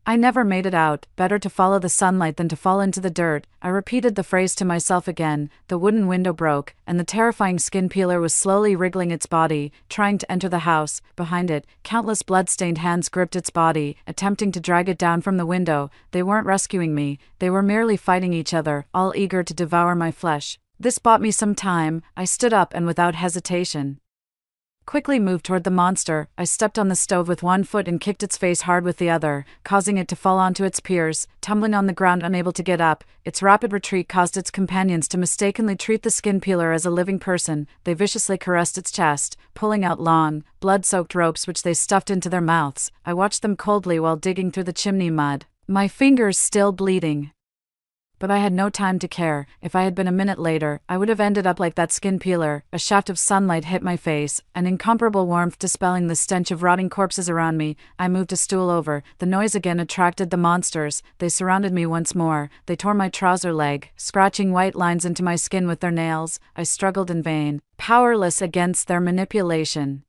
[SPEAKER 1] I never made it out. Better to follow the sunlight than to fall into the dirt. I repeated the phrase to myself again. The wooden window broke, and the terrifying skin peeler was slowly wriggling its body, trying to enter the house. Behind it, countless blood-stained hands gripped its body, attempting to drag it down from the window. They weren't rescuing me. They were merely fighting each other, all eager to devour my flesh. This bought me some time. I stood up and without hesitation quickly moved toward the monster. I stepped on the stove with one foot and kicked its face hard with the other, causing it to fall onto its peers, tumbling on the ground unable to get up. Its rapid retreat caused its companions to mistakenly treat the skin peeler as a living person. They viciously caressed its chest, pulling out long, blood-soaked ropes which they stuffed into their mouths. I watched them coldly while digging through the chimney mud, my fingers still bleeding. But I had no time to care. If I had been a minute later, I would have ended up like that skin peeler. A shaft of sunlight hit my face, an incomparable warmth dispelling the stench of rotting corpses around me. I moved a stool over. The noise again attracted the monsters. They surrounded me once more. They tore my trouser leg, scratching white lines into my skin with their nails. I struggled in vain, powerless against their manipulation,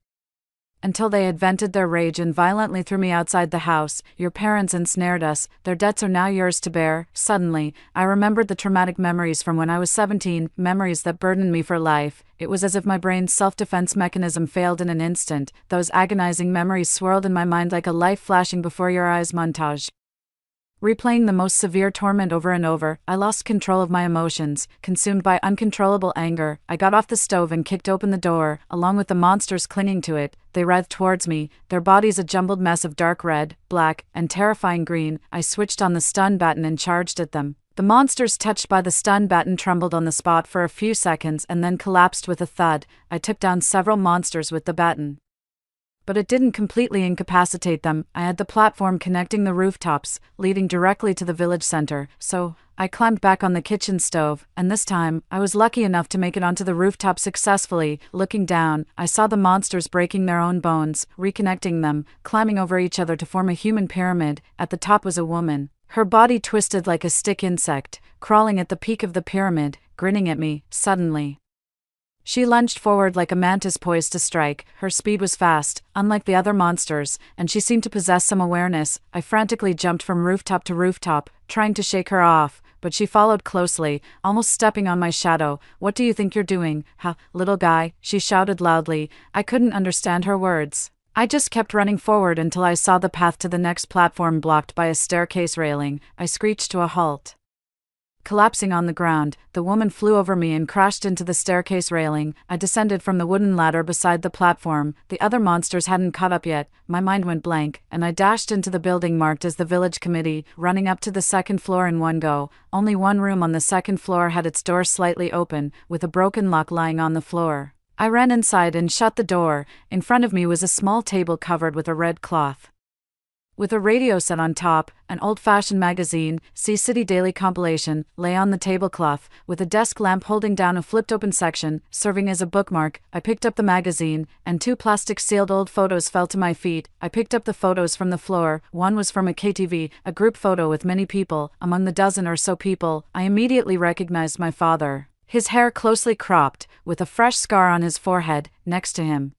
[SPEAKER 1] until they had vented their rage and violently threw me outside the house. Your parents ensnared us. Their debts are now yours to bear. Suddenly, I remembered the traumatic memories from when I was 17, memories that burdened me for life. It was as if my brain's self-defense mechanism failed in an instant. Those agonizing memories swirled in my mind like a life flashing before your eyes montage. Replaying the most severe torment over and over, I lost control of my emotions. Consumed by uncontrollable anger, I got off the stove and kicked open the door, along with the monsters clinging to it. They writhed towards me, their bodies a jumbled mess of dark red, black, and terrifying green. I switched on the stun baton and charged at them. The monsters touched by the stun baton trembled on the spot for a few seconds and then collapsed with a thud. I took down several monsters with the baton, but it didn't completely incapacitate them. I had the platform connecting the rooftops, leading directly to the village center, so I climbed back on the kitchen stove, and this time, I was lucky enough to make it onto the rooftop successfully. Looking down, I saw the monsters breaking their own bones, reconnecting them, climbing over each other to form a human pyramid. At the top was a woman, her body twisted like a stick insect, crawling at the peak of the pyramid, grinning at me. Suddenly, she lunged forward like a mantis poised to strike. Her speed was fast, unlike the other monsters, and she seemed to possess some awareness. I frantically jumped from rooftop to rooftop, trying to shake her off, but she followed closely, almost stepping on my shadow. What do you think you're doing, little guy? She shouted loudly. I couldn't understand her words. I just kept running forward until I saw the path to the next platform blocked by a staircase railing. I screeched to a halt. Collapsing on the ground, the woman flew over me and crashed into the staircase railing. I descended from the wooden ladder beside the platform. The other monsters hadn't caught up yet. My mind went blank, and I dashed into the building marked as the village committee, running up to the second floor in one go. Only one room on the second floor had its door slightly open, with a broken lock lying on the floor. I ran inside and shut the door. In front of me was a small table covered with a red cloth, with a radio set on top. An old-fashioned magazine, See City Daily compilation, lay on the tablecloth, with a desk lamp holding down a flipped-open section, serving as a bookmark. I picked up the magazine, and two plastic-sealed old photos fell to my feet. I picked up the photos from the floor. One was from a KTV, a group photo with many people. Among the dozen or so people, I immediately recognized my father. His hair closely cropped, with a fresh scar on his forehead. Next to him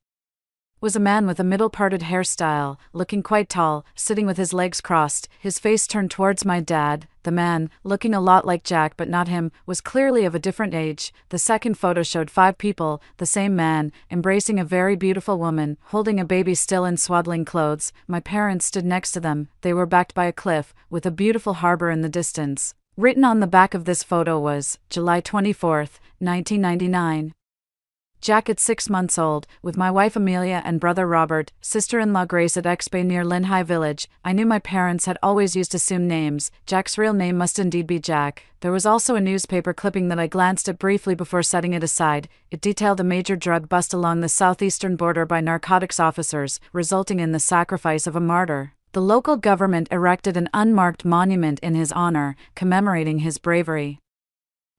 [SPEAKER 1] was a man with a middle-parted hairstyle, looking quite tall, sitting with his legs crossed, his face turned towards my dad. The man, looking a lot like Jack but not him, was clearly of a different age. The second photo showed 5 people, the same man, embracing a very beautiful woman, holding a baby still in swaddling clothes. My parents stood next to them. They were backed by a cliff, with a beautiful harbor in the distance. Written on the back of this photo was, July 24, 1999. Jack at 6 months old, with my wife Amelia and brother Robert, sister-in-law Grace at Exbay near Linhai village. I knew my parents had always used assumed names. Jack's real name must indeed be Jack. There was also a newspaper clipping that I glanced at briefly before setting it aside. It detailed a major drug bust along the southeastern border by narcotics officers, resulting in the sacrifice of a martyr. The local government erected an unmarked monument in his honor, commemorating his bravery.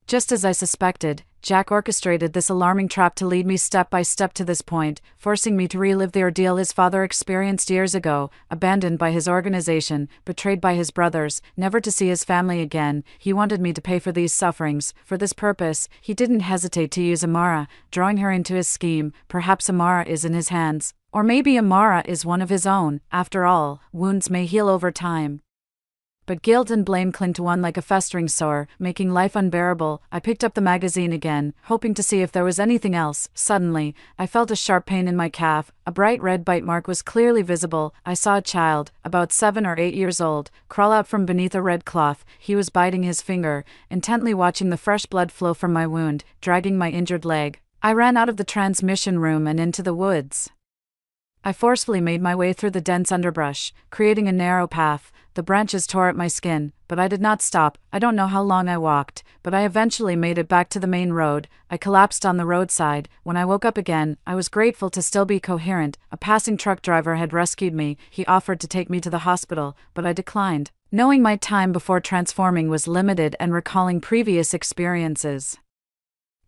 [SPEAKER 1] Just as I suspected, Jack orchestrated this alarming trap to lead me step by step to this point, forcing me to relive the ordeal his father experienced years ago, abandoned by his organization, betrayed by his brothers, never to see his family again. He wanted me to pay for these sufferings. For this purpose, he didn't hesitate to use Amara, drawing her into his scheme. Perhaps Amara is in his hands. Or maybe Amara is one of his own. After all, wounds may heal over time. But guilt and blame cling to one like a festering sore, making life unbearable. I picked up the magazine again, hoping to see if there was anything else. Suddenly, I felt a sharp pain in my calf. A bright red bite mark was clearly visible. I saw a child, about 7 or 8 years old, crawl out from beneath a red cloth. He was biting his finger, intently watching the fresh blood flow from my wound, dragging my injured leg. I ran out of the transmission room and into the woods. I forcefully made my way through the dense underbrush, creating a narrow path. The branches tore at my skin, but I did not stop. I don't know how long I walked, but I eventually made it back to the main road. I collapsed on the roadside. When I woke up again, I was grateful to still be coherent. A passing truck driver had rescued me. He offered to take me to the hospital, but I declined, knowing my time before transforming was limited and recalling previous experiences.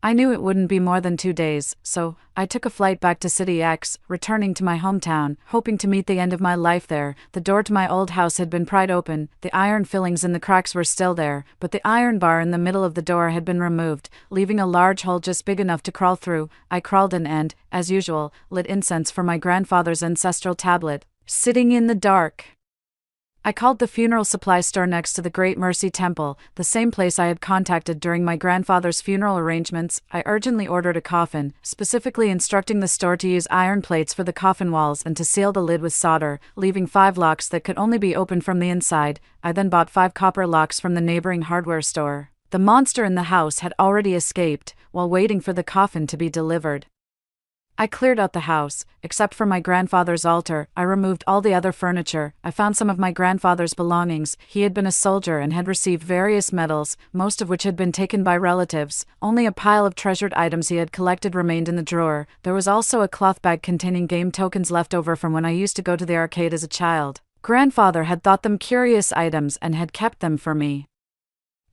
[SPEAKER 1] I knew it wouldn't be more than 2 days, so I took a flight back to City X, returning to my hometown, hoping to meet the end of my life there. The door to my old house had been pried open, the iron fillings in the cracks were still there, but the iron bar in the middle of the door had been removed, leaving a large hole just big enough to crawl through. I crawled in and, as usual, lit incense for my grandfather's ancestral tablet. Sitting in the dark, I called the funeral supply store next to the Great Mercy Temple, the same place I had contacted during my grandfather's funeral arrangements. I urgently ordered a coffin, specifically instructing the store to use iron plates for the coffin walls and to seal the lid with solder, leaving 5 locks that could only be opened from the inside. I then bought 5 copper locks from the neighboring hardware store. The monster in the house had already escaped, while waiting for the coffin to be delivered. I cleared out the house, except for my grandfather's altar. I removed all the other furniture. I found some of my grandfather's belongings. He had been a soldier and had received various medals, most of which had been taken by relatives. Only a pile of treasured items he had collected remained in the drawer. There was also a cloth bag containing game tokens left over from when I used to go to the arcade as a child. Grandfather had thought them curious items and had kept them for me.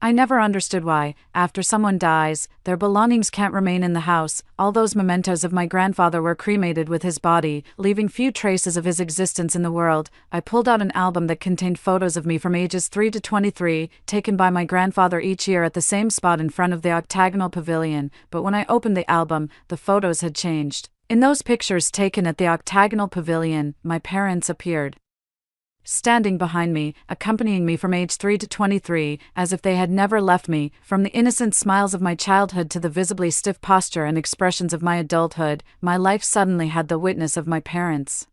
[SPEAKER 1] I never understood why, after someone dies, their belongings can't remain in the house. All those mementos of my grandfather were cremated with his body, leaving few traces of his existence in the world. I pulled out an album that contained photos of me from ages 3 to 23, taken by my grandfather each year at the same spot in front of the octagonal pavilion, but when I opened the album, the photos had changed. In those pictures taken at the octagonal pavilion, my parents appeared standing behind me, accompanying me from age 3 to 23, as if they had never left me. From the innocent smiles of my childhood to the visibly stiff posture and expressions of my adulthood, my life suddenly had the witness of my parents.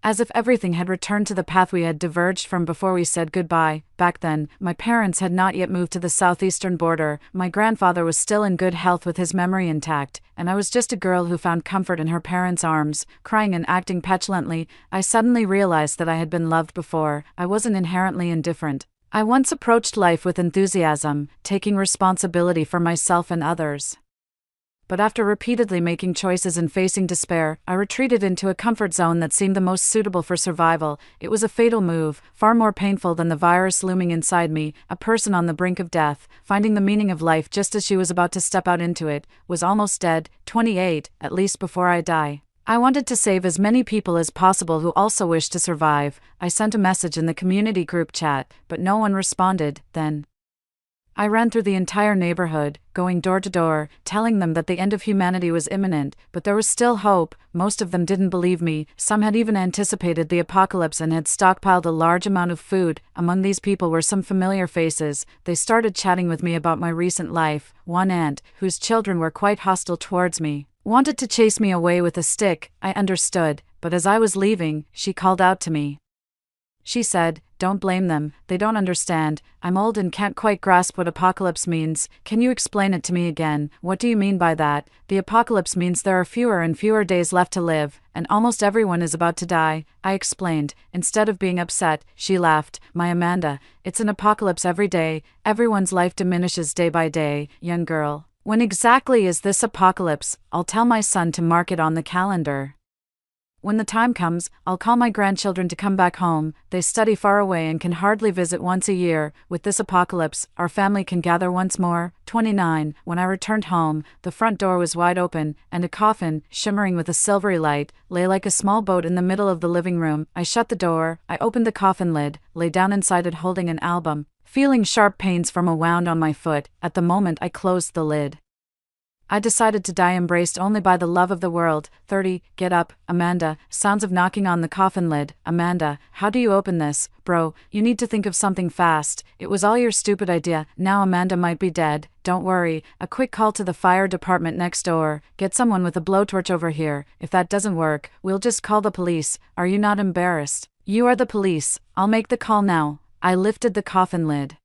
[SPEAKER 1] As if everything had returned to the path we had diverged from before we said goodbye. Back then, my parents had not yet moved to the southeastern border. My grandfather was still in good health with his memory intact, and I was just a girl who found comfort in her parents' arms, crying and acting petulantly. I suddenly realized that I had been loved before. I wasn't inherently indifferent. I once approached life with enthusiasm, taking responsibility for myself and others. But after repeatedly making choices and facing despair, I retreated into a comfort zone that seemed the most suitable for survival. It was a fatal move, far more painful than the virus looming inside me. A person on the brink of death, finding the meaning of life just as she was about to step out into it, was almost dead. 28, at least before I die. I wanted to save as many people as possible who also wished to survive. I sent a message in the community group chat, but no one responded. Then I ran through the entire neighborhood, going door to door, telling them that the end of humanity was imminent, but there was still hope. Most of them didn't believe me. Some had even anticipated the apocalypse and had stockpiled a large amount of food. Among these people were some familiar faces. They started chatting with me about my recent life. One aunt, whose children were quite hostile towards me, wanted to chase me away with a stick. I understood, but as I was leaving, she called out to me. She said, "Don't blame them, they don't understand. I'm old and can't quite grasp what apocalypse means. Can you explain it to me again? What do you mean by that?" "The apocalypse means there are fewer and fewer days left to live, and almost everyone is about to die," I explained. Instead of being upset, she laughed. "My Amanda, it's an apocalypse every day. Everyone's life diminishes day by day, young girl. When exactly is this apocalypse? I'll tell my son to mark it on the calendar. When the time comes, I'll call my grandchildren to come back home. They study far away and can hardly visit once a year. With this apocalypse, our family can gather once more." 29. When I returned home, the front door was wide open, and a coffin, shimmering with a silvery light, lay like a small boat in the middle of the living room. I shut the door, I opened the coffin lid, lay down inside it holding an album, feeling sharp pains from a wound on my foot. At the moment I closed the lid, I decided to die embraced only by the love of the world. 30. Get up, Amanda. Sounds of knocking on the coffin lid. Amanda, how do you open this? Bro, you need to think of something fast. It was all your stupid idea. Now Amanda might be dead. Don't worry. A quick call to the fire department next door. Get someone with a blowtorch over here. If that doesn't work, we'll just call the police. Are you not embarrassed? You are the police. I'll make the call now. I lifted the coffin lid,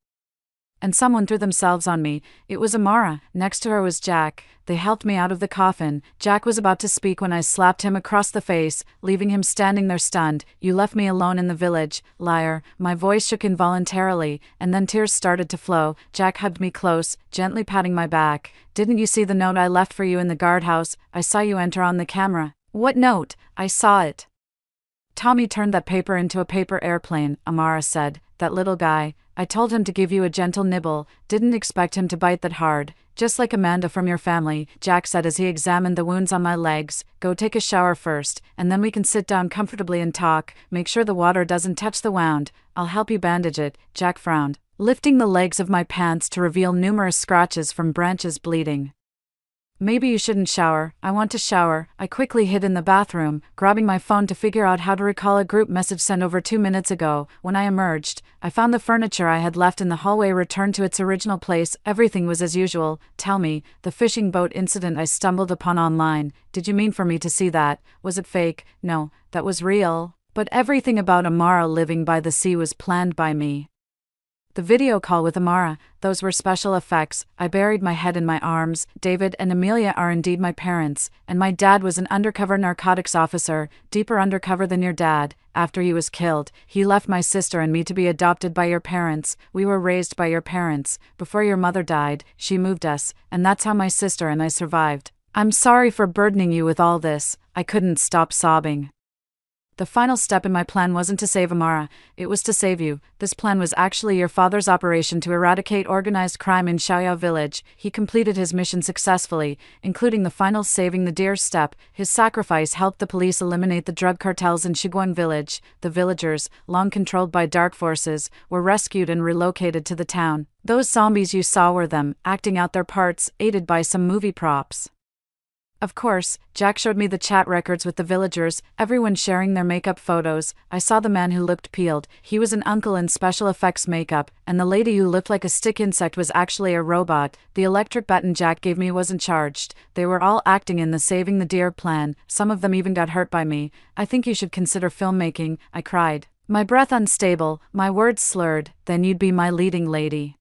[SPEAKER 1] and someone threw themselves on me. It was Amara. Next to her was Jack. They helped me out of the coffin. Jack was about to speak when I slapped him across the face, leaving him standing there stunned. "You left me alone in the village, liar." My voice shook involuntarily, and then tears started to flow. Jack hugged me close, gently patting my back. "Didn't you see the note I left for you in the guardhouse? I saw you enter on the camera." "What note?" "I saw it. Tommy turned that paper into a paper airplane," Amara said. "That little guy. I told him to give you a gentle nibble, didn't expect him to bite that hard. Just like Amanda from your family," Jack said as he examined the wounds on my legs. "Go take a shower first, and then we can sit down comfortably and talk. Make sure the water doesn't touch the wound. I'll help you bandage it." Jack frowned, lifting the legs of my pants to reveal numerous scratches from branches bleeding. "Maybe you shouldn't shower." "I want to shower." I quickly hid in the bathroom, grabbing my phone to figure out how to recall a group message sent over 2 minutes ago. When I emerged, I found the furniture I had left in the hallway returned to its original place. Everything was as usual. "Tell me, the fishing boat incident I stumbled upon online, did you mean for me to see that? Was it fake?" "No, that was real. But everything about Amara living by the sea was planned by me." The video call with Amara, those were special effects. I buried my head in my arms. David and Amelia are indeed my parents, and my dad was an undercover narcotics officer, deeper undercover than your dad. After he was killed, he left my sister and me to be adopted by your parents. We were raised by your parents. Before your mother died, she moved us, and that's how my sister and I survived. I'm sorry for burdening you with all this." I couldn't stop sobbing. The final step in my plan wasn't to save Amara, it was to save you. This plan was actually your father's operation to eradicate organized crime in Xiaoyao village. He completed his mission successfully, including the final saving the deer step. His sacrifice helped the police eliminate the drug cartels in Shiguang village. The villagers, long controlled by dark forces, were rescued and relocated to the town. Those zombies you saw were them, acting out their parts, aided by some movie props. Of course, Jack showed me the chat records with the villagers, everyone sharing their makeup photos. I saw the man who looked peeled. He was an uncle in special effects makeup, and the lady who looked like a stick insect was actually a robot. The electric button Jack gave me wasn't charged. They were all acting in the saving the deer plan. Some of them even got hurt by me. "I think you should consider filmmaking," I cried, my breath unstable, my words slurred. "Then you'd be my leading lady.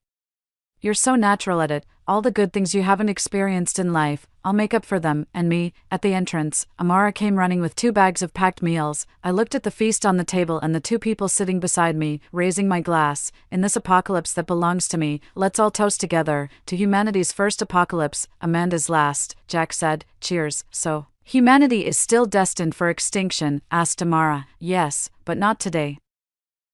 [SPEAKER 1] You're so natural at it. All the good things you haven't experienced in life, I'll make up for them." And me. At the entrance, Amara came running with 2 bags of packed meals. I looked at the feast on the table and the 2 people sitting beside me, raising my glass. "In this apocalypse that belongs to me, let's all toast together, to humanity's first apocalypse, Amanda's last," Jack said. "Cheers." "So, humanity is still destined for extinction?" asked Amara. "Yes, but not today."